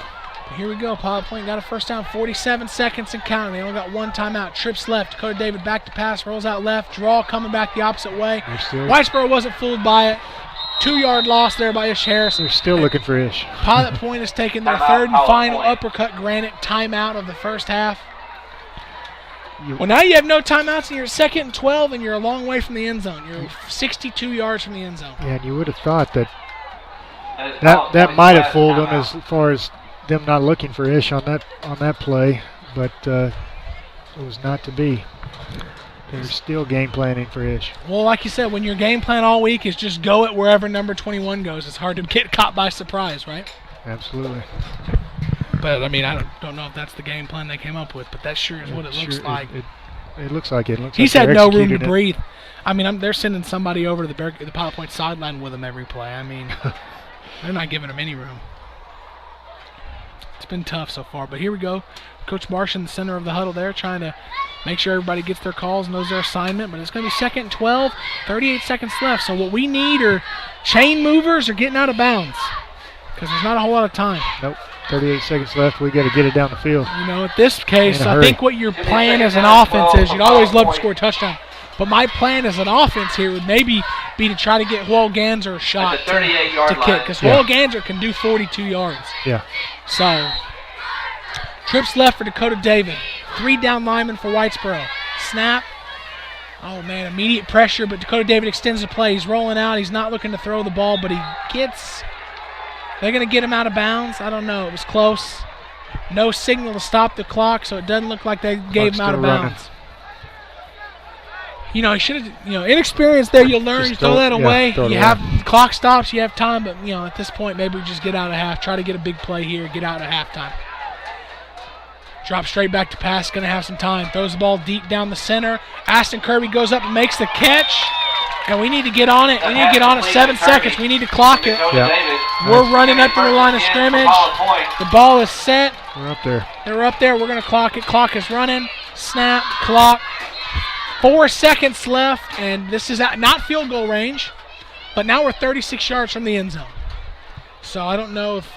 Here we go. Pilot Point got a first down, 47 seconds and counting. They only got one timeout. Trips left. Dakota David back to pass, rolls out left. Draw coming back the opposite way. Whitesboro wasn't fooled by it. 2-yard loss there by Ish Harris.
They're still looking for Ish.
Pilot Point has taken their third and final Uppercut Granite timeout of the first half. Well, now you have no timeouts, and you're at 2nd and 12, and you're a long way from the end zone. You're 62 yards from the end zone.
Yeah, and you would have thought that might have fooled them as far as them not looking for Ish on that play, but it was not to be. They're still game planning for Ish.
Well, like you said, when your game plan all week is just go it wherever number 21 goes, it's hard to get caught by surprise, right?
Absolutely.
But, I mean, I don't know if that's the game plan they came up with, but that sure is what it looks like.
It looks like it.
He's had no room to breathe. I mean, they're sending somebody over to the Pilot Point sideline with him every play. I mean, they're not giving him any room. It's been tough so far, but here we go. Coach Marsh in the center of the huddle there, trying to make sure everybody gets their calls and knows their assignment. But it's going to be 2nd and 12, 38 seconds left. So what we need are chain movers or getting out of bounds because there's not a whole lot of time.
Nope. 38 seconds left. We got to get it down the field.
You know, at this case, I think what your plan as an offense is, you'd always love to score a touchdown. But my plan as an offense here would maybe be to try to get Joel Ganser a shot to kick, because Joel Ganser can do 42 yards.
Yeah.
So, trips left for Dakota David. 3 down linemen for Whitesboro. Snap. Oh, man, immediate pressure, but Dakota David extends the play. He's rolling out. He's not looking to throw the ball, but he gets – they're going to get him out of bounds. I don't know. It was close. No signal to stop the clock, so it doesn't look like they gave him out of bounds. You know, he should have, inexperience there, you'll learn, you throw that away. You have the clock stops, you have time, but, at this point, maybe we just get out of half, try to get a big play here, get out of halftime. Drop straight back to pass, going to have some time. Throws the ball deep down the center. Aston Kirby goes up and makes the catch. And we need to get on it. We need to get on it. 7 seconds. We need to clock it.
Yeah.
We're running up to the line of scrimmage. The ball is set.
We're up there.
They're up there. We're going to clock it. Clock is running. Snap. Clock. 4 seconds left. And this is not field goal range. But now we're 36 yards from the end zone. So I don't know if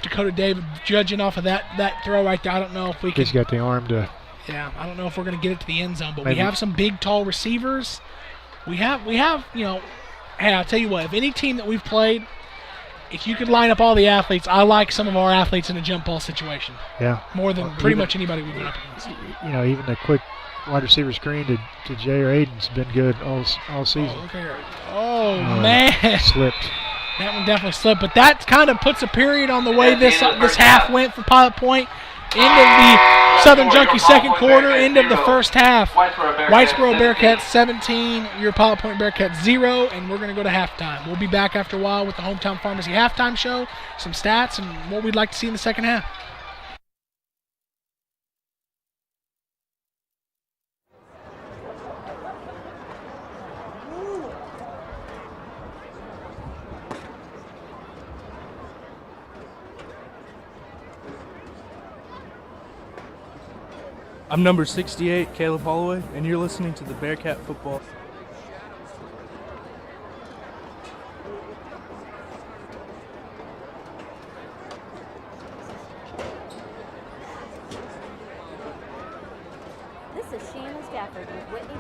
Dakota David, judging off of that throw right there, I don't know if we can.
He's got the arm to.
Yeah, I don't know if we're going to get it to the end zone, but
Maybe.
we have some big, tall receivers. We have, hey, I'll tell you what, if any team that we've played, if you could line up all the athletes, I like some of our athletes in a jump ball situation.
Yeah.
More than pretty much anybody we've been up against.
Even the quick wide receiver screen to Jay or Aiden's been good all season.
Oh, look here. Oh, man.
Slipped.
That one definitely slipped, but that kind of puts a period on the way this half went for Pilot Point. End of the Southern Junkie second quarter, end of the first half. Whitesboro Bearcats 17, your Pilot Point Bearcats 0, and we're going to go to halftime. We'll be back after a while with the Hometown Pharmacy halftime show, some stats, and what we'd like to see in the second half.
I'm number 68, Caleb Holloway, and you're listening to the Bearcat Football.
This is Shannon Stafford with Whitney.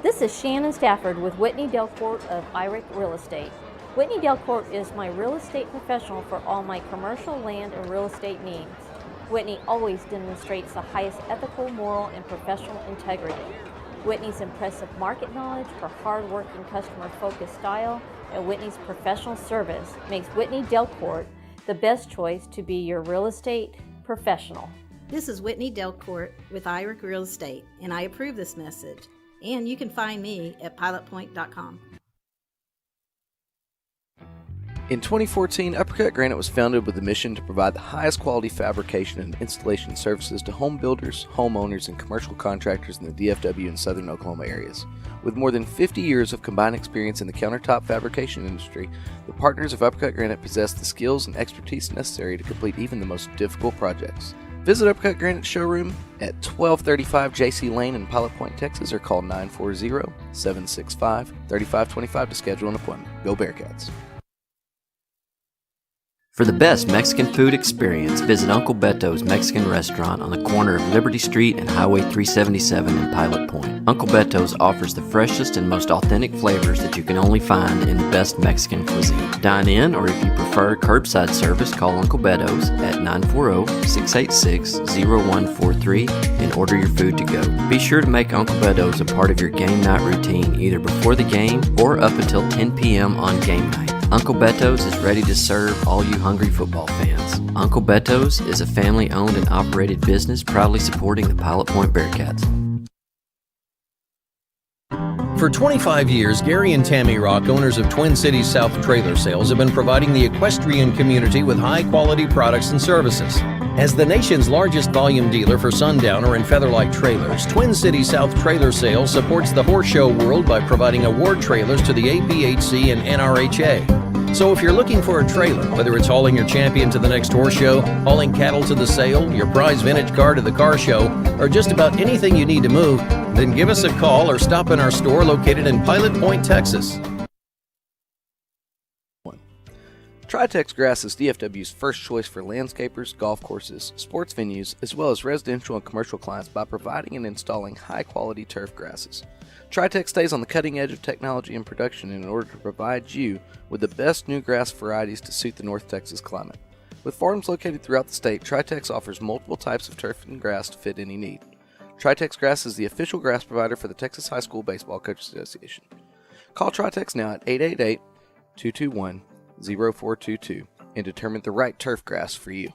This is Shannon Stafford with Whitney Delcourt of IRIC Real Estate. Whitney Delcourt is my real estate professional for all my commercial land and real estate needs. Whitney always demonstrates the highest ethical, moral, and professional integrity. Whitney's impressive market knowledge, her hard-working, customer-focused style, and Whitney's professional service makes Whitney Delcourt the best choice to be your real estate professional.
This is Whitney Delcourt with IRIC Real Estate, and I approve this message. And you can find me at pilotpoint.com.
In 2014, Uppercut Granite was founded with the mission to provide the highest quality fabrication and installation services to home builders, homeowners, and commercial contractors in the DFW and southern Oklahoma areas. With more than 50 years of combined experience in the countertop fabrication industry, the partners of Uppercut Granite possess the skills and expertise necessary to complete even the most difficult projects. Visit Uppercut Granite showroom at 1235 JC Lane in Pilot Point, Texas, or call 940-765-3525 to schedule an appointment. Go Bearcats!
For the best Mexican food experience, visit Uncle Beto's Mexican Restaurant on the corner of Liberty Street and Highway 377 in Pilot Point. Uncle Beto's offers the freshest and most authentic flavors that you can only find in the best Mexican cuisine. Dine in, or if you prefer curbside service, call Uncle Beto's at 940-686-0143 and order your food to go. Be sure to make Uncle Beto's a part of your game night routine, either before the game or up until 10 p.m. on game night. Uncle Beto's is ready to serve all you hungry football fans. Uncle Beto's is a family-owned and operated business proudly supporting the Pilot Point Bearcats.
For 25 years, Gary and Tammy Rock, owners of Twin Cities South Trailer Sales, have been providing the equestrian community with high-quality products and services. As the nation's largest volume dealer for Sundowner and Featherlight trailers, Twin Cities South Trailer Sales supports the horse show world by providing award trailers to the APHC and NRHA. So if you're looking for a trailer, whether it's hauling your champion to the next horse show, hauling cattle to the sale, your prize vintage car to the car show, or just about anything you need to move, then give us a call or stop in our store located in Pilot Point, Texas.
Tritex Grass is DFW's first choice for landscapers, golf courses, sports venues, as well as residential and commercial clients by providing and installing high-quality turf grasses. Tritex stays on the cutting edge of technology and production in order to provide you with the best new grass varieties to suit the North Texas climate. With farms located throughout the state, Tritex offers multiple types of turf and grass to fit any need. Tritex Grass is the official grass provider for the Texas High School Baseball Coaches Association. Call Tritex now at 888-221-0422 and determine the right turf grass for you.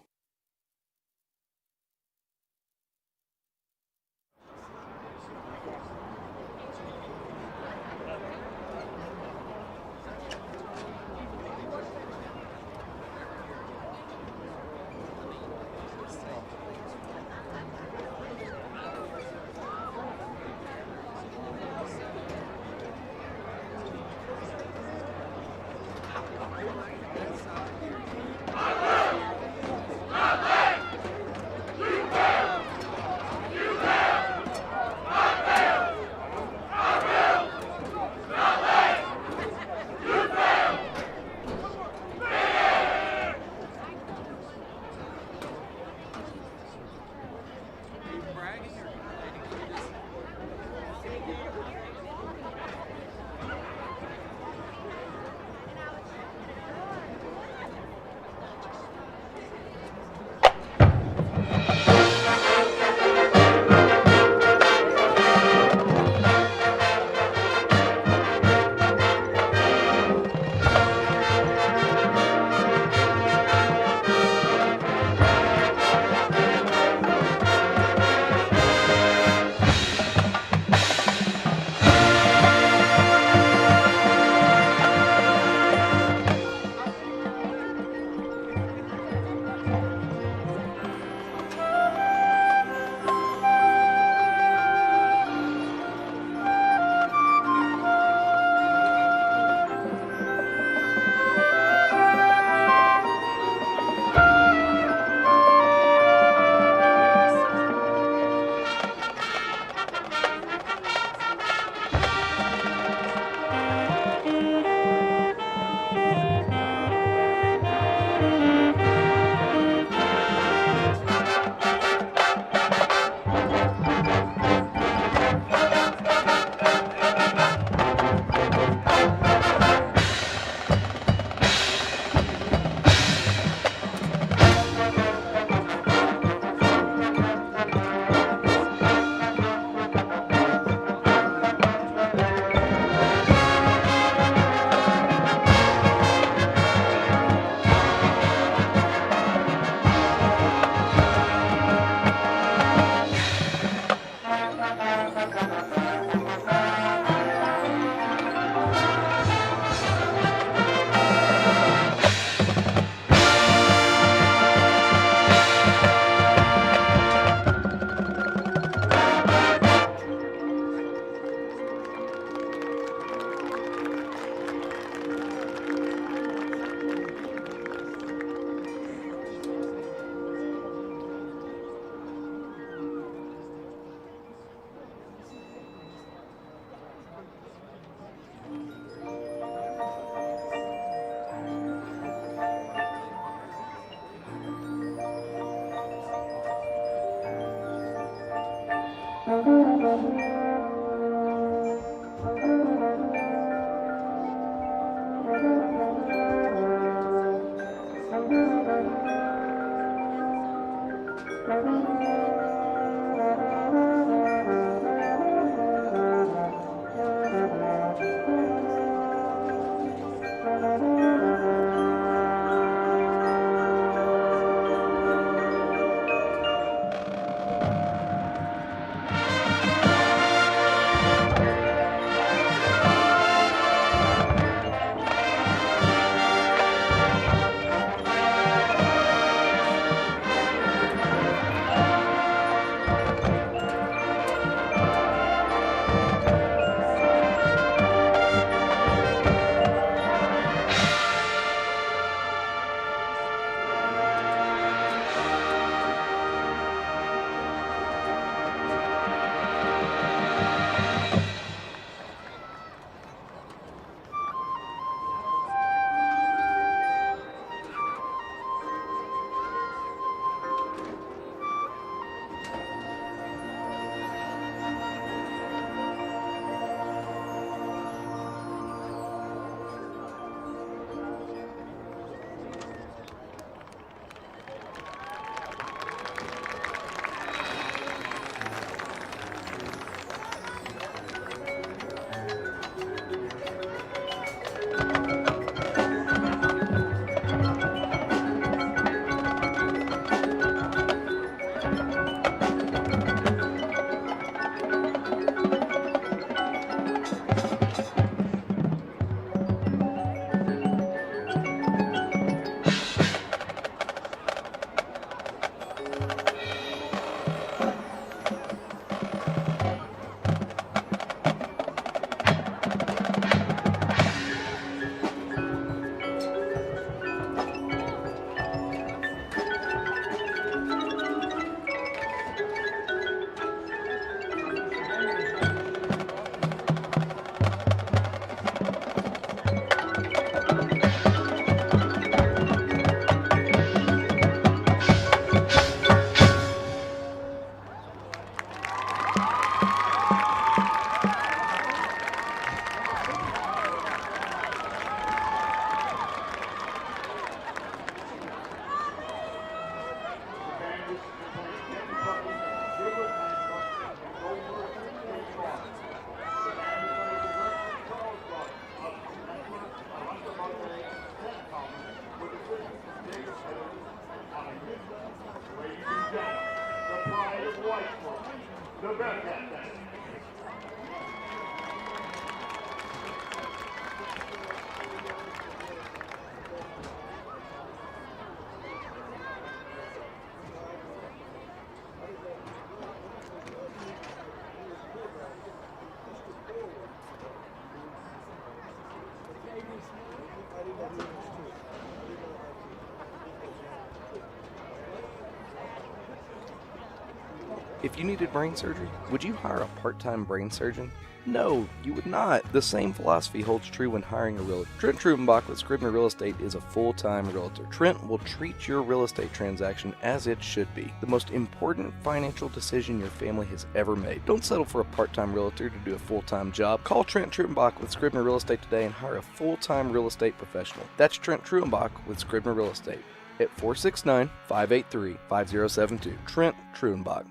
If you needed brain surgery, would you hire a part-time brain surgeon? No, you would not. The same philosophy holds true when hiring a realtor. Trent Trubenbach with Scribner Real Estate is a full-time realtor. Trent will treat your real estate transaction as it should be. The most important financial decision your family has ever made. Don't settle for a part-time realtor to do a full-time job. Call Trent Trubenbach with Scribner Real Estate today and hire a full-time real estate professional. That's Trent Trubenbach with Scribner Real Estate at 469-583-5072. Trent Trubenbach,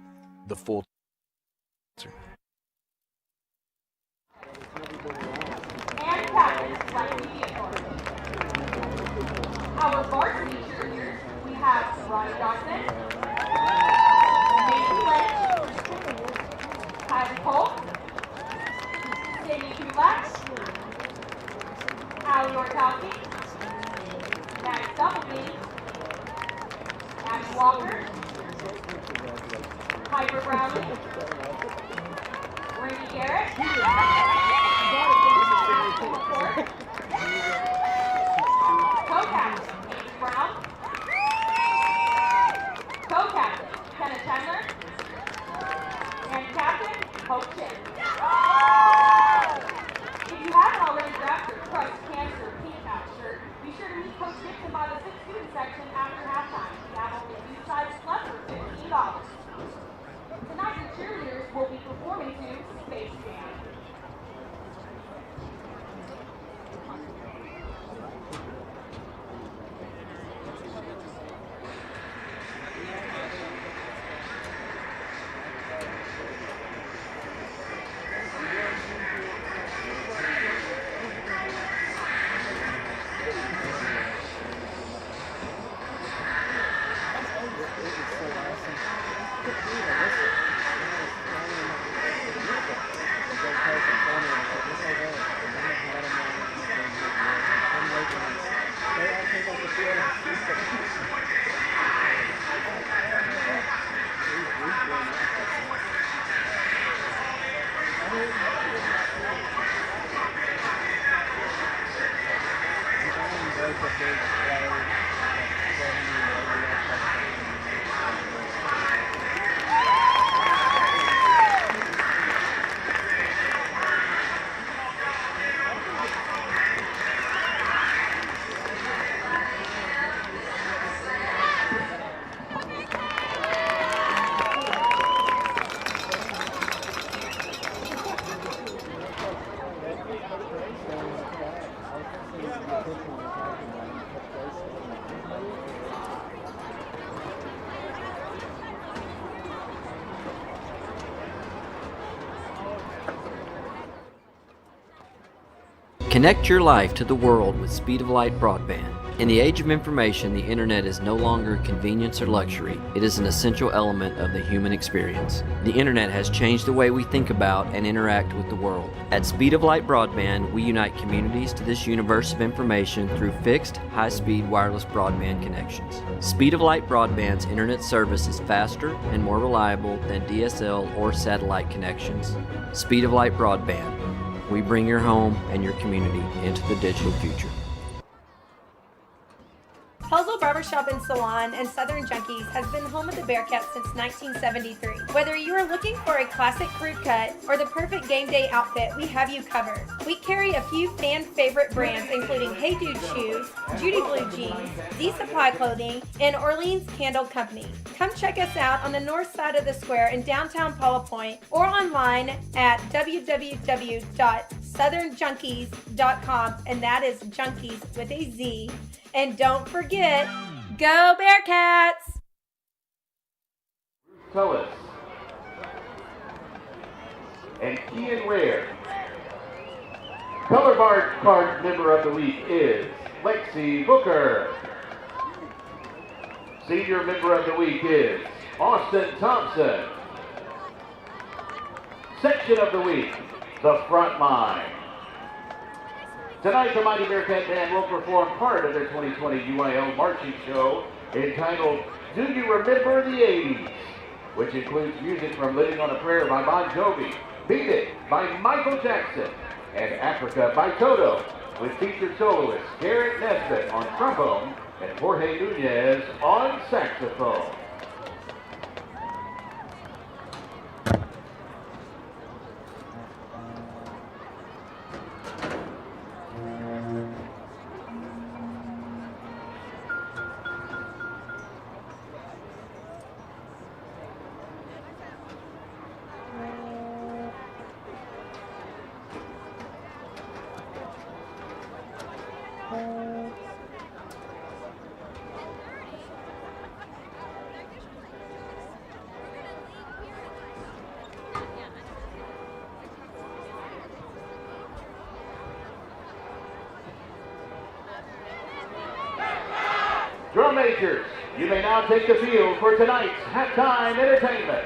the full.
And captains like vehicles. Our varsity cheerleaders, we have Ronnie Johnson, Mason Lynch, Kylie Polk, Sadie Kulak, Allie Ortowski, Max Stubblebean, Abby Walker, Harper Brownlee, Randy Garrett, Co-captain, Amy Brown. Co-captain, Kenneth Chandler. And captain, Hope Chin. If you haven't already grabbed your Crust Cancer Pink Hat shirt, be sure to meet Coach Dixon by the 6th student section after halftime. We have only a few sizes left for $15. Tonight, the cheerleaders will be performing to Space Jam.
Connect your life to the world with Speed of Light broadband. In the age of information, the internet is no longer a convenience or luxury. It is an essential element of the human experience. The internet has changed the way we think about and interact with the world. At Speed of Light broadband, we unite communities to this universe of information through fixed, high-speed wireless broadband connections. Speed of Light broadband's internet service is faster and more reliable than DSL or satellite connections. Speed of Light broadband. We bring your home and your community into the digital future.
Hellsville Barbershop and Salon and Southern Junkies has been home of the Bearcats since 1973. Whether you are looking for a classic crew cut or the perfect game day outfit, we have you covered. We carry a few fan favorite brands including Hey Dude Shoes, Judy Blue Jeans, Z Supply Clothing, and Orleans Candle Company. Come check us out on the north side of the square in downtown Pilot Point or online at www.southernjunkies.com, and that is junkies with a Z. And don't forget, go Bearcats!
Tullis and Kian Ware. Color Bar Card Member of the Week is Lexi Booker. Senior Member of the Week is Austin Thompson. Section of the Week, the Front Line. Tonight, the Mighty Bearcat Band will perform part of their 2020 UIL marching show entitled Do You Remember the 80s? Which includes music from Living on a Prayer by Bon Jovi, Beat It by Michael Jackson, and Africa by Toto, with featured soloists Garrett Nesbitt on trombone and Jorge Nunez on saxophone. Drum majors, you may now take the field for tonight's halftime entertainment.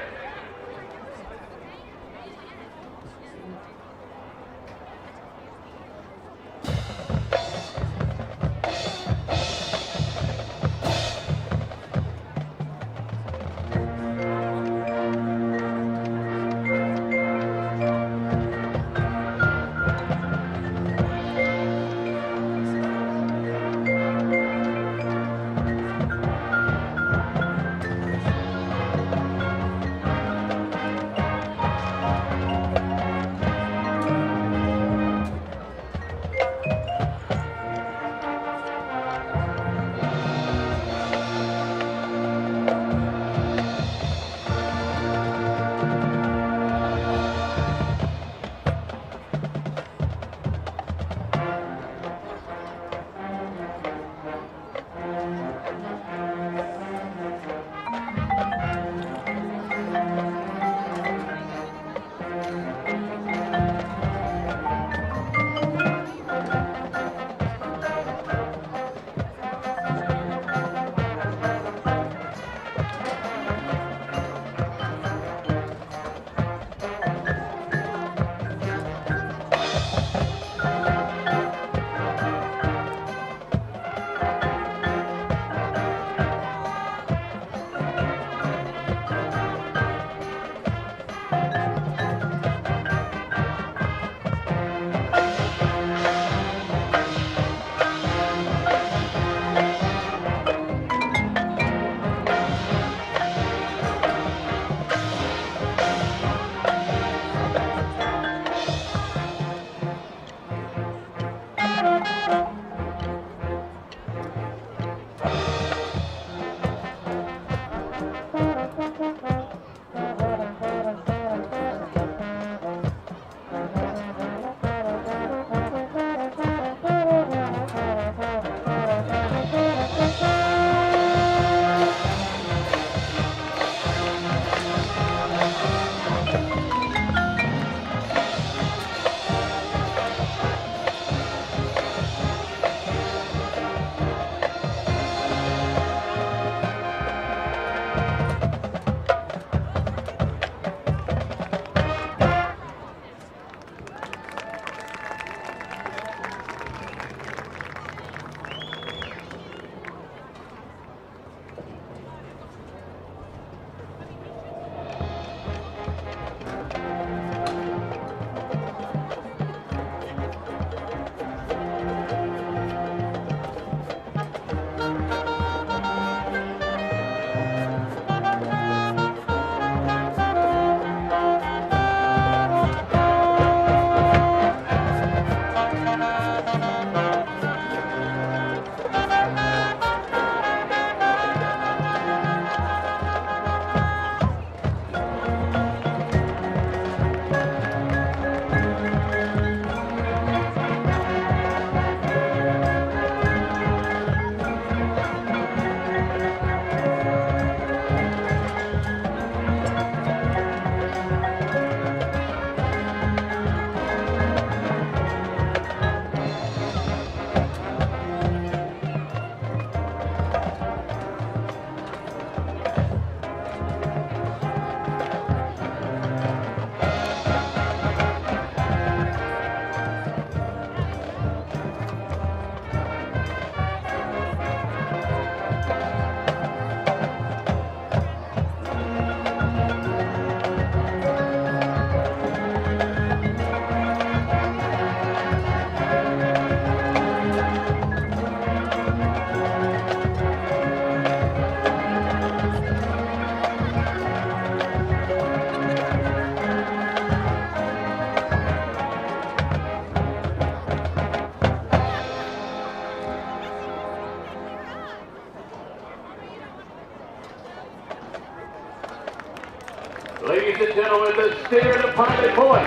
Ladies and gentlemen, the spirit of Pilot Point,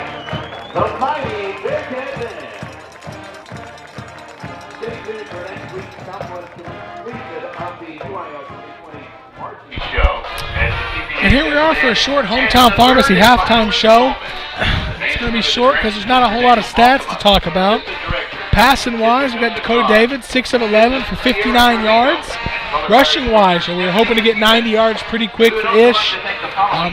the mighty Bearcats.
And here we are for a short Hometown Pharmacy halftime show. It's going to be short because there's not a whole lot of stats to talk about. Passing-wise, we got Dakota David, 6 of 11 for 59 yards. Rushing-wise, we were hoping to get 90 yards pretty quick for Ish.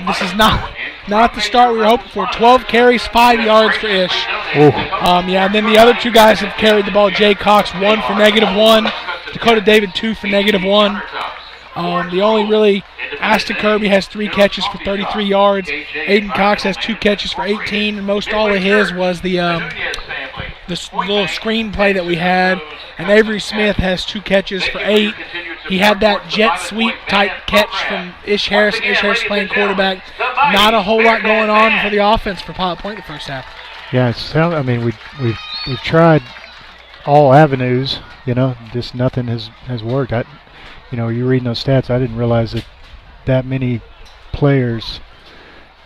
This is not the start we were hoping for. 12 carries, 5 yards for Ish. And then the other two guys have carried the ball. Jay Cox, 1 for -1. Dakota David, 2 for -1. The only really, Aston Kirby has 3 catches for 33 yards. Aiden Cox has 2 catches for 18, and most all of his was the little screen play that we had. And Avery Smith has 2 catches for 8. He had that jet sweep type catch from Ish Harris. Ish Harris playing quarterback. Not a whole lot going on for the offense for Pilot Point the first half.
Yeah, we've tried all avenues. Just nothing has worked. You're reading those stats. I didn't realize that many players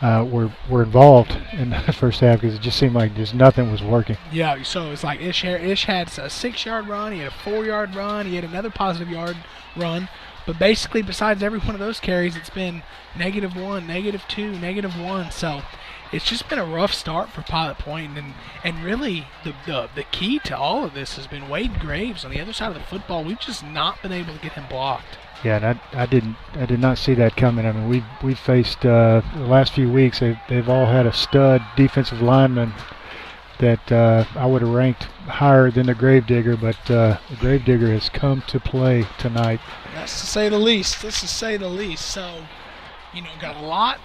were involved in the first half because it just seemed like just nothing was working.
Yeah, so it's like Ish had a 6-yard run, he had a 4-yard run, he had another positive yard run, but basically besides every one of those carries, it's been -1, -2, -1. So it's just been a rough start for Pilot Point, and really the key to all of this has been Wade Graves on the other side of the football. We've just not been able to get him blocked.
Yeah, and I did not see that coming. I mean, we faced the last few weeks. They've all had a stud defensive lineman that I would have ranked higher than the Gravedigger, but the Gravedigger has come to play tonight.
That's to say the least. So, got a lot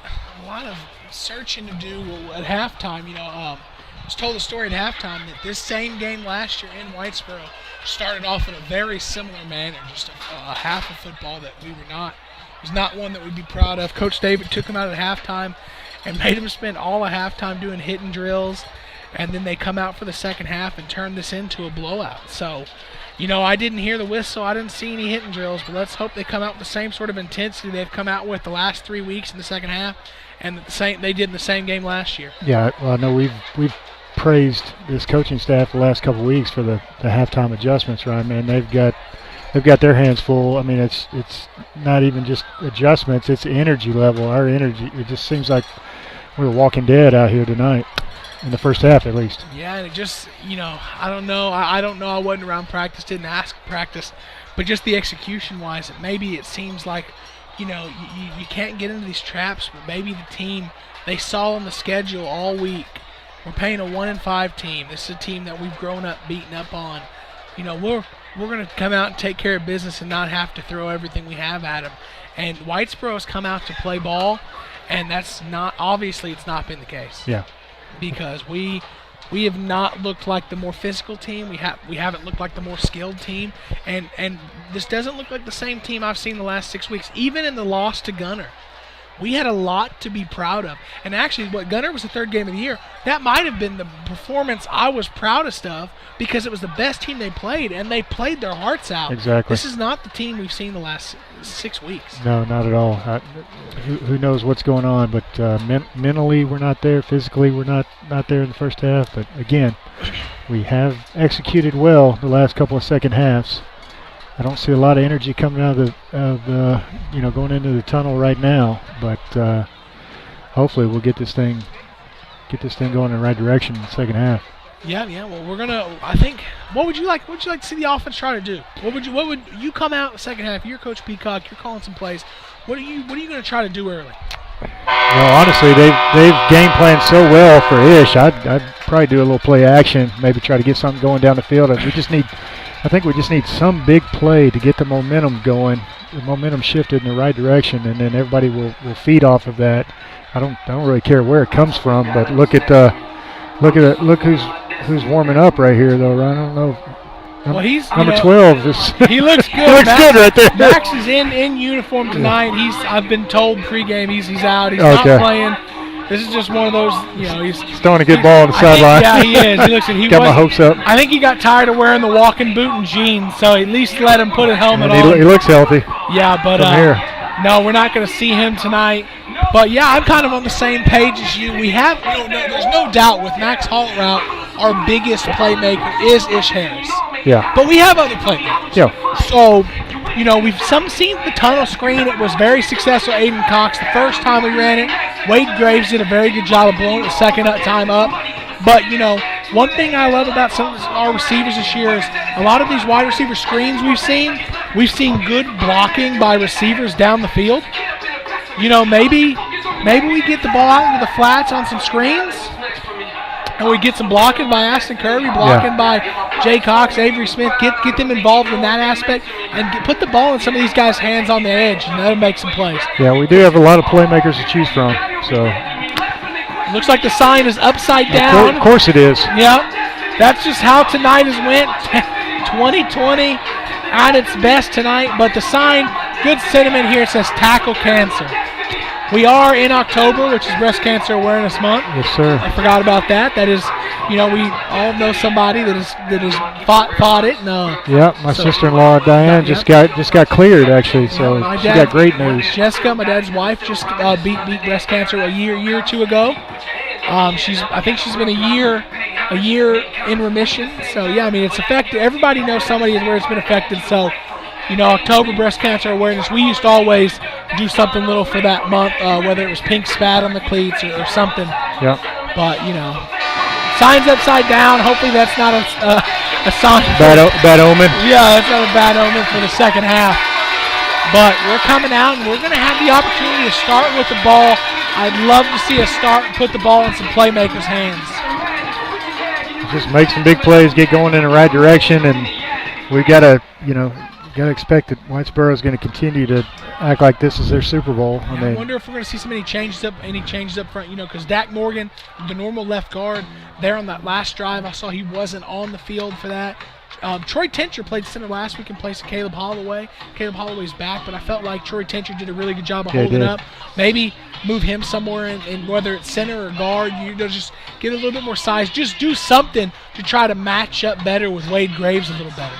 of searching to do at halftime. I was told a story at halftime that this same game last year in Whitesboro started off in a very similar manner, just a half of football that was not one that we'd be proud of. Coach David took him out at halftime and made him spend all of halftime doing hitting drills, and then they come out for the second half and turn this into a blowout. So, I didn't hear the whistle, I didn't see any hitting drills, but let's hope they come out with the same sort of intensity they've come out with the last 3 weeks in the second half, and they did in the same game last year.
Yeah, well, I know we've praised this coaching staff the last couple of weeks for the halftime adjustments, right? Man, they've got their hands full. I mean, it's not even just adjustments; it's energy level. Our energy. It just seems like we're walking dead out here tonight, in the first half at least.
Yeah, and it just, I don't know. I don't know. I wasn't around practice, didn't ask practice, but just the execution-wise, maybe it seems like, you can't get into these traps, but maybe the team they saw on the schedule all week. We're playing a 1-5 team. This is a team that we've grown up beating up on. We're going to come out and take care of business and not have to throw everything we have at them. And Whitesboro has come out to play ball, and it's not been the case.
Yeah.
Because we have not looked like the more physical team. We haven't looked like the more skilled team, and this doesn't look like the same team I've seen the last 6 weeks. Even in the loss to Gunner, we had a lot to be proud of. And actually, Gunner was the 3rd game of the year. That might have been the performance I was proudest of because it was the best team they played, and they played their hearts out.
Exactly.
This is not the team we've seen the last 6 weeks.
No, not at all. Who knows what's going on, but mentally we're not there. Physically we're not there in the first half. But, again, we have executed well the last couple of second halves. I don't see a lot of energy coming out of going into the tunnel right now, but hopefully we'll get this thing going in the right direction in the second half.
Yeah. Well, we're gonna. I think. What would you like to see the offense try to do? What would you come out in the second half? You're Coach Peacock. You're calling some plays. What are you going to try to do early?
Well, honestly, they've game planned so well for Ish. I'd probably do a little play action, maybe try to get something going down the field. I think we just need some big play to get the momentum going, the momentum shifted in the right direction, and then everybody will feed off of that. I don't really care where it comes from, but look who's warming up right here, though. I don't know.
Well, he's
number 12.
He looks good.
He looks good right there.
Max is in uniform tonight. I've been told pregame he's out. He's not playing. This is just one of those, he's
throwing a good ball on the sideline.
Yeah, he is. He
got my hopes up.
I think he got tired of wearing the walking boot and jeans, so at least let him put a helmet on.
He looks healthy.
Yeah, but
no,
we're not going to see him tonight. But yeah, I'm kind of on the same page as you. We have, there's no doubt with Max Haltrout, our biggest playmaker is Ish Harris.
Yeah.
But we have other playmakers.
Yeah.
So we've seen the tunnel screen. It was very successful. Aiden Cox, the first time we ran it. Wade Graves did a very good job of blowing the second time up. But, one thing I love about some of our receivers this year is a lot of these wide receiver screens we've seen good blocking by receivers down the field. Maybe we get the ball out into the flats on some screens, and we get some blocking by Aston Kirby, blocking by Jay Cox, Avery Smith, get them involved in that aspect, and put the ball in some of these guys' hands on the edge, and that'll make some plays.
Yeah, we do have a lot of playmakers to choose from. So
looks like the sign is upside down.
Of course it is.
Yep. That's just how tonight has went. 2020 at its best tonight, but the sign, good sentiment here, it says tackle cancer. We are in October, which is Breast Cancer Awareness Month.
Yes, sir.
I forgot about that. That is, we all know somebody that has fought it.
My sister-in-law Diane just got cleared actually, so she got great news.
Jessica, my dad's wife, just beat breast cancer a year or two ago. I think she's been a year in remission. So it's affected. Everybody knows somebody where it's been affected. So. October Breast Cancer Awareness, we used to always do something little for that month, whether it was pink spat on the cleats or something.
Yep.
But, signs upside down. Hopefully that's not a sign.
Bad omen.
Yeah, that's not a bad omen for the second half. But we're coming out, and we're going to have the opportunity to start with the ball. I'd love to see us start and put the ball in some playmakers' hands.
Just make some big plays, get going in the right direction, and we've got to, got to expect that Whitesboro is going to continue to act like this is their Super Bowl.
I wonder if we're going to see any changes up front, because Dak Morgan, the normal left guard, there on that last drive, I saw he wasn't on the field for that. Troy Tencher played center last week in place of Caleb Holloway. Caleb Holloway's back, but I felt like Troy Tencher did a really good job of holding up. Maybe move him somewhere in whether it's center or guard. Just get a little bit more size. Just do something to try to match up better with Wade Graves a little better.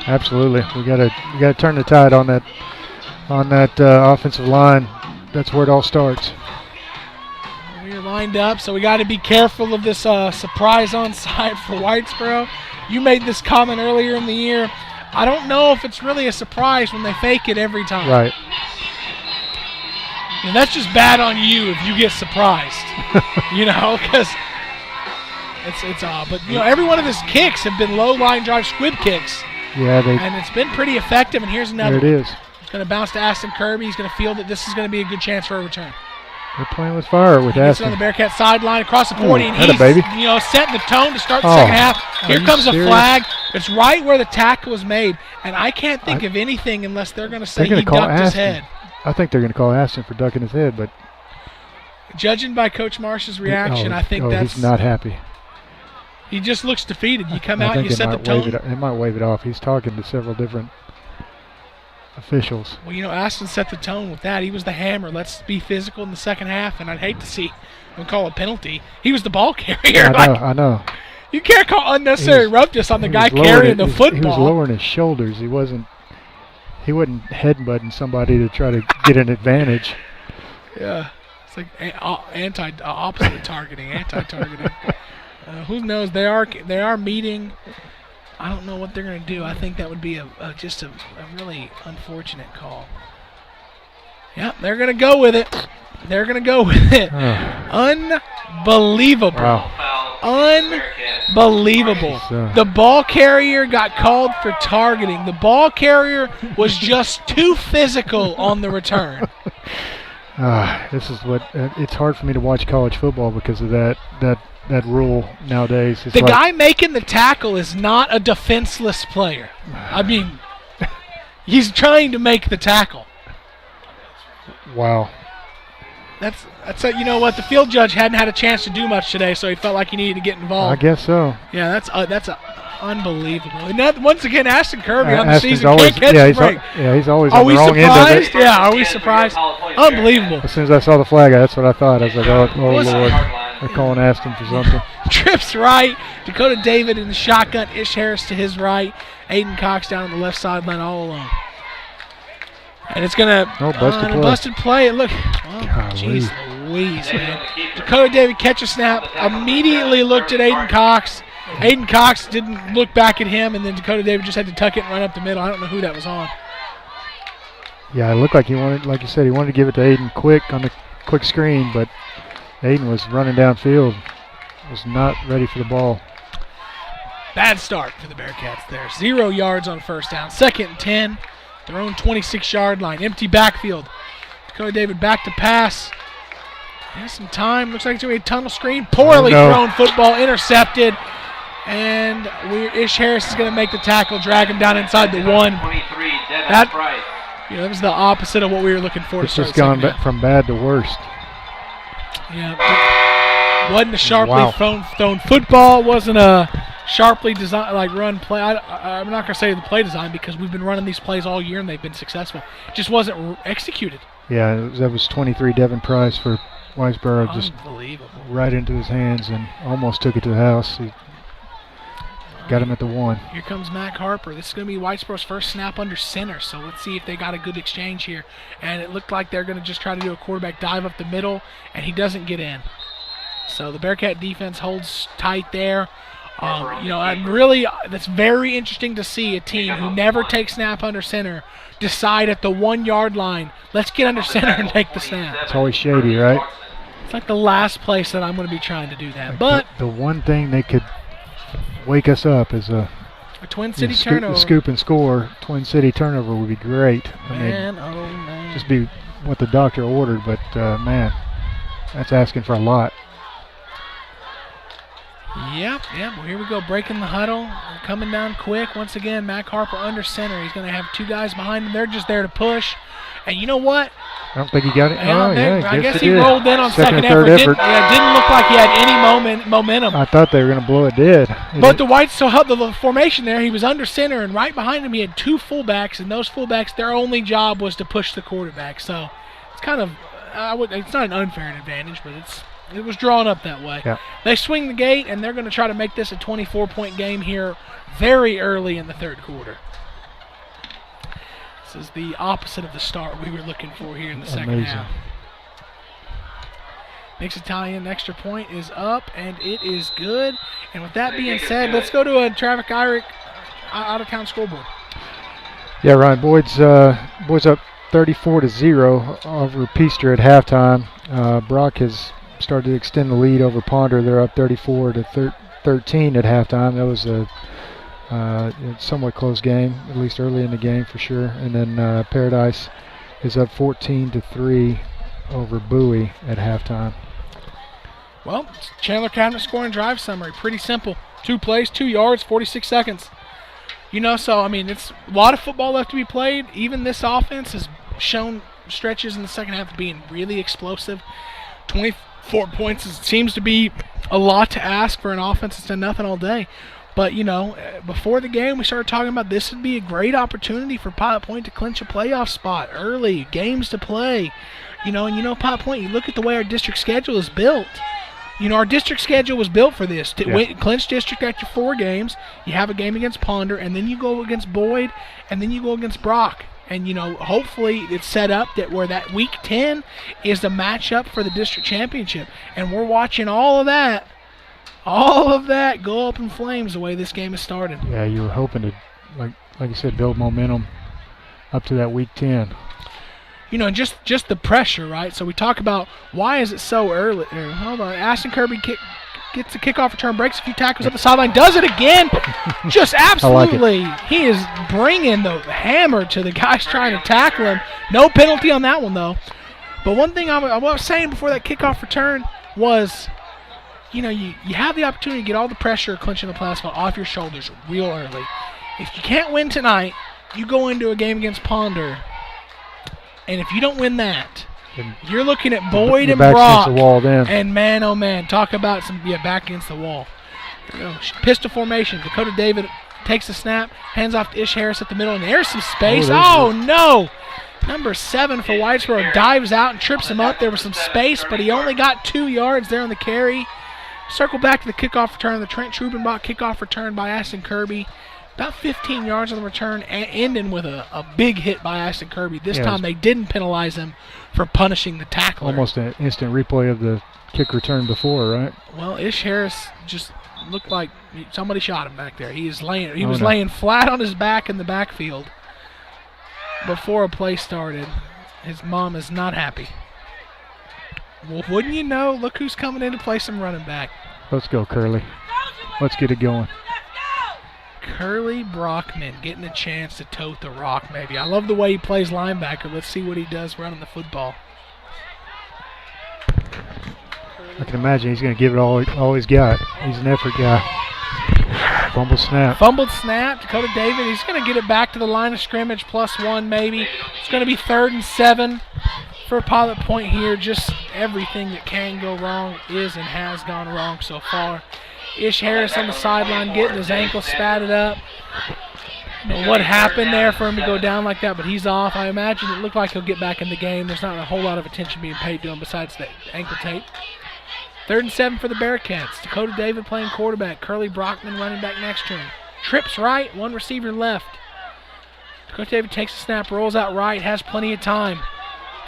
Absolutely, we got to turn the tide on that offensive line. That's where it all starts.
We're lined up, so we got to be careful of this surprise onside for Whitesboro. You made this comment earlier in the year. I don't know if it's really a surprise when they fake it every time.
Right.
That's just bad on you if you get surprised. Because it's but every one of his kicks have been low line drive squib kicks.
Yeah,
and it's been pretty effective, and here's another
There it
one.
is.
It's going to bounce to Aston Kirby. He's going to feel that this is going to be a good chance for a return.
They're playing with fire with Aston.
On the Bearcat sideline across the 40, and he's setting the tone to start the second half. Here comes a flag. It's right where the tackle was made, and I can't think of anything unless they're going to say he ducked his head.
I think they're going to call Aston for ducking his head, but
judging by Coach Marsh's reaction, I think that's
he's not happy.
He just looks defeated. You come out, you set the tone.
They might wave it off. He's talking to several different officials.
Well, Aston set the tone with that. He was the hammer. Let's be physical in the second half, and I'd hate to see him call a penalty. He was the ball carrier.
I know.
You can't call unnecessary roughness on the guy carrying the football.
He was lowering his shoulders. He wasn't headbutting somebody to try to get an advantage.
Yeah. It's like opposite targeting, anti-targeting. Who knows? They are meeting. I don't know what they're going to do. I think that would be just a really unfortunate call. Yeah, they're going to go with it. Unbelievable.
Wow.
Unbelievable. The ball carrier got called for targeting. The ball carrier was just too physical on the return.
This is what it's hard for me to watch college football because of that rule nowadays.
The guy making the tackle is not a defenseless player. I mean, he's trying to make the tackle.
Wow.
That's you know what, the field judge hadn't had a chance to do much today, so he felt like he needed to get involved.
I guess so.
Yeah, that's unbelievable. And that, once again, Aston Kirby on the
Aston's
season
always,
can't catch a break.
He's always on the wrong end of it.
Yeah, are we surprised? Unbelievable.
As soon as I saw the flag, that's what I thought. I was like, oh Lord, they're calling Aston for something.
Trips right. Dakota David in the shotgun. Ish Harris to his right. Aiden Cox down on the left sideline all alone. And it's going to busted play. Look, jeez Louise, man. Dakota David catch a snap, immediately looked at Aiden Cox. Aiden Cox didn't look back at him, and then Dakota David just had to tuck it and run up the middle. I don't know who that was on.
Yeah, it looked like he wanted, like you said, he wanted to give it to Aiden quick on the quick screen, but Aiden was running downfield, was not ready for the ball.
Bad start for the Bearcats there. 0 yards on first down. 2nd and 10. Their own 26-yard line. Empty backfield. Dakota David back to pass. Has some time. Looks like it's going to be a tunnel screen. Poorly thrown football. Intercepted. And Ish Harris is going to make the tackle. Drag him down inside the 1. That was the opposite of what we were looking for.
It's just gone from bad to worst.
Yeah. Wasn't a sharply thrown football. Wasn't a sharply designed run play. I'm not going to say the play design because we've been running these plays all year and they've been successful. It just wasn't executed.
Yeah, that was 23 Devin Price for Whitesboro, just right into his hands and almost took it to the house. He got him at the 1.
Here comes Mac Harper. This is going to be Whitesboro's first snap under center, so let's see if they got a good exchange here. And it looked like they're going to just try to do a quarterback dive up the middle, and he doesn't get in. So the Bearcat defense holds tight there. That's very interesting to see a team who never takes snap under center decide at the 1 yard line, let's get under center and take the snap.
It's always shady, right?
It's like the last place that I'm going to be trying to do that. But
the one thing they could wake us up is a
Twin City turnover.
Scoop and score. Twin City turnover would be great.
Man.
Just be what the doctor ordered, but man, that's asking for a lot.
Yep. Well, here we go, breaking the huddle, coming down quick. Once again, Mac Harper under center. He's going to have 2 guys behind him. They're just there to push. And you know what?
I don't think he got it.
I guess he rolled in on second effort. Didn't look like he had any momentum.
I thought they were going to blow it dead.
But the Whites still held the formation there. He was under center, and right behind him he had 2 fullbacks, and those fullbacks, their only job was to push the quarterback. So it's kind of, it's not an unfair advantage, but it was drawn up that way.
Yeah.
They swing the gate, and they're going to try to make this a 24-point game here very early in the third quarter. This is the opposite of the start we were looking for here in the second half. Nick's Italian extra point is up, and it is good. And with that being said, let's go to a Travis Irick out-of-town scoreboard.
Yeah, Ryan, Boyd's up 34-0 over Peaster at halftime. Brock has started to extend the lead over Ponder. They're up 34-13 at halftime. That was a somewhat close game, at least early in the game for sure. And then Paradise is up 14-3 over Bowie at halftime.
Well, Chandler Cabinet scoring drive summary. Pretty simple. 2 plays, 2 yards, 46 seconds. It's a lot of football left to be played. Even this offense has shown stretches in the second half of being really explosive. 24 points seems to be a lot to ask for an offense that's done nothing all day. But, before the game, we started talking about this would be a great opportunity for Pilot Point to clinch a playoff spot early, games to play. Pilot Point, you look at the way our district schedule is built. Our district schedule was built for this. Clinch district after 4 games, you have a game against Ponder, and then you go against Boyd, and then you go against Brock. And, hopefully it's set up that where that week 10 is the matchup for the district championship. And we're watching all of that go up in flames the way this game has started.
Yeah, you were hoping to, like you said, build momentum up to that week 10.
Just the pressure, right? So we talk about why is it so early. Hold on. Aston Kirby gets a kickoff return, breaks a few tackles up the sideline, does it again. Just absolutely. He is bringing the hammer to the guys trying to tackle him. No penalty on that one, though. But one thing I was saying before that kickoff return was, you have the opportunity to get all the pressure of clinching the playoff spot off your shoulders real early. If you can't win tonight, you go into a game against Ponder, and if you don't win that, you're looking at Boyd and Brock,
the wall then.
And man, oh man, talk about back against the wall. Pistol formation. Dakota David takes the snap, hands off to Ish Harris at the middle, and there's some space. Oh no! Number 7 for Whitesboro dives out and trips him up. There was some space, but he only got 2 yards there on the carry. Circle back to the kickoff return, the Trent Trubenbach kickoff return by Aston Kirby. About 15 yards on the return, ending with a big hit by Aston Kirby. This time they didn't penalize him for punishing the tackler.
Almost an instant replay of the kick return before, right?
Well, Ish Harris just looked like somebody shot him back there. He was laying flat on his back in the backfield. before a play started. His mom is not happy. Well, wouldn't you know? Look who's coming in to play some running back.
Let's go, Curly. Let's get it going.
Curly Brockman getting a chance to tote the rock, maybe. I love the way he plays linebacker. Let's see what he does running the football.
I can imagine he's going to give it all he's got. He's an effort guy. Fumble snap.
Fumbled snap. Dakota David, he's going to get it back to the line of scrimmage, +1 maybe. It's going to be 3rd and 7 for Pilot Point here. Just everything that can go wrong is and has gone wrong so far. Ish Harris on the sideline getting his ankle spatted up. I don't know what happened there for him to go down like that, but he's off. I imagine it looked like he'll get back in the game. There's not a whole lot of attention being paid to him besides the ankle tape. 3rd and 7 for the Bearcats. Dakota David playing quarterback. Curly Brockman running back next to him. Trips right, 1 receiver left. Dakota David takes a snap, rolls out right, has plenty of time.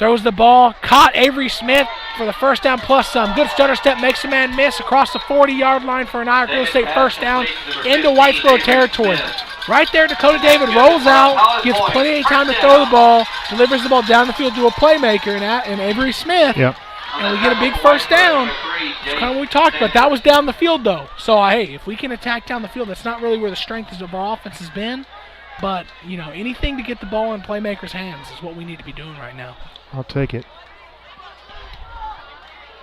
Throws the ball, caught Avery Smith for the first down plus some. Good stutter step, makes a man miss across the 40-yard line for an Iowa State first down into Whitesboro territory. Right there, Dakota David rolls out, gets plenty of time to throw the ball, delivers the ball down the field to a playmaker in Avery Smith.
Yep.
And we get a big first down. That's kind of what we talked about. That was down the field, though. So, hey, if we can attack down the field, that's not really where the strength of our offense has been. But, anything to get the ball in playmakers' hands is what we need to be doing right now.
I'll take it.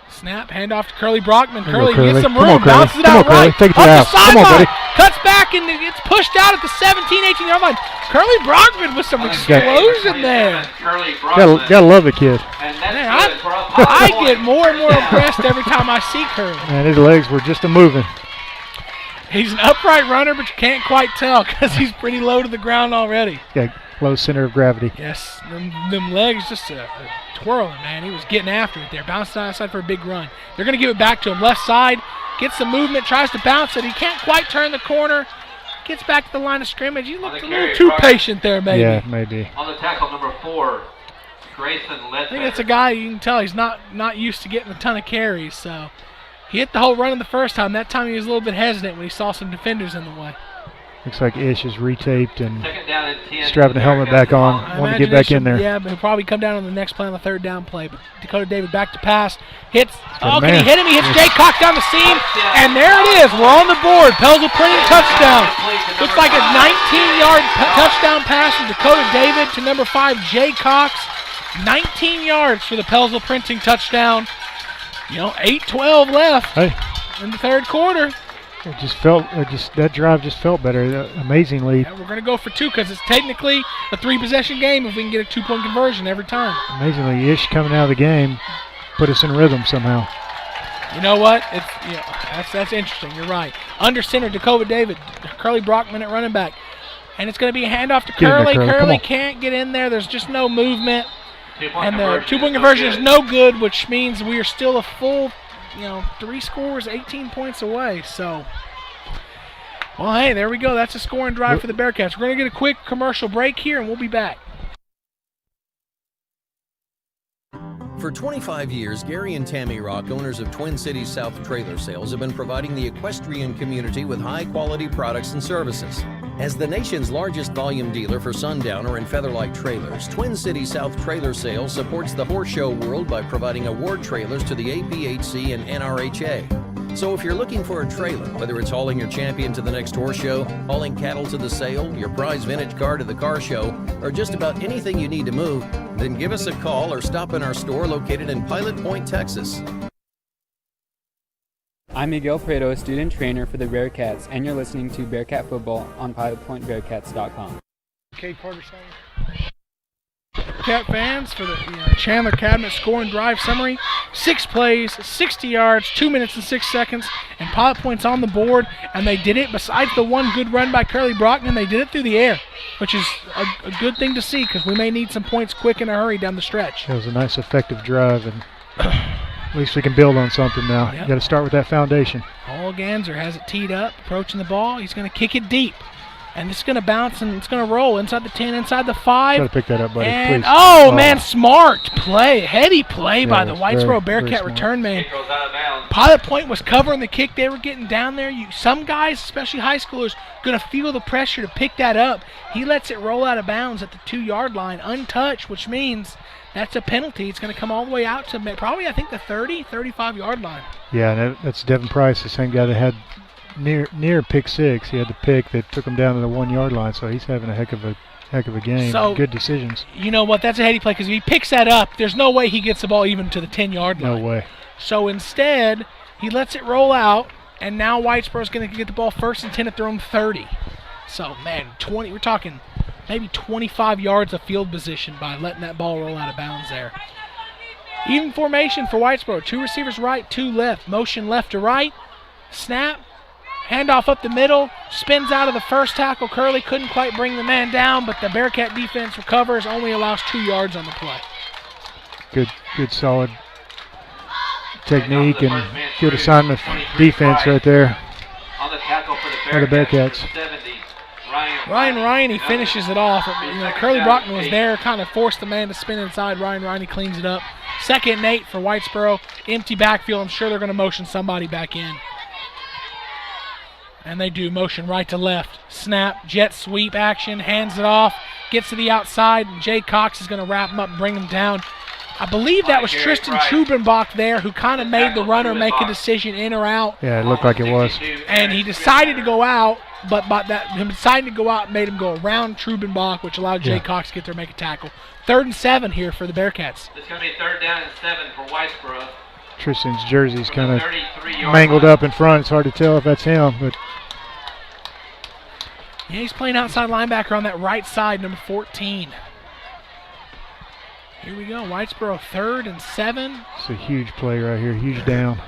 Snap, handoff to Curly Brockman.
Curly.
Gets some
Come
room,
on, Curly.
bounces it
Come
out
on, Curly.
right.
Take it
Up
out.
the
Come on, buddy.
sideline. Cuts back and it gets pushed out at the 17, 18-yard line. Curly Brockman with some explosion there.
Gotta love the kid.
Man, I get more and more impressed every time I see Curly.
Man, his legs were just moving.
He's an upright runner, but you can't quite tell because he's pretty low to the ground already.
Yeah, low center of gravity.
Yes, them legs just twirling, man. He was getting after it there. Bounced outside for a big run. They're going to give it back to him. Left side, gets some movement, tries to bounce it. He can't quite turn the corner. Gets back to the line of scrimmage. He looked a little too patient there, maybe.
Yeah, maybe.
On the tackle, number 4, Grayson Ledbetter.
I think that's a guy you can tell he's not used to getting a ton of carries, so he hit the whole run in the first time. That time he was a little bit hesitant when he saw some defenders in the way.
Looks like Ish is retaped and strapping the helmet back on. Want to get back in there.
Yeah, but he'll probably come down on the next play on the 3rd down play. But Dakota David back to pass. Hits. Oh, can he hit him? He hits Jay Cox down the seam. And there it is. We're on the board. Pelzel Printing touchdown. Looks like a 19-yard touchdown pass from Dakota David to number 5, Jay Cox. 19 yards for the Pelzel Printing touchdown. 8-12 left in the 3rd quarter.
That drive just felt better. Amazingly.
Yeah, we're going to go for 2 because it's technically a 3-possession game if we can get a 2-point conversion every time.
Amazingly, Ish coming out of the game put us in rhythm somehow.
You know what? That's interesting. You're right. Under center, Dakota David, Curly Brockman at running back. And it's going to be a handoff to Curly. Curly can't get in there. There's just no movement. And the 2-point conversion is no good, which means we are still a full 3 scores, 18 points away. So, well, hey, there we go. That's a scoring drive for the Bearcats. We're going to get a quick commercial break here, and we'll be back.
For 25 years, Gary and Tammy Rock, owners of Twin Cities South Trailer Sales, have been providing the equestrian community with high-quality products and services. As the nation's largest volume dealer for Sundowner and Featherlight trailers, Twin Cities South Trailer Sales supports the horse show world by providing award trailers to the APHC and NRHA. So if you're looking for a trailer, whether it's hauling your champion to the next horse show, hauling cattle to the sale, your prize vintage car to the car show, or just about anything you need to move, then give us a call or stop in our store located in Pilot Point, Texas.
I'm Miguel Prado, a student trainer for the Bearcats, and you're listening to Bearcat Football on PilotPointBearcats.com.
Okay, Carter Cat fans for the Chandler Cabinet scoring drive summary. 6 plays, 60 yards, 2 minutes and 6 seconds, and Pilot Point's on the board, and they did it, besides the one good run by Curly Brockman, they did it through the air, which is a good thing to see because we may need some points quick in a hurry down the stretch.
It was a nice, effective drive, and at least we can build on something now.
Yep.
You got to start with that foundation.
Paul Ganser has it teed up, approaching the ball. He's going to kick it deep. And it's going to bounce and it's going to roll inside the 10, inside the 5.
Got to pick that up, buddy,
and,
please.
man, smart play. Heady play by the Whitesboro Bearcat return man. Pilot Point was covering the kick. They were getting down there. Some guys, especially high schoolers, going to feel the pressure to pick that up. He lets it roll out of bounds at the 2-yard line, untouched, which means that's a penalty. It's going to come all the way out to probably, I think, the 30, 35-yard line.
Yeah, that's Devin Price, the same guy that had near pick 6. He had the pick that took him down to the 1-yard line, so he's having a heck of a game.
So,
good decisions.
You know what? That's a heady play because if he picks that up, there's no way he gets the ball even to the 10-yard line.
No way.
So instead, he lets it roll out, and now Whitesboro's going to get the ball 1st and 10 at their own 30. So, man, we're talking maybe 25 yards of field position by letting that ball roll out of bounds there. Even formation for Whitesboro. 2 receivers right, 2 left. Motion left to right. Snap. Handoff up the middle. Spins out of the first tackle. Curley couldn't quite bring the man down, but the Bearcat defense recovers, only allows 2 yards on the play.
Good solid technique and good assignment defense right there
On the tackle for
the Bearcats.
Ryan Riney finishes it off. Curly Brockman was there, kind of forced the man to spin inside. Ryan Riney cleans it up. 2nd and 8 for Whitesboro. Empty backfield. I'm sure they're going to motion somebody back in. And they do. Motion right to left. Snap, jet sweep action, hands it off, gets to the outside, and Jay Cox is going to wrap him up and bring him down. I believe that was Tristan Trubenbach there who kind of made the runner make a decision in or out.
Yeah, it looked like it was.
And he decided to go out, but him deciding to go out made him go around Trubenbach, which allowed Jay Cox to get there and make a tackle. 3rd and 7 here for the Bearcats.
It's going to be 3rd down and 7 for Whitesboro.
Tristan's jersey's kind of mangled up in front. It's hard to tell if that's him, but
yeah, he's playing outside linebacker on that right side, number 14. Here we go, Whitesboro 3rd and 7.
It's a huge play right here, huge down.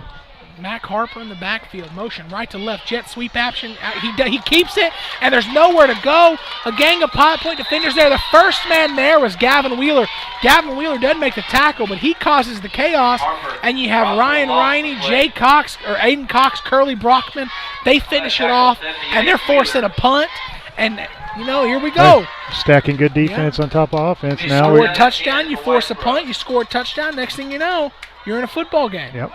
Mac Harper in the backfield, motion right to left, jet sweep action. He keeps it, and there's nowhere to go. A gang of Pilot Point defenders there. The first man there was Gavin Wheeler. Gavin Wheeler doesn't make the tackle, but he causes the chaos. And you have Ryan Riney, Jay Cox, or Aiden Cox, Curly Brockman. They finish it off, and they're forcing a punt. And, here we go.
Stacking good defense on top of offense.
You score a touchdown, you force a punt, you score a touchdown. Next thing you know, you're in a football game.
Yep.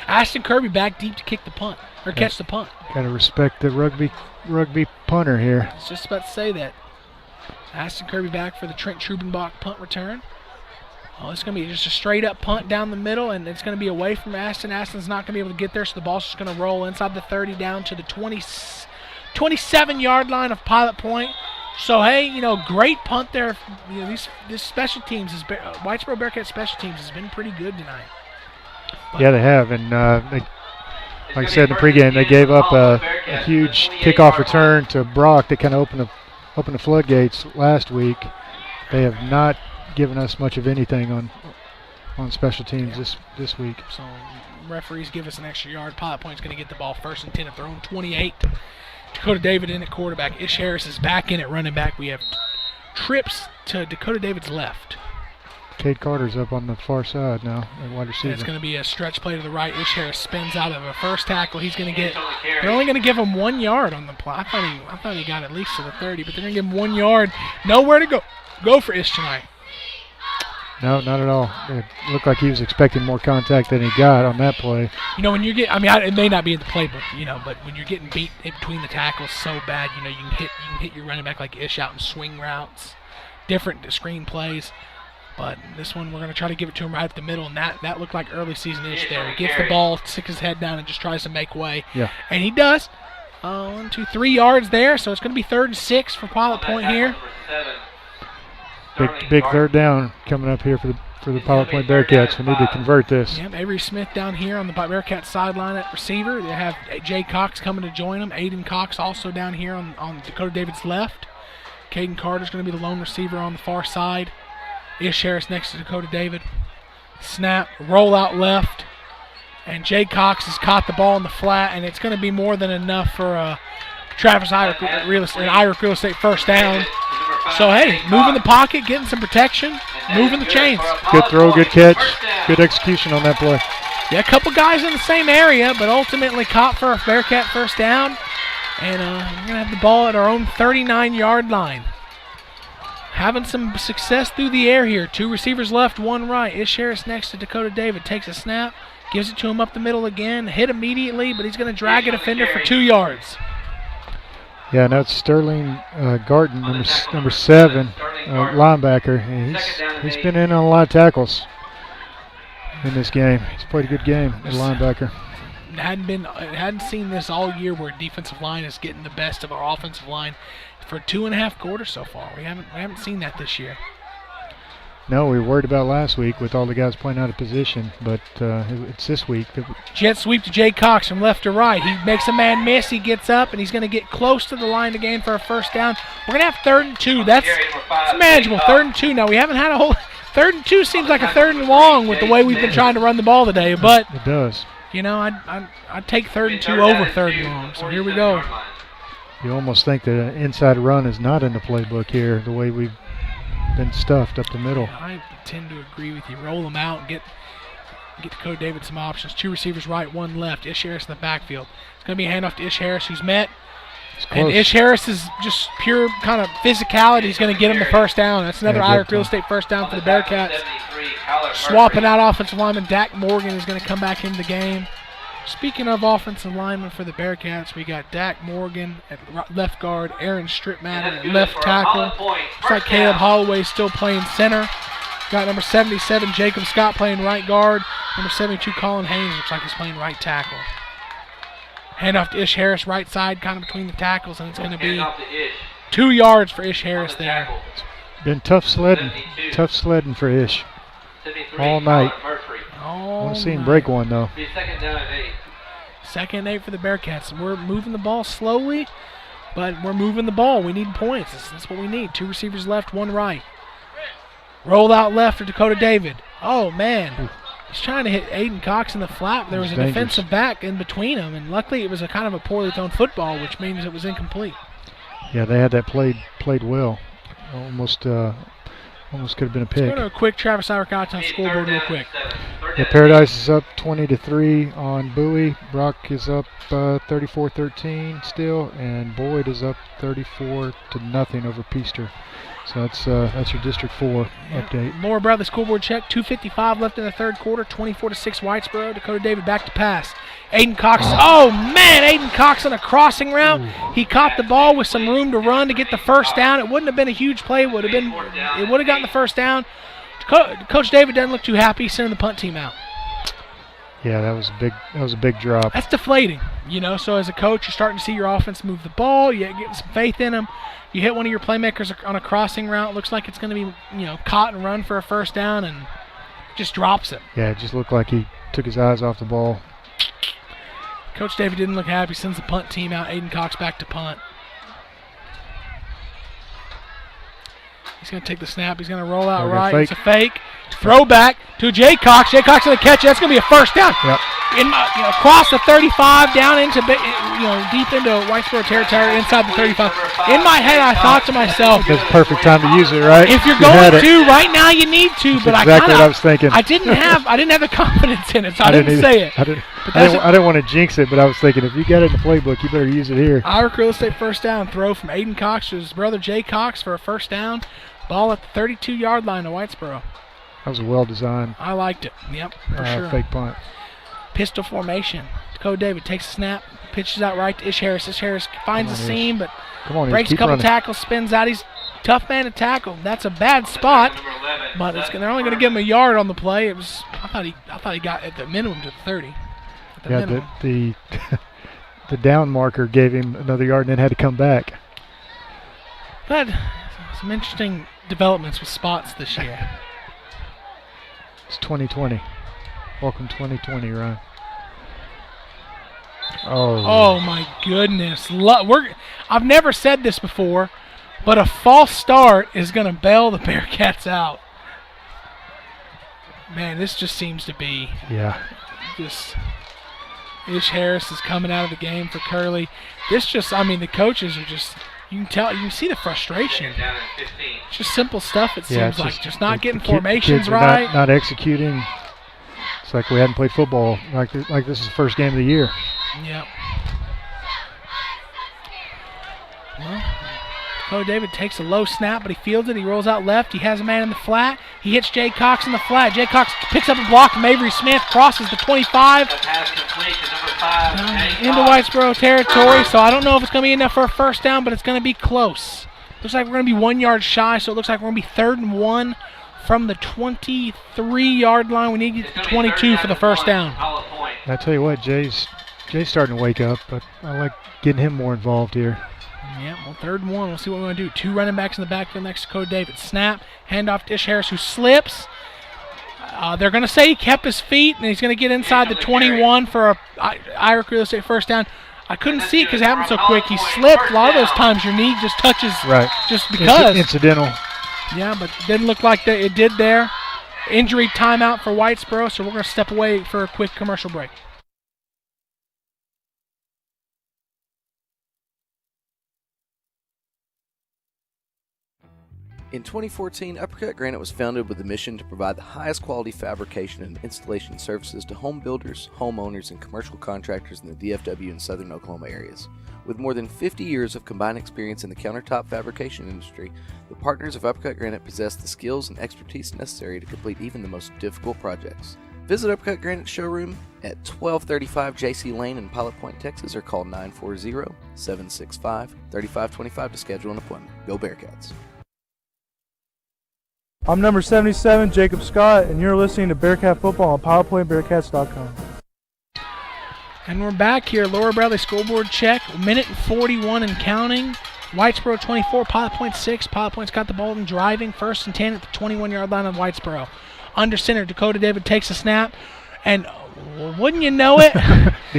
Aston Kirby back deep to kick the punt, or catch the punt.
Got to respect the rugby punter here.
I was just about to say that. Aston Kirby back for the Trent Trubenbach punt return. Oh, it's going to be just a straight-up punt down the middle, and it's going to be away from Aston. Aston's not going to be able to get there, so the ball's just going to roll inside the 30 down to the 27-yard line of Pilot Point. So, hey, great punt there. This special teams, Whitesboro Bearcats special teams has been pretty good tonight.
Yeah, they have, and like I said in the pregame, they gave up a huge kickoff return to Brock. They kind of opened the floodgates last week. They have not given us much of anything on special teams this week.
So referees give us an extra yard. Pilot Point's going to get the ball 1st and 10 at their own 28. Dakota David in at quarterback. Ish Harris is back in at running back. We have trips to Dakota David's left.
Cade Carter's up on the far side now at wide receiver.
It's going to be a stretch play to the right. Ish Harris spins out of a first tackle. He's going to get. They're only going to give him 1 yard on the play. I thought he got at least to the 30, but they're going to give him 1 yard. Nowhere to go for Ish tonight.
No, not at all. It looked like he was expecting more contact than he got on that play.
When you get, it may not be in the playbook, but when you're getting beat in between the tackles so bad, you can hit your running back like Ish out in swing routes, different screen plays. But this one, we're going to try to give it to him right at the middle, and that looked like early season Ish there. He gets the ball, sticks his head down, and just tries to make way.
Yeah.
And he does. 1, 2, 3 yards there, so it's going to be 3rd and 6 for Pilot Point here.
Big 3rd down coming up here for the Pilot Point Bearcats. We need to convert this.
Yep, Avery Smith down here on the Bearcats sideline at receiver. They have Jay Cox coming to join them. Aiden Cox also down here on Dakota David's left. Caden Carter's going to be the lone receiver on the far side. Ish Harris next to Dakota David. Snap, roll out left. And Jay Cox has caught the ball in the flat, and it's going to be more than enough for Travis Irick Real Estate first down. So, hey, moving the pocket, getting some protection, moving the chains.
Good throw, good catch, good execution on that play.
Yeah, a couple guys in the same area, but ultimately caught for a Bearcat first down. And we're going to have the ball at our own 39-yard line. Having some success through the air here. 2 receivers left, 1 right. Ish Harris next to Dakota David. Takes a snap, Gives it to him up the middle again. Hit immediately, but he's going to drag a defender for 2 yards.
Yeah, and that's Sterling Garden, number 7, linebacker. And he's been in on a lot of tackles in this game. He's played a good game at linebacker.
Hadn't seen this all year where defensive line is getting the best of our offensive line for 2.5 quarters so far. We haven't seen that this year.
No, we were worried about last week with all the guys playing out of position, but it's this week.
Jet sweep to Jay Cox from left to right. He makes a man miss. He gets up, and he's going to get close to the line again for a first down. We're going to have 3rd and 2. That's manageable. 3rd and 2. Now, we haven't had a whole 3rd and 2 seems like a 3rd and long with the way we've been trying to run the ball today, but
it does.
You know, I'd take 3rd and 2 over 3rd and long. So here we go.
You almost think that an inside run is not in the playbook here, the way we've been stuffed up the middle.
I tend to agree with you. Roll them out and get Dakota David some options. 2 receivers right, 1 left. Ish Harris in the backfield. It's going to be a handoff to Ish Harris, who's met. And Ish Harris is just pure kind of physicality. He's going to get him the first down. That's another Irish Real Estate first down for the Bearcats. Swapping out offensive lineman Dak Morgan is going to come back into the game. Speaking of offensive linemen for the Bearcats, we got Dak Morgan at left guard, Aaron Stripmatter at left tackle. Looks like Caleb Holloway still playing center. Got number 77, Jacob Scott, playing right guard. Number 72, Colin Haynes, looks like he's playing right tackle. Handoff to Ish Harris, right side, kind of between the tackles, and it's going to be 2 yards for Ish Harris there.
Been tough sledding for Ish all night. I want to see him break one, though.
Second and 8 for the Bearcats. We're moving the ball slowly, but we're moving the ball. We need points. That's what we need. 2 receivers left, 1 right. Rolled out left for Dakota David. Oh, man. He's trying to hit Aiden Cox in the flat. There was a defensive back in between them, and luckily it was a kind of a poorly thrown football, which means it was incomplete.
Yeah, they had that played well. Almost could have been a pick.
Let's go to a quick Travis Irick scoreboard real quick.
Yeah, Paradise is up 20-3 on Bowie. Brock is up 34-13 still, and Boyd is up 34-0 over Peaster. So that's your District 4 update.
Laura Bradley scoreboard check. 2:55 left in the 3rd quarter. 24-6 Whitesboro. Dakota David back to pass. Aiden Cox. Oh man, Aiden Cox on a crossing route. He caught the ball with some room to run to get the first down. It wouldn't have been a huge play. It would have gotten the first down. Coach David doesn't look too happy sending the punt team out.
Yeah, that was a big drop.
That's deflating, you know. So as a coach, you're starting to see your offense move the ball. You're getting some faith in them. You hit one of your playmakers on a crossing route. Looks like it's going to be, caught and run for a first down, and just drops it.
Yeah, it just looked like he took his eyes off the ball.
Coach David didn't look happy. Sends the punt team out. Aiden Cox back to punt. He's going to take the snap. He's going to roll out right. It's a fake. Throwback to Jay Cox. Jay Cox going to catch it. That's going to be a first down.
Yep.
Across the 35, down into deep into Whitesboro territory, inside the 35. In my head, I thought to myself,
"That's the perfect time to use it, right?"
If you're going to right now, you need to.
That's
but
exactly what I was thinking.
I didn't have the confidence in it, so I didn't say it.
I didn't want to jinx it, but I was thinking, if you got it in the playbook, you better use it here.
Irick Real Estate first down throw from Aiden Cox to his brother Jay Cox for a first down. Ball at the 32-yard line of Whitesboro.
That was a well-designed.
I liked it. Yep, for sure.
Fake punt.
Pistol formation. Dakota David takes a snap, pitches out right to Ish Harris. Ish Harris finds a seam, but breaks a couple tackles, spins out. He's a tough man to tackle. That's a bad spot, but they're only going to give him a yard on the play. I thought he got at the minimum to the 30.
The down marker gave him another yard and then had to come back.
But some interesting developments with spots this year.
It's 2020. Welcome 2020, Ryan.
Oh my goodness. I've never said this before, but a false start is going to bail the Bearcats out. Man, this just seems to be.
Yeah.
Ish Harris is coming out of the game for Curley. The coaches are just. You can see the frustration. It's just simple stuff, it seems like. Just not getting formations right.
Not executing. It's like we hadn't played football like this is the first game of the year.
Yep. Well, Dakota David takes a low snap, but he fields it. He rolls out left. He has a man in the flat. He hits Jay Cox in the flat. Jay Cox picks up a block from Avery Smith, crosses the 25 into Whitesboro territory. So I don't know if it's going to be enough for a first down, but it's going to be close. Looks like we're going to be 1 yard shy, so it looks like we're going to be 3rd and 1 from the 23-yard line. We need to get to 22 for the first down.
I tell you what, Jay's starting to wake up, but I like getting him more involved here.
Yeah, well, 3rd and 1. We'll see what we want to do. 2 running backs in the backfield next to Dakota David. Snap, handoff to Ish Harris, who slips. They're going to say he kept his feet, and he's going to get inside the 21 for a Irish Real Estate first down. I couldn't see it because it happened so quick. He slipped. A lot of those times your knee just touches just because.
Incidental.
Yeah, but it didn't look like that it did there. Injury timeout for Whitesboro, so we're going to step away for a quick commercial break.
In 2014, Uppercut Granite was founded with the mission to provide the highest quality fabrication and installation services to home builders, homeowners, and commercial contractors in the DFW and southern Oklahoma areas. With more than 50 years of combined experience in the countertop fabrication industry, the partners of Uppercut Granite possess the skills and expertise necessary to complete even the most difficult projects. Visit Uppercut Granite showroom at 1235 JC Lane in Pilot Point, Texas, or call 940-765-3525 to schedule an appointment. Go Bearcats!
I'm number 77, Jacob Scott, and you're listening to Bearcat Football on PilotPointBearcats.com.
And we're back here. Laura Bradley scoreboard check. 1:41 and counting. Whitesboro 24, Pilot Point 6. Pilot Point's got the ball and driving. 1st and 10 at the 21-yard line of Whitesboro. Under center, Dakota David takes a snap. And wouldn't you know it,
the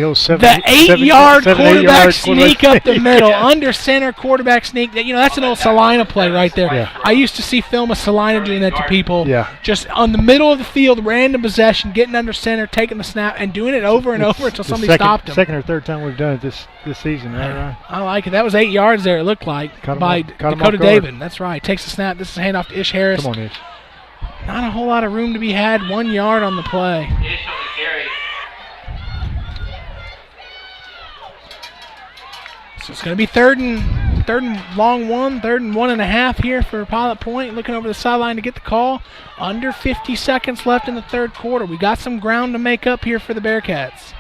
8-yard quarterback sneak up the middle. Under center quarterback sneak. That's an old Salina play right there.
Yeah.
I used to see film of Salina doing that to people.
Yeah.
Just on the middle of the field, random possession, getting under center, taking the snap, and doing it over and over until somebody stopped him.
Second or third time we've done it this season, right?
I like it. That was 8 yards there, it looked like, by Dakota David. That's right. Takes the snap. This is a handoff to Ish Harris.
Come on, Ish.
Not a whole lot of room to be had. 1 yard on the play.
Ish on the carry.
So it's going to be third and long 1, 3rd and 1.5 here for Pilot Point. Looking over the sideline to get the call. Under 50 seconds left in the 3rd quarter. We got some ground to make up here for the Bearcats.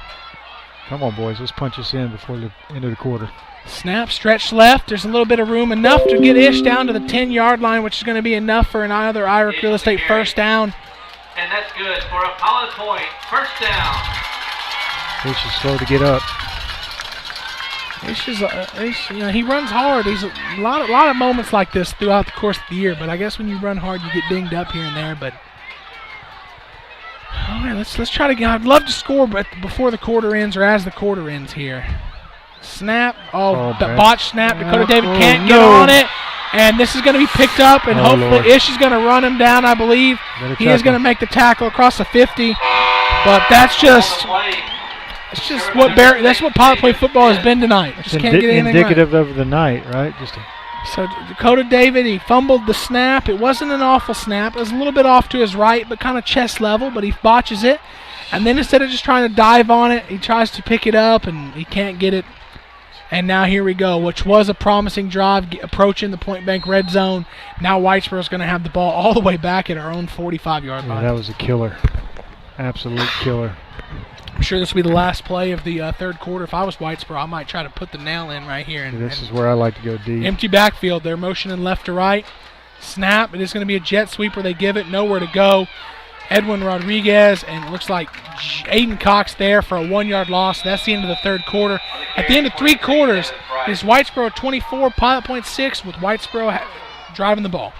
Come on, boys. Let's punch this in before the end of the quarter.
Snap, stretch left. There's a little bit of room, enough to get Ish down to the 10-yard line, which is going to be enough for another Irish Real Estate first down.
And that's good for a Pilot Point first down.
Ish is slow to get up.
Ish, he runs hard. He's a lot of moments like this throughout the course of the year, but I guess when you run hard, you get dinged up here and there. But all right, let's try to get. I'd love to score, but before the quarter ends or as the quarter ends here. Snap. The botch snap. Dakota David can't get on it. And this is going to be picked up, and hopefully Ish is going to run him down, I believe. He is going to make the tackle across the 50. But that's just what Pilot Point football has been tonight. Just can't get anything
indicative
right.
of the night, right?
So Dakota David, he fumbled the snap. It wasn't an awful snap. It was a little bit off to his right, but kind of chest level, but he botches it. And then instead of just trying to dive on it, he tries to pick it up, and he can't get it. And now here we go, which was a promising drive approaching the Point Bank red zone. Now Whitesboro's going to have the ball all the way back at our own 45-yard line.
That was a killer. Absolute killer.
I'm sure this will be the last play of the 3rd quarter. If I was Whitesboro, I might try to put the nail in right here.
This is where I like to go deep.
Empty backfield. They're motioning left to right. Snap. It is going to be a jet sweep where they give it. Nowhere to go. Edwin Rodriguez, and it looks like Aiden Cox there for a 1-yard loss. That's the end of the 3rd quarter. At the end of 3 quarters, it's Whitesboro 24, Pilot Point 6, with Whitesboro driving the ball.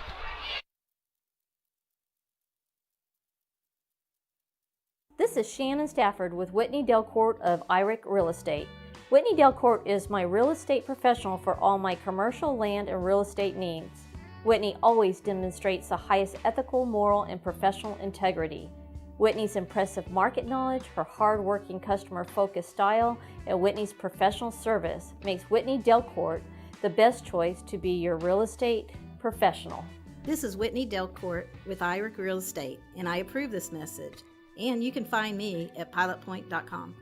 This is Shannon Stafford with Whitney Delcourt of Irick Real Estate. Whitney Delcourt is my real estate professional for all my commercial land and real estate needs. Whitney always demonstrates the highest ethical, moral, and professional integrity. Whitney's impressive market knowledge, her hard-working customer-focused style, and Whitney's professional service makes Whitney Delcourt the best choice to be your real estate professional.
This is Whitney Delcourt with Irick Real Estate, and I approve this message. And you can find me at pilotpoint.com.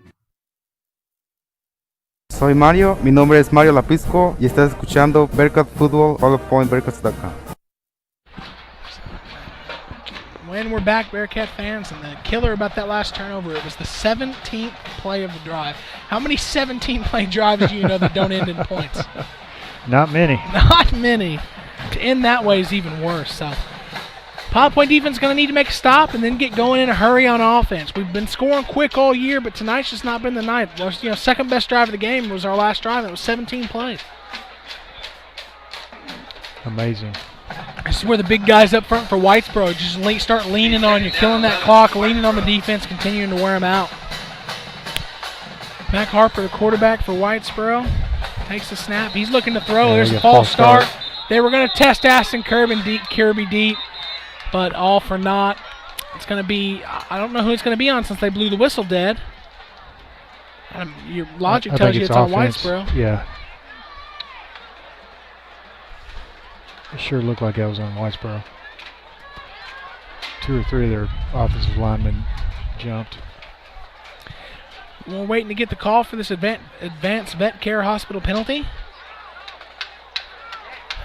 Soy Mario, mi nombre es Mario Lapisco y estás escuchando Bearcat Football, PilotPointBearcats.com.
When we're back, Bearcat fans, and the killer about that last turnover, it was the 17th play of the drive. How many 17-play drives do you know that don't end in points?
Not many.
Not many. To end that way is even worse. So, Pilot Point defense is going to need to make a stop and then get going in a hurry on offense. We've been scoring quick all year, but tonight's just not been the night. The second best drive of the game was our last drive. It was 17 plays.
Amazing.
This is where the big guys up front for Whitesboro just start leaning on you, killing that clock, leaning on the defense, continuing to wear them out. Mac Harper, the quarterback for Whitesboro, takes the snap. He's looking to throw. There's a false start. They were going to test Aston Kirby deep, but all for naught. It's going to be, I don't know who it's going to be on since they blew the whistle dead. Your logic tells you it's on Whitesboro.
Yeah. It sure looked like that was on Whitesboro. 2 or 3 of their offensive linemen jumped.
We're waiting to get the call for this advanced vet care hospital penalty.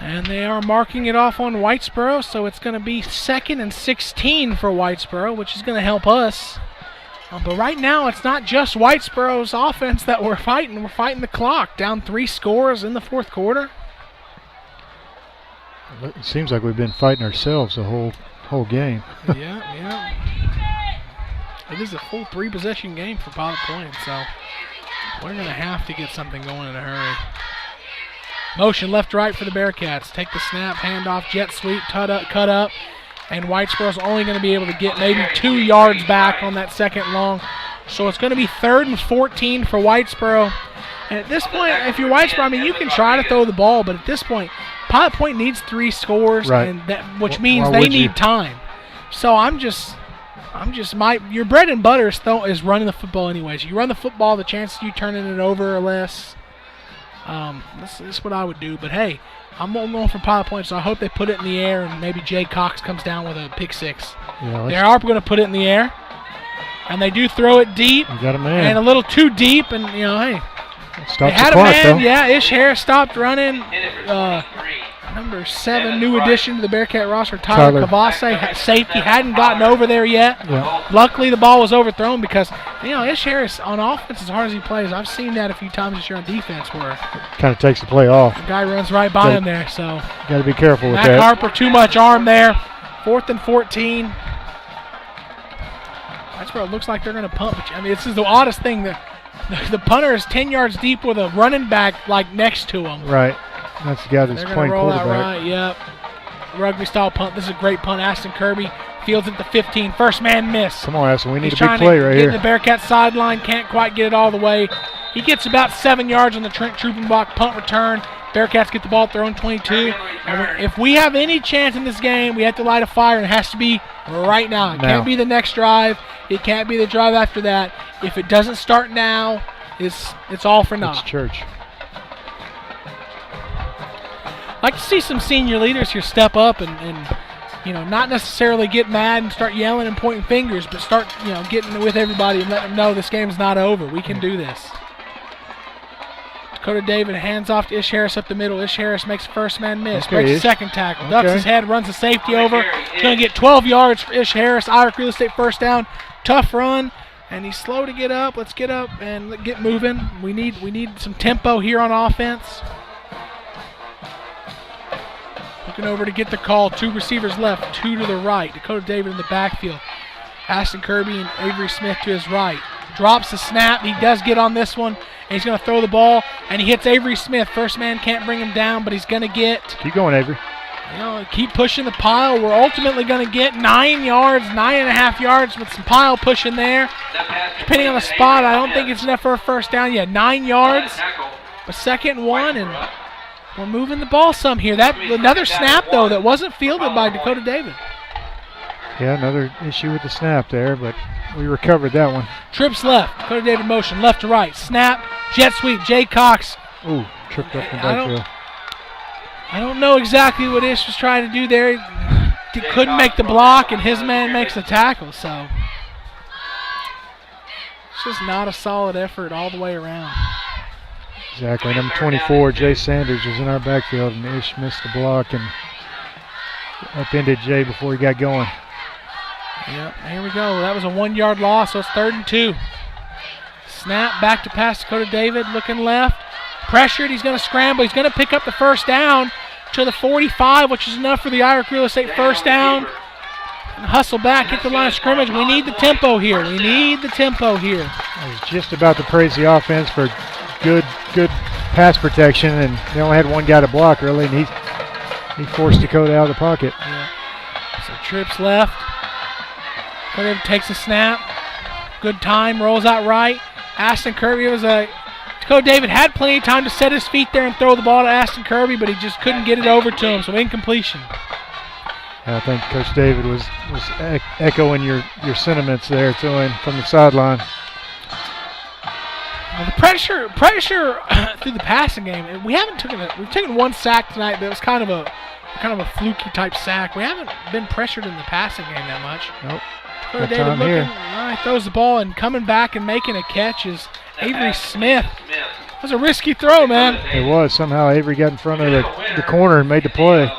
And they are marking it off on Whitesboro, so it's going to be 2nd and 16 for Whitesboro, which is going to help us. But right now, it's not just Whitesboro's offense that we're fighting. We're fighting the clock. Down 3 scores in the 4th quarter.
It seems like we've been fighting ourselves the whole game.
Yeah. It is a full 3-possession game for Pilot Point, so we're going to have to get something going in a hurry. Motion left-right for the Bearcats. Take the snap, handoff, jet sweep, cut up, and Whitesboro's only going to be able to get maybe 2 yards back on that second long. So it's going to be 3rd and 14 for Whitesboro. And at this point, if you're Whitesboro, I mean, you can try to throw the ball, but at this point, Pilot Point needs 3 scores,
right,
and which means they need time. So your bread and butter is running the football anyways. You run the football, the chances you turning it over are less. This is what I would do. But hey, I'm going for Pilot Point, so I hope they put it in the air and maybe Jay Cox comes down with a pick 6.
Yeah,
they are going to put it in the air, and they do throw it deep,
got a man,
and a little too deep, and hey.
They
had
the clock,
a man,
though.
yeah. Ish Harris stopped running. Number 7, new addition to the Bearcat roster, Tyler Cavase, safety, hadn't gotten over there yet.
Yeah.
Luckily, the ball was overthrown because, Ish Harris on offense, as hard as he plays, I've seen that a few times this year on defense where
kind of takes the play off.
The guy runs right by him there, so.
Got to be careful with
Mac
that.
Harper, too much arm there. 4th and 14. That's where it looks like they're going to punt. But, this is the oddest thing. The punter is 10 yards deep with a running back like next to him.
Right. That's the guy that's playing quarterback.
Right, yep. Rugby style punt. This is a great punt. Aston Kirby fields at the 15. First man miss.
Come on, Aston. We need
He's
a big play right here.
Getting the Bearcat sideline. Can't quite get it all the way. He gets about 7 yards on the Trent Truppenbach punt return. Bearcats get the ball at their own 22. And if we have any chance in this game, we have to light a fire, and it has to be right now. It can't be the next drive. It can't be the drive after that. If it doesn't start now, it's all for naught.
It's church.
I'd like to see some senior leaders here step up and not necessarily get mad and start yelling and pointing fingers, but start, getting with everybody and letting them know this game's not over. We can do this. Dakota David hands off to Ish Harris up the middle. Ish Harris makes first man miss. Breaks the second tackle. Ducks his head, runs the safety over. He's going to get 12 yards for Ish Harris. Irish Real Estate first down. Tough run. And he's slow to get up. Let's get up and get moving. We need some tempo here on offense. Looking over to get the call. 2 receivers left, 2 to the right. Dakota David in the backfield. Aston Kirby and Avery Smith to his right. Drops the snap. He does get on this one. And he's going to throw the ball. And he hits Avery Smith. First man can't bring him down, but he's going to get.
Keep going, Avery.
Keep pushing the pile. We're ultimately going to get 9 yards, 9.5 yards with some pile pushing there. Depending on the spot, I don't think it's enough for a first down yet. 9 yards, a 2nd and 1, and we're moving the ball some here. Another snap, though, that wasn't fielded by Dakota David.
Yeah, another issue with the snap there, but we recovered that one.
Trips left. Dakota David motion, left to right. Snap, jet sweep, Jay Cox.
Ooh, tripped up in backfield.
I don't know exactly what Ish was trying to do there. He couldn't make the block, and his man makes the tackle, so it's just not a solid effort all the way around.
Exactly. Number 24, Jay Sanders, was in our backfield, and Ish missed the block and upended Jay before he got going.
Yep, here we go. That was a 1 yard loss, so it's 3rd and 2. Snap back to pass Dakota David, looking left. Pressured, he's going to scramble. He's going to pick up the first down to the 45, which is enough for the Irish Real Estate first down. And hustle back, get the line of scrimmage. We need the tempo here. We need the tempo here.
I was just about to praise the offense for good pass protection, and they only had one guy to block, really, and he forced Dakota out of the pocket.
Yeah. So trips left. Dakota takes a snap. Good time, rolls out right. Aston Kirby Dakota David had plenty of time to set his feet there and throw the ball to Aston Kirby, but he just couldn't get it over to him, so incompletion.
I think Coach David was echoing your sentiments there to him from the sideline.
Well, the pressure through the passing game. We've taken one sack tonight, but it was kind of a fluky type sack. We haven't been pressured in the passing game that much.
Nope.
Dakota David looking, he throws the ball, and coming back and making a catch is Avery Smith. That was a risky throw, man.
It was. Somehow Avery got in front of the corner and made the play.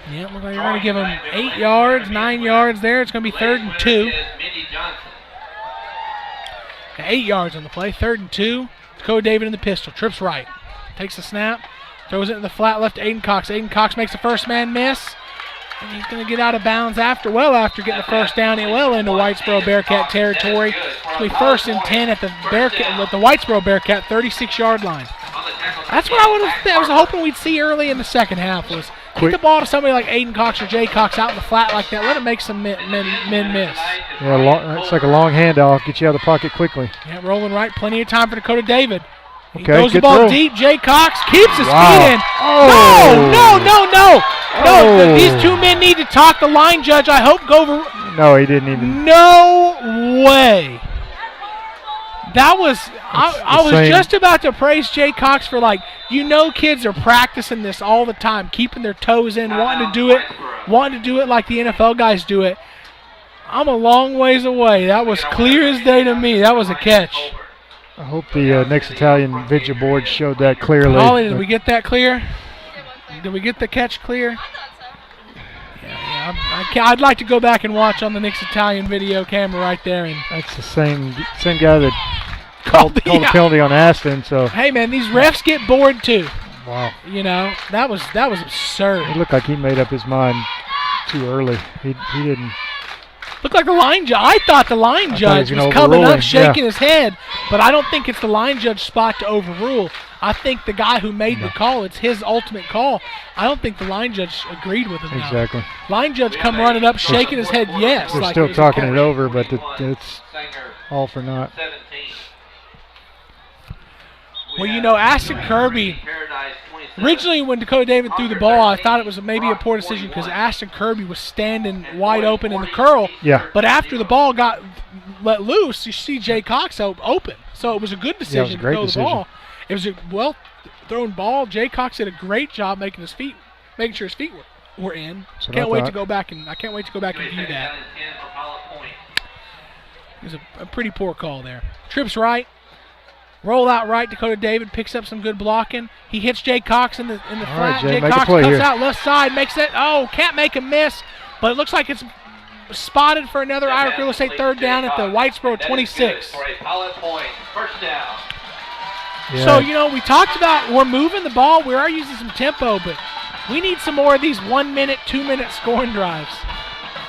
Yeah, looks like you're going to give him 8 yards, 9 yards there. It's going to be 3rd and 2. 8 yards on the play, 3rd and 2. Dakota David in the pistol, trips right. Takes the snap, throws it in the flat left to Aiden Cox. Aiden Cox makes the first man miss. And he's going to get out of bounds after getting the first down and well into Whitesboro Bearcat territory. It's going to be 1st and 10 at the Whitesboro Bearcat 36-yard line. That's what I was hoping we'd see early in the second half was get the ball to somebody like Aiden Cox or Jay Cox out in the flat like that. Let him make some men miss.
Yeah, it's like a long handoff. Get you out of the pocket quickly.
Yeah, rolling right. Plenty of time for Dakota David. He
Okay,
throws the ball
throw.
deep. Jay Cox keeps his
Wow.
feet in.
Oh.
No.
Oh.
These two men need to talk. The line judge, I hope, go over.
No, he didn't even.
No way. That was, I was
same.
just about to praise Jay Cox for, kids are practicing this all the time, keeping their toes in, wanting to do it like the NFL guys do it. I'm a long ways away. That was clear as day to me. That was a catch.
I hope the next Italian video board showed that clearly.
Ollie, did we get that clear? Did we get the catch clear? Yeah, I'd like to go back and watch on the next Italian video camera right there. And
that's the same guy that called a penalty on Aston. So
hey, man, these refs get bored too.
Wow.
That was absurd.
It looked like he made up his mind too early. He didn't.
Looked like the line judge. I thought the line judge was coming up, shaking his head, but I don't think it's the line judge's spot to overrule. I think the guy who made the call, it's his ultimate call. I don't think the line judge agreed with him.
Exactly.
Now. Line judge come running up, shaking his head, yes.
They're still talking it over, but it's all for naught.
Well, Aston Kirby, originally when Dakota David threw the ball, I thought it was maybe a poor decision because Aston Kirby was standing wide open in the curl.
Yeah.
But after the ball got let loose, you see Jay Cox open. So it was a good decision to throw the ball. It was a well-thrown ball. Jay Cox did a great job making sure his feet were in. I can't wait to go back and view that. It was a pretty poor call there. Trips right. Roll out right. Dakota David picks up some good blocking. He hits Jay Cox in the flat.
Right,
Jay Cox cuts out left side, makes it. Oh, can't make a miss, but it looks like it's spotted for another Irish Real Estate third down at the Whitesboro 26.
For a Pilot Point first down.
Yeah.
So, we talked about we're moving the ball. We are using some tempo, but we need some more of these 1 minute, 2 minute scoring drives.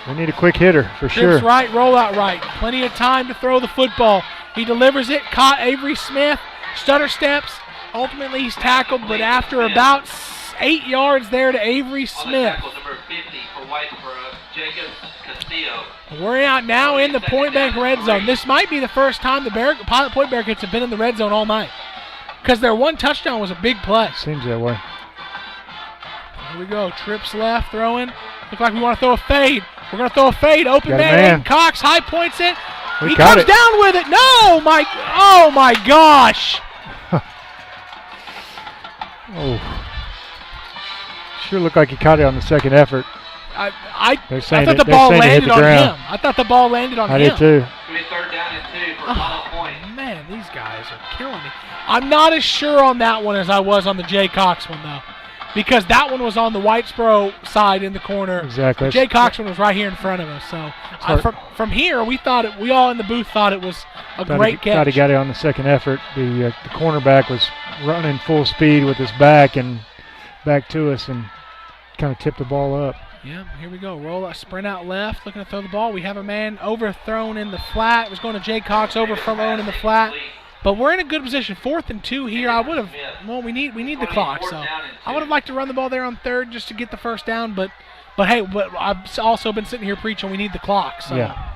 We need a quick hitter for sure.
Trips right, roll out right. Plenty of time to throw the football. He delivers it, caught Avery Smith, stutter steps. Ultimately, he's tackled, but after about 8 yards there to Avery Smith.
Number 50 for Whitesboro, Jacob Castillo.
We're out now in the Point Bank red zone. This might be the first time the Pilot Point Bearcats have been in the red zone all night because their one touchdown was a big play.
Seems that way.
Here we go. Trips left, throwing. Look like we want to throw a fade. We're going to throw a fade. Open man. Cox high points it. He comes down with it. No, oh my gosh.
Oh. Sure looked like he caught it on the second effort.
I thought the ball landed on him. I thought the ball landed on him.
I did too.
Third down and 2 for Pilot Point.
Man, these guys. are killing me. I'm not as sure on that one as I was on the Jay Cox one, though, because that one was on the Whitesboro side in the corner.
Exactly.
The Jay Cox one was right here in front of us. So from here, we all in the booth thought it was a great catch.
Thought he got it on the second effort. The cornerback was running full speed with his back and back to us and kind of tipped the ball up.
Yeah, here we go. Roll, sprint out left, looking to throw the ball. We have a man overthrown in the flat. It was going to Jay Cox, overthrown in the flat. But we're in a good position. 4th and 2 here. I would have. Well, we need the clock. So I would have liked to run the ball there on 3rd just to get the first down. But hey, I've also been sitting here preaching we need the clock. So.
Yeah.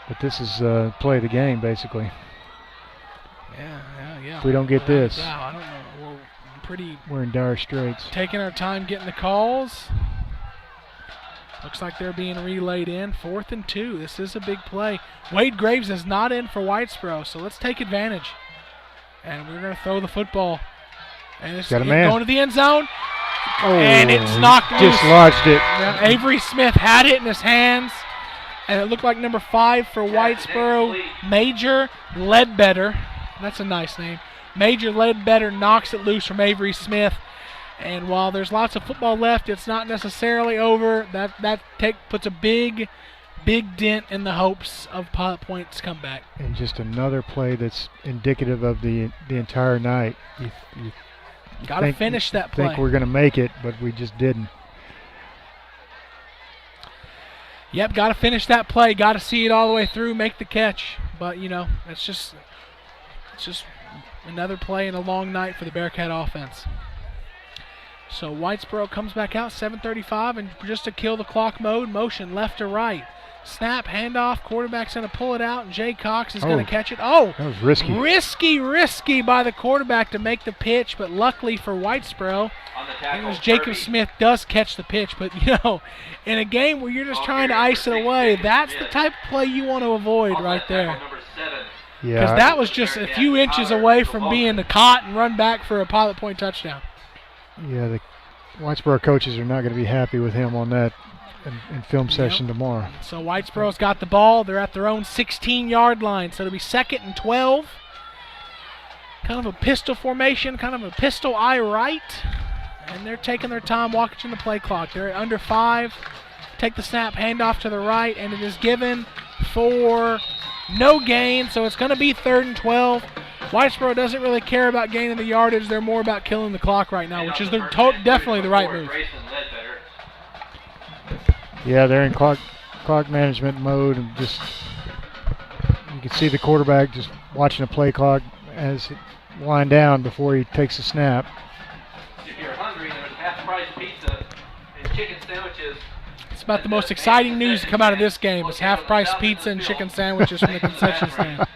But this is play of the game basically.
Yeah.
If we don't get this,
I don't know.
We're in dire straits.
Taking our time getting the calls. Looks like they're being relayed in. 4th and 2. This is a big play. Wade Graves is not in for Whitesboro, so let's take advantage. And we're going to throw the football. And it's
got a man
going to the end zone.
Oh,
and it's knocked loose.
Just lodged it.
Yeah, Avery Smith had it in his hands. And it looked like number 5 for Whitesboro, Major Ledbetter. That's a nice name. Major Ledbetter knocks it loose from Avery Smith. And while there's lots of football left, it's not necessarily over. That puts a big dent in the hopes of Pilot Point's comeback.
And just another play that's indicative of the entire night. You
got to finish that play.
I think we're going to make it, but we just didn't.
Yep, got to finish that play. Got to see it all the way through, make the catch. But, it's just another play and a long night for the Bearcat offense. So Whitesboro comes back out, 7:35, and just to kill the clock mode, motion left to right. Snap, handoff, quarterback's going to pull it out, and Jay Cox is going to catch it. Oh,
that was risky.
Risky by the quarterback to make the pitch, but luckily for Whitesboro, it was Jacob Smith does catch the pitch. But, in a game where you're just trying to ice it away, that's the type of play you want to avoid right there.
Yeah.
Because that was just a few inches away from being caught and run back for a Pilot Point touchdown.
Yeah, the Whitesboro coaches are not going to be happy with him on that in film session tomorrow.
So Whitesboro's got the ball. They're at their own 16-yard line. So it'll be 2nd and 12. Kind of a pistol formation, kind of a pistol eye right. And they're taking their time watching the play clock. They're at under 5. Take the snap, hand off to the right, and it is given for no gain. So it's going to be 3rd and 12. Whitesboro doesn't really care about gaining the yardage. They're more about killing the clock right now, which is definitely the right move.
Yeah, they're in clock management mode, and just you can see the quarterback just watching the play clock as it wind down before he takes a snap.
If you're hungry, there's half-price pizza and chicken sandwiches.
It's about the most exciting news to come out of this game is half-price pizza and chicken sandwiches from the concession stand.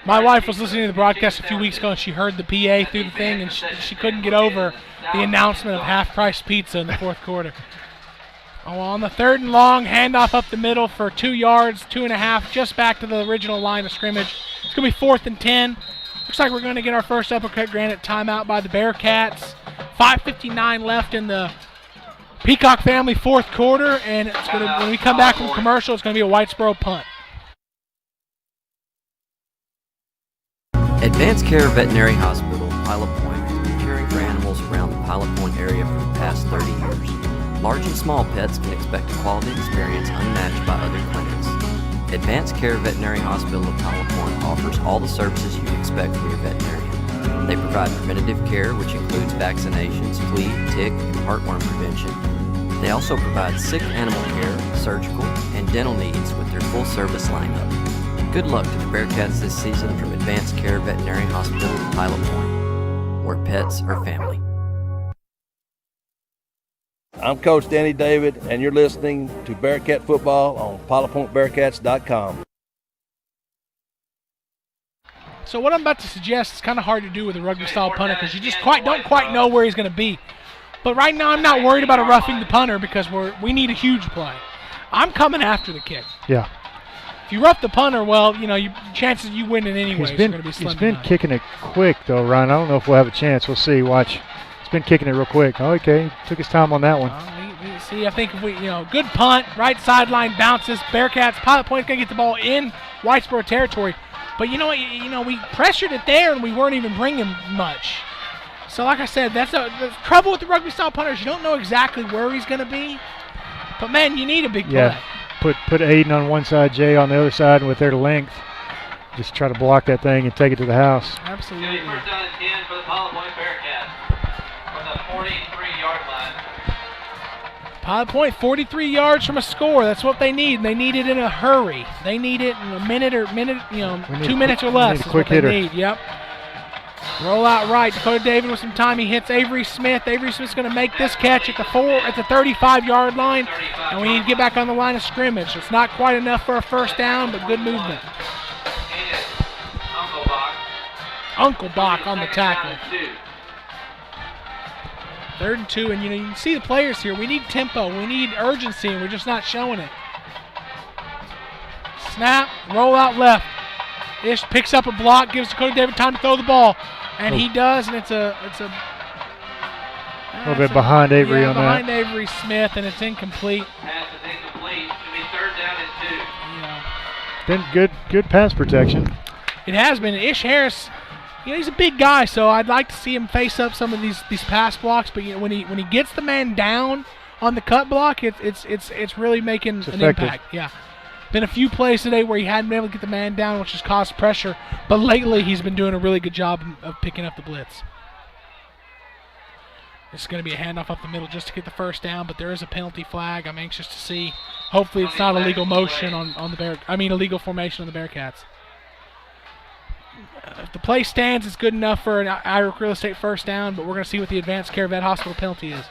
My wife was listening to the broadcast a few weeks ago, and she heard the PA through the thing, and she couldn't get over the announcement of half-price pizza in the 4th quarter. Oh, on the 3rd and long, handoff up the middle for 2 yards, 2.5, just back to the original line of scrimmage. It's going to be 4th and 10. Looks like we're going to get our first uppercut granted timeout by the Bearcats. 5:59 left in the Peacock family 4th quarter, and it's going to, when we come back from commercial, it's going to be a Whitesboro punt.
Advanced Care Veterinary Hospital, Pilot Point, has been caring for animals around the Pilot Point area for the past 30 years. Large and small pets can expect a quality experience unmatched by other clinics. Advanced Care Veterinary Hospital of Pilot Point offers all the services you'd expect from your veterinarian. They provide preventative care, which includes vaccinations, flea, tick, and heartworm prevention. They also provide sick animal care, surgical, and dental needs with their full-service lineup. Good luck to the Bearcats this season from Advanced Care Veterinary Hospital of Pilot Point, where pets are family.
I'm Coach Danny David, and you're listening to Bearcat Football on PilotPointBearcats.com.
So what I'm about to suggest is kind of hard to do with a rugby-style punter because you just don't quite know where he's going to be. But right now I'm not worried about a roughing the punter because we need a huge play. I'm coming after the kick.
Yeah.
If you rough the punter, well, chances you winning anyway are going to be slim.
He's been kicking it quick, though, Ryan. I don't know if we'll have a chance. We'll see. Watch. He's been kicking it real quick. Oh, okay. Took his time on that one.
See, I think if we, good punt, right sideline bounces. Bearcats, Pilot Point's going to get the ball in Whitesboro territory. But you know what? We pressured it there and we weren't even bringing much. So like I said, that's the trouble with the rugby style punters. You don't know exactly where he's going to be. But man, you need a big play.
Put Aiden on one side, Jay on the other side, and with their length, just try to block that thing and take it to the house.
Absolutely.
First down and 10 for the Pilot Point Bearcats from the 43-yard line.
Pilot Point, 43 yards from a score. That's what they need. They need it in a hurry. They need it in a minute, 2 minutes or less.
We need a quick hitter.
They need. Yep. Roll out right. Dakota David with some time. He hits Avery Smith. Avery Smith's going to make this catch at the 35-yard line, and we need to get back on the line of scrimmage. It's not quite enough for a first down, but good movement. Uncle Bach on the tackle. 3rd and 2, and you can see the players here. We need tempo. We need urgency, and we're just not showing it. Snap, roll out left. Ish picks up a block, gives Dakota David time to throw the ball, and he does, and it's a
little bit behind Avery on that.
Behind Avery Smith, and it's incomplete.
Pass is incomplete. Should be 3rd down and 2.
Been good pass protection.
It has been. Ish Harris, he's a big guy, so I'd like to see him face up some of these pass blocks. But when he gets the man down on the cut block, it's really making an impact. Yeah. Been a few plays today where he hadn't been able to get the man down, which has caused pressure. But lately, he's been doing a really good job of picking up the blitz. This is going to be a handoff up the middle just to get the first down, but there is a penalty flag. I'm anxious to see. Hopefully, it's not illegal motion on the illegal formation on the Bearcats. If the play stands, it's good enough for an Ira Real Estate first down, but we're going to see what the Advanced Care Vet Hospital penalty is.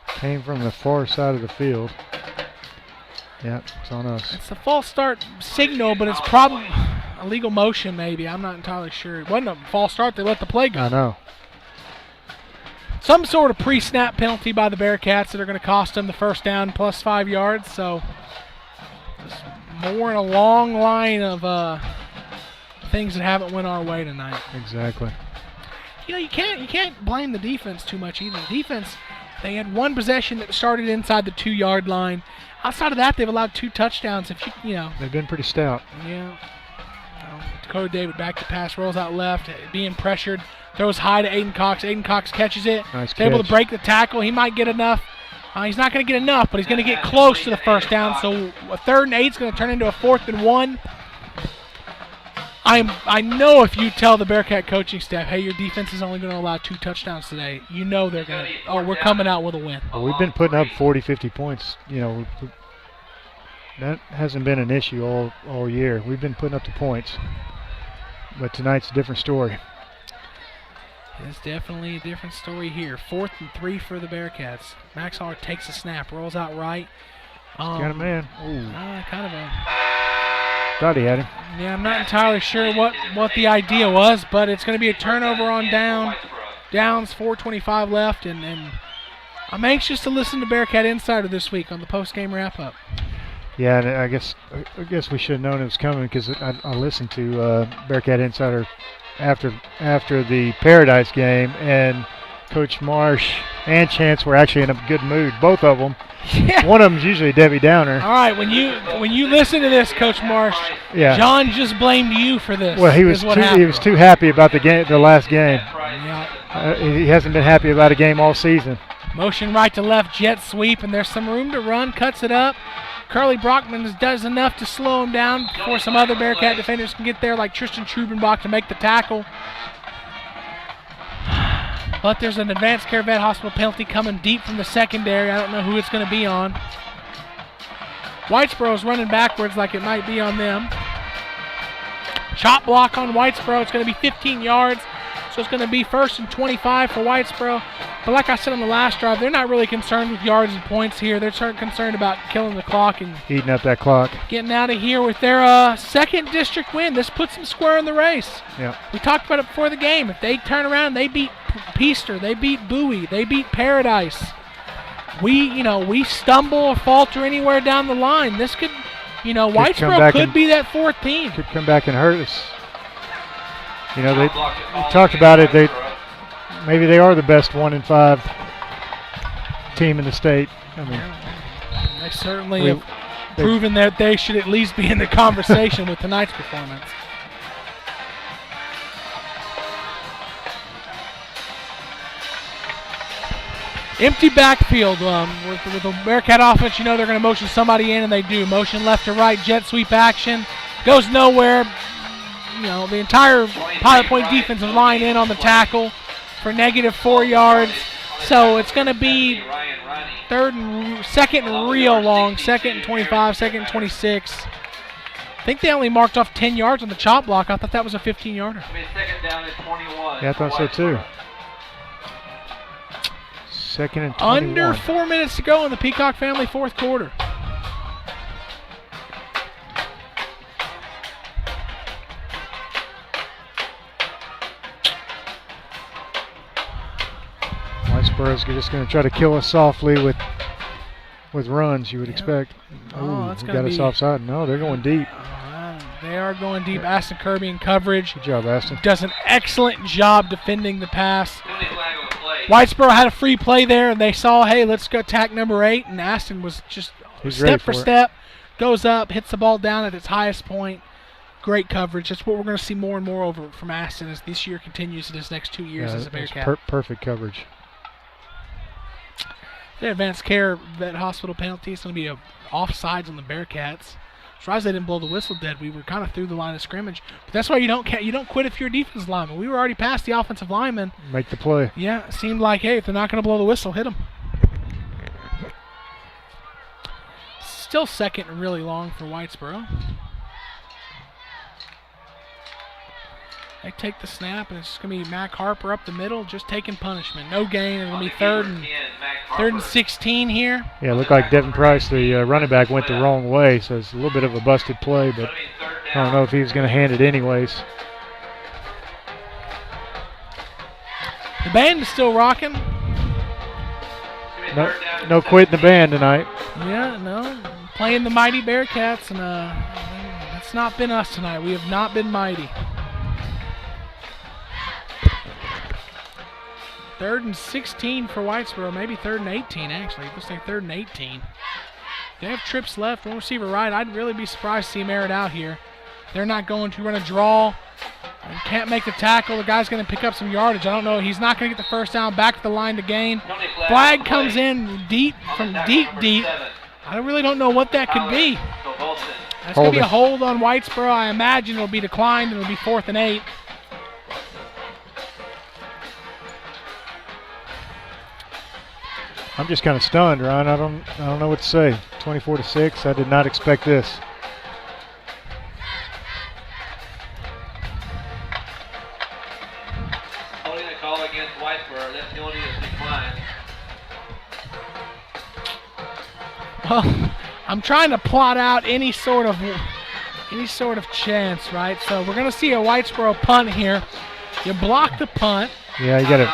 Came from the far side of the field. Yeah, it's on us.
It's a false start signal, but it's probably illegal motion maybe. I'm not entirely sure. It wasn't a false start. They let the play go.
I know.
Some sort of pre-snap penalty by the Bearcats that are going to cost them the first down plus 5 yards. So just more in a long line of things that haven't went our way tonight.
Exactly.
You can't blame the defense too much either. The defense, they had one possession that started inside the 2-yard line. Outside of that, they've allowed 2 touchdowns.
They've been pretty stout.
Yeah. Dakota David back to pass, rolls out left, being pressured, throws high to Aiden Cox. Aiden Cox catches it.
Nice
catch. Able to break the tackle. He might get enough. He's not going to get enough, but he's going to get close to the first down. So a 3rd and 8 is going to turn into a 4th and 1. I know if you tell the Bearcat coaching staff, hey, your defense is only going to allow 2 touchdowns today, you know they're going to, we're coming out with a win.
Well, we've been putting up 40, 50 points. That hasn't been an issue all year. We've been putting up the points. But tonight's a different story.
It's definitely a different story here. 4th and 3 for the Bearcats. Max Holler takes a snap, rolls out right.
Got a man.
Kind of a...
Thought he had him.
Yeah, I'm not entirely sure what the idea was, but it's going to be a turnover on downs, 4:25 left, and I'm anxious to listen to Bearcat Insider this week on the post-game wrap-up.
Yeah, and I guess we should have known it was coming because I listened to Bearcat Insider after the Paradise game, and Coach Marsh and Chance were actually in a good mood, both of them.
Yeah.
One of them's usually a Debbie Downer.
All right, when you listen to this, Coach Marsh,
yeah.
John just blamed you for this.
Well, he was too happy about the last game.
Yeah.
He hasn't been happy about a game all season.
Motion right to left, jet sweep, and there's some room to run, cuts it up. Curly Brockman does enough to slow him down before some other Bearcat defenders can get there, like Tristan Trubenbach, to make the tackle. But there's an Advanced Care Vet Hospital penalty coming deep from the secondary. I don't know who it's going to be on. Whitesboro's running backwards like it might be on them. Chop block on Whitesboro. It's going to be 15 yards. So it's going to be 1st and 25 for Whitesboro. But like I said on the last drive, they're not really concerned with yards and points here. They're concerned about killing the clock and
eating up that clock.
Getting out of here with their 2nd district win. This puts them square in the race.
Yeah.
We talked about it before the game. If they turn around, they beat Peaster, they beat Bowie, they beat Paradise. We stumble or falter anywhere down the line. This could, Whitesboro could be that 4th team.
Could come back and hurt us. They talked about it. maybe they are the best 1-5 team in the state. I mean,
they certainly have proven that they should at least be in the conversation with tonight's performance. Empty backfield with the Bearcat offense. You know they're going to motion somebody in, and they do. Motion left to right, jet sweep action. Goes nowhere. You know, the entire Pilot Point defensive line in on the tackle for -4 yards. So it's going to be second and real long, 2nd and 25, 2nd and 26. I think they only marked off 10 yards on the chop block. I thought that was a 15-yarder.
Second down at 21.
Yeah, I thought so too. 2nd and 21.
Under 4 minutes to go in the Peacock family fourth quarter.
Whitesboro's just going to try to kill us softly with runs, you would expect.
Oh, that's
got us offside. No, they're going deep.
They are going deep. Aston Kirby in coverage.
Good job, Aston.
Does an excellent job defending the pass. Whitesboro had a free play there, and they saw, hey, let's go attack number 8, and Aston was just step for step, goes up, hits the ball down at its highest point. Great coverage. That's what we're going to see more and more over from Aston as this year continues in his next 2 years as a Bearcat.
Perfect coverage.
The advanced care vet hospital penalty is going to be offsides on the Bearcats. Surprised they didn't blow the whistle dead. We were kind of through the line of scrimmage. But that's why you don't quit if you're a defensive lineman. We were already past the offensive lineman.
Make the play.
Yeah, it seemed like, hey, if they're not going to blow the whistle, hit them. Still second and really long for Whitesboro. They take the snap, and it's going to be Mac Harper up the middle, just taking punishment. No gain. It's going to be third and 16 here.
Yeah, it looked like Devin Price, the running back, went the wrong way, so it's a little bit of a busted play, but I don't know if he was going to hand it anyways.
The band is still rocking.
No quitting the band tonight.
Yeah, no. Playing the mighty Bearcats, and it's not been us tonight. We have not been mighty. 3rd and 16 for Whitesboro, maybe 3rd and 18 actually. Let's say 3rd and 18. They have trips left, one receiver right. I'd really be surprised to see him air it out here. They're not going to run a draw. And can't make the tackle. The guy's going to pick up some yardage. I don't know. He's not going to get the first down. Back to the line to gain. Flag comes in deep from deep. I really don't know what that could be. That's going to be a hold on Whitesboro. I imagine it'll be declined and it'll be 4th and 8.
I'm just kind of stunned, Ryan. I don't know what to say. 24-6. I did not expect this.
Holding a call against Whitesboro. That penalty is declined.
Well, I'm trying to plot out any sort of chance, right? So we're going to see a Whitesboro punt here. You block the punt.
Yeah, you got to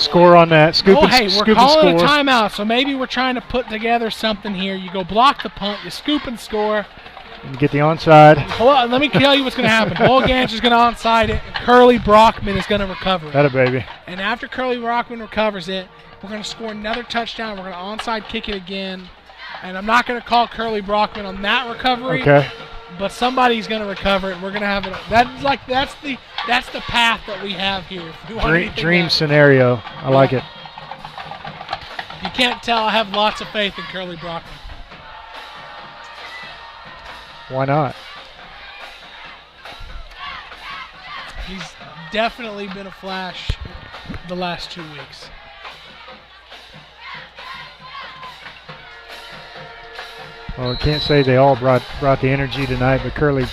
score on that. Scoop and
we're
score.
calling a timeout, so maybe we're trying to put together something here. You go block the punt, you scoop and score.
And get the onside.
Hold on, let me tell you what's going to happen. Bolgans is going to onside it, and Curly Brockman is going to recover it.
That a baby.
And after Curly Brockman recovers it, we're going to score another touchdown. We're going to onside kick it again. And I'm not going to call Curly Brockman on that recovery.
Okay.
But somebody's going to recover it, and we're going to have it. That's the path that we have here.
Dream scenario. I like it.
You can't tell I have lots of faith in Curly Brockman.
Why not?
He's definitely been a flash the last 2 weeks.
Well, I can't say they all brought the energy tonight, but Curly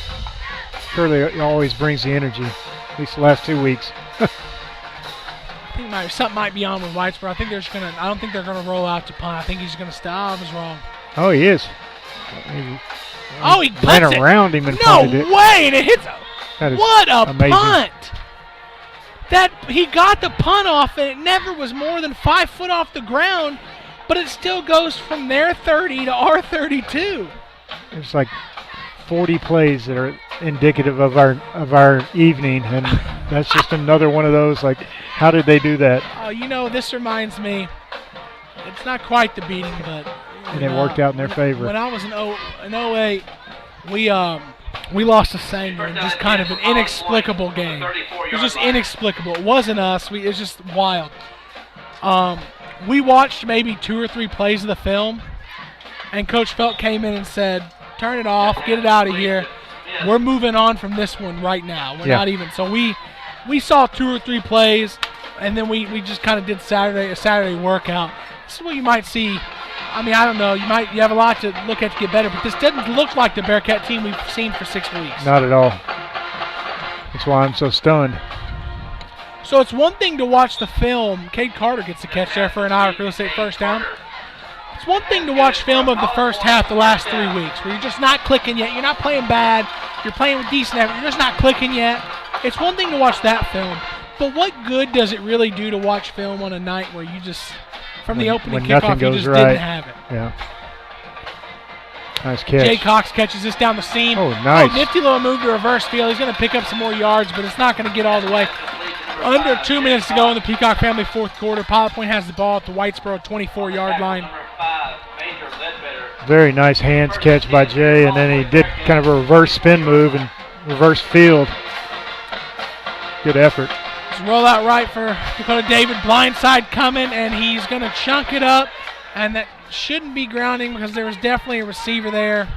always brings the energy, at least the last 2 weeks.
I think something might be on with Whitesboro. I don't think they're gonna roll out to punt. I think he's gonna stop. I was wrong.
Oh, he is.
He
ran around him and punted it.
No way! And it hits. What a
amazing
punt! He got the punt off, and it never was more than 5 foot off the ground. But it still goes from their 30 to our 32.
It's like 40 plays that are indicative of our evening, and that's just another one of those, like, how did they do that?
This reminds me, it's not quite the beating, but
And it worked out in their favor.
When I was in 08, we lost to Sanger in just kind of an inexplicable game. It was just inexplicable. It wasn't us. It was just wild. We watched maybe 2 or 3 plays of the film, and Coach Felt came in and said, turn it off, get it out of here. We're moving on from this one right now. We're not even. So we saw 2 or 3 plays, and then we just kind of did a Saturday workout. This is what you might see. I mean, I don't know. You have a lot to look at to get better, but this doesn't look like the Bearcat team we've seen for 6 weeks.
Not at all. That's why I'm so stunned.
So it's one thing to watch the film. Cade Carter gets a catch there for an Irish Real Estate first down. It's one thing to watch film of the first half the last 3 weeks where you're just not clicking yet. You're not playing bad. You're playing with decent effort. You're just not clicking yet. It's one thing to watch that film. But what good does it really do to watch film on a night where you just, from the opening kickoff, you just didn't have it?
Yeah. Nice catch.
Jay Cox catches this down the seam.
Oh, nice.
Nifty little move to reverse field. He's going to pick up some more yards, but it's not going to get all the way. Under 2 minutes to go in the Peacock family fourth quarter. Pilot Point has the ball at the Whitesboro 24-yard line.
Very nice hands catch by Jay, and then he did kind of a reverse spin move and reverse field. Good effort.
Just roll out right for Dakota David. Blindside coming, and he's going to chunk it up, and that shouldn't be grounding because there was definitely a receiver there.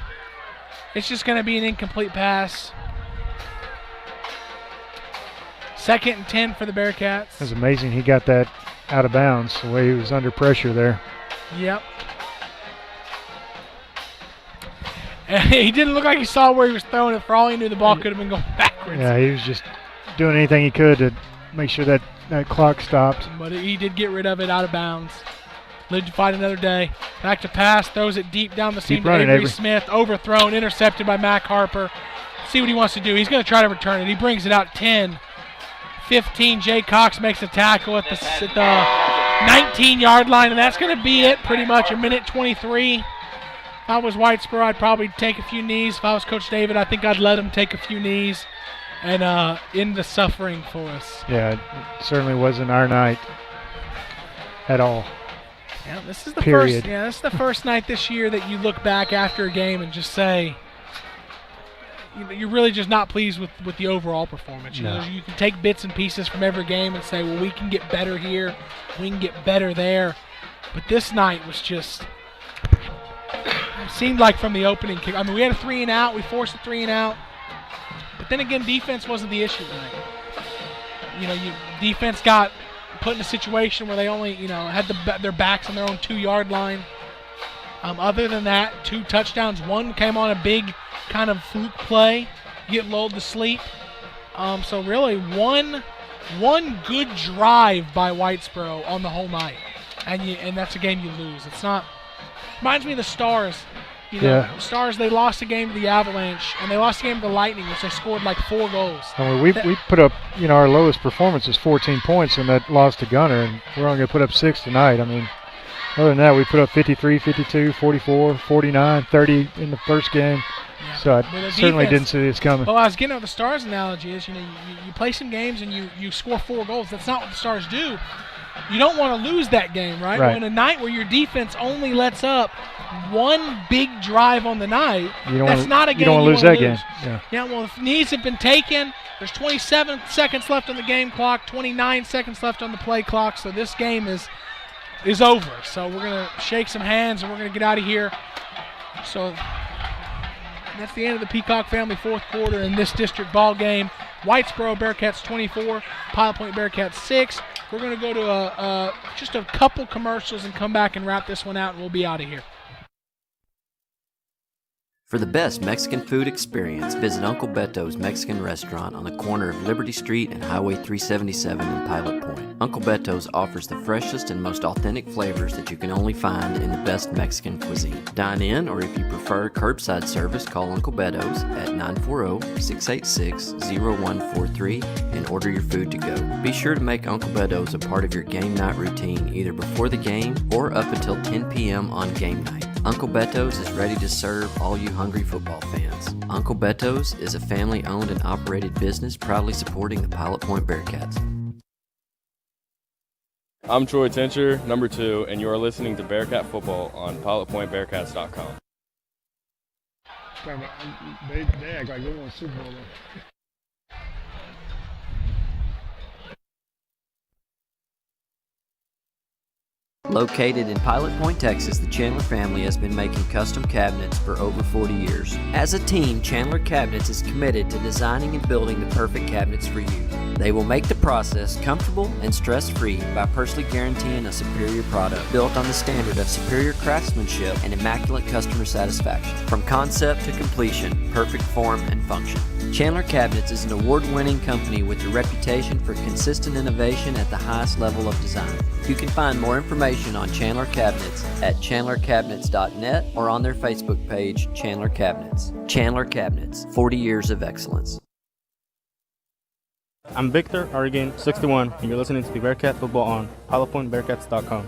It's just going to be an incomplete pass. 2nd and 10 for the Bearcats.
It's amazing he got that out of bounds, the way he was under pressure there.
Yep. And he didn't look like he saw where he was throwing it. For all he knew, the ball could have been going backwards.
Yeah, he was just doing anything he could to make sure that clock stopped.
But he did get rid of it out of bounds. Lived to fight another day. Back to pass, throws it deep down the seam to Avery Smith. Overthrown, intercepted by Mac Harper. See what he wants to do. He's going to try to return it. He brings it out 10. 15, Jay Cox makes a tackle at the 19-yard line, and that's going to be it pretty much, 1:23. If I was Whitesboro, I'd probably take a few knees. If I was Coach David, I think I'd let him take a few knees and end the suffering for us.
Yeah, it certainly wasn't our night at all.
Yeah, this is the first night this year that you look back after a game and just say, you're really just not pleased with the overall performance.
No.
You can take bits and pieces from every game and say, well, we can get better here, we can get better there. But this night was just, it seemed like from the opening kick. I mean, we had a 3 and out, we forced a 3 and out. But then again, defense wasn't the issue tonight. Defense got put in a situation where they only, had their backs on their own 2-yard line. Other than that, 2 touchdowns. One came on a big kind of fluke play, get lulled to sleep. So really, one good drive by Whitesboro on the whole night, and that's a game you lose. It's not. Reminds me of the Stars. The Stars, they lost a game to the Avalanche, and they lost a game to the Lightning, which they scored like 4 goals.
I mean, we put up, our lowest performance was 14 points in that loss to Gunner, and we're only going to put up 6 tonight. I mean, other than that, we put up 53, 52, 44, 49, 30 in the first game. Yeah. So I certainly didn't see this coming.
Well, I was getting at the Stars analogy is, you play some games and you score 4 goals. That's not what the Stars do. You don't want to lose that game, right? Well, in a night where your defense only lets up 1 big drive on the night, that's not a game you don't want to lose. Game. Yeah, well, if knees have been taken, there's 27 seconds left on the game clock, 29 seconds left on the play clock, so this game is over. So we're going to shake some hands and we're going to get out of here. So that's the end of the Peacock family fourth quarter in this district ball game. Whitesboro Bearcats 24, Pilot Point Bearcats 6. We're going to go to just a couple commercials and come back and wrap this one out, and we'll be out of here.
For the best Mexican food experience, visit Uncle Beto's Mexican Restaurant on the corner of Liberty Street and Highway 377 in Pilot Point. Uncle Beto's offers the freshest and most authentic flavors that you can only find in the best Mexican cuisine. Dine in, or if you prefer curbside service, call Uncle Beto's at 940-686-0143 and order your food to go. Be sure to make Uncle Beto's a part of your game night routine, either before the game or up until 10 p.m. on game night. Uncle Beto's is ready to serve all you hungry football fans. Uncle Beto's is a family-owned and operated business proudly supporting the Pilot Point Bearcats.
I'm Troy Tincher, number 2, and you are listening to Bearcat Football on PilotPointBearcats.com.
They act like they won a Super Bowl.
Located in Pilot Point, Texas, the Chandler family has been making custom cabinets for over 40 years. As a team, Chandler Cabinets is committed to designing and building the perfect cabinets for you. They will make the process comfortable and stress-free by personally guaranteeing a superior product built on the standard of superior craftsmanship and immaculate customer satisfaction. From concept to completion, perfect form and function. Chandler Cabinets is an award-winning company with a reputation for consistent innovation at the highest level of design. You can find more information on Chandler Cabinets at chandlercabinets.net or on their Facebook page, Chandler Cabinets. Chandler Cabinets, 40 years of excellence.
I'm Victor Arreguin, 61, and you're listening to the Bearcat Football on PilotPointBearcats.com.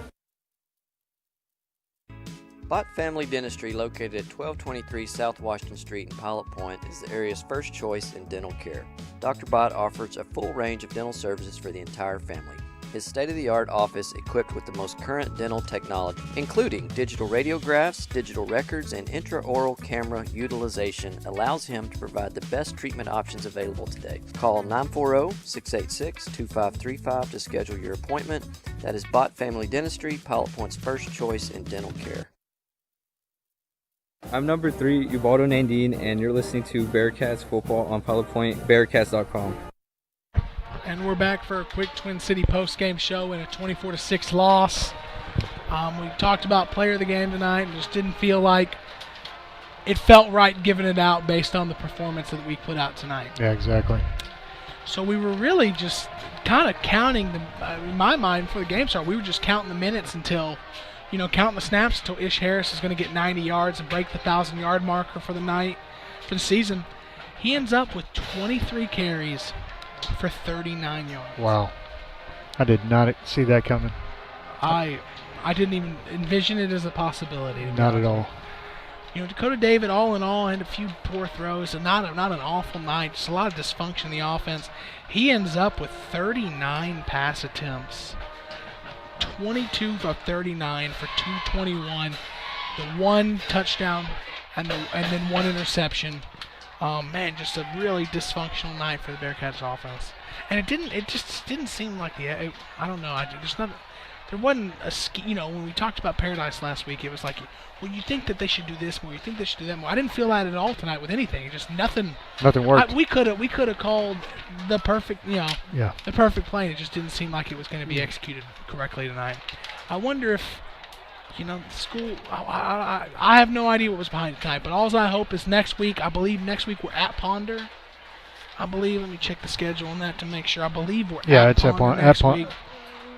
Bott Family Dentistry, located at 1223 South Washington Street in Pilot Point, is the area's first choice in dental care. Dr. Bott offers a full range of dental services for the entire family. His state-of-the-art office, equipped with the most current dental technology, including digital radiographs, digital records, and intraoral camera utilization, allows him to provide the best treatment options available today. Call 940-686-2535 to schedule your appointment. That is Bott Family Dentistry, Pilot Point's first choice in dental care.
I'm number 3, Ubaldo Nandine, and you're listening to Bearcats Football on PilotPointBearcats.com.
And we're back for a quick Twin City post-game show in a 24-6 loss. We talked about player of the game tonight and just didn't feel like it felt right giving it out based on the performance that we put out tonight.
Yeah, exactly.
So we were really just kind of counting, in my mind, for the game start, we were just counting the minutes until, counting the snaps until Ish Harris is going to get 90 yards and break the 1,000-yard marker for the night, for the season. He ends up with 23 carries for 39 yards.
Wow. I did not see that coming.
I didn't even envision it as a possibility.
Not at all.
Dakota David, all in all, had a few poor throws, and not an awful night, just a lot of dysfunction in the offense. He ends up with 39 pass attempts. 22 of 39 for 221. The one touchdown and then one interception. Just a really dysfunctional night for the Bearcats offense. And it just didn't seem like I don't know. There wasn't a when we talked about Paradise last week, it was like, well, you think that they should do this more, you think they should do that more. I didn't feel that at all tonight with anything. It just nothing
worked.
We could have called the perfect,
the
perfect play. And it just didn't seem like it was going to be executed correctly tonight. I wonder if school, I have no idea what was behind it tonight, but all I hope is next week, I believe next week we're at Ponder. Let me check the schedule on that to make sure. I believe we're at Ponder next week.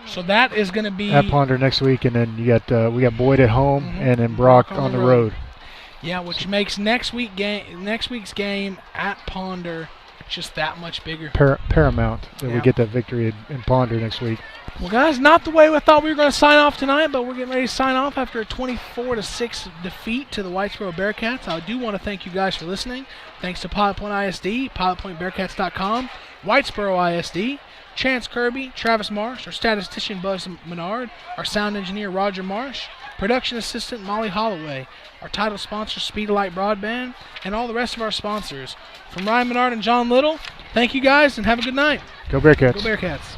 So that is going to be
at Ponder next week, and then we got Boyd at home, and then Brock on the road.
Yeah, which makes next week's game at Ponder just that much bigger.
Paramount that we get that victory in Ponder next week.
Well, guys, not the way we thought we were going to sign off tonight, but we're getting ready to sign off after a 24-6 defeat to the Whitesboro Bearcats. I do want to thank you guys for listening. Thanks to Pilot Point ISD, PilotPointBearcats.com, Whitesboro ISD, Chance Kirby, Travis Marsh, our statistician Buzz Menard, our sound engineer Roger Marsh, production assistant Molly Holloway, our title sponsor Speedlight Broadband, and all the rest of our sponsors. From Ryan Menard and John Little, thank you guys and have a good night.
Go Bearcats.
Go Bearcats.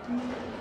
Mm-hmm.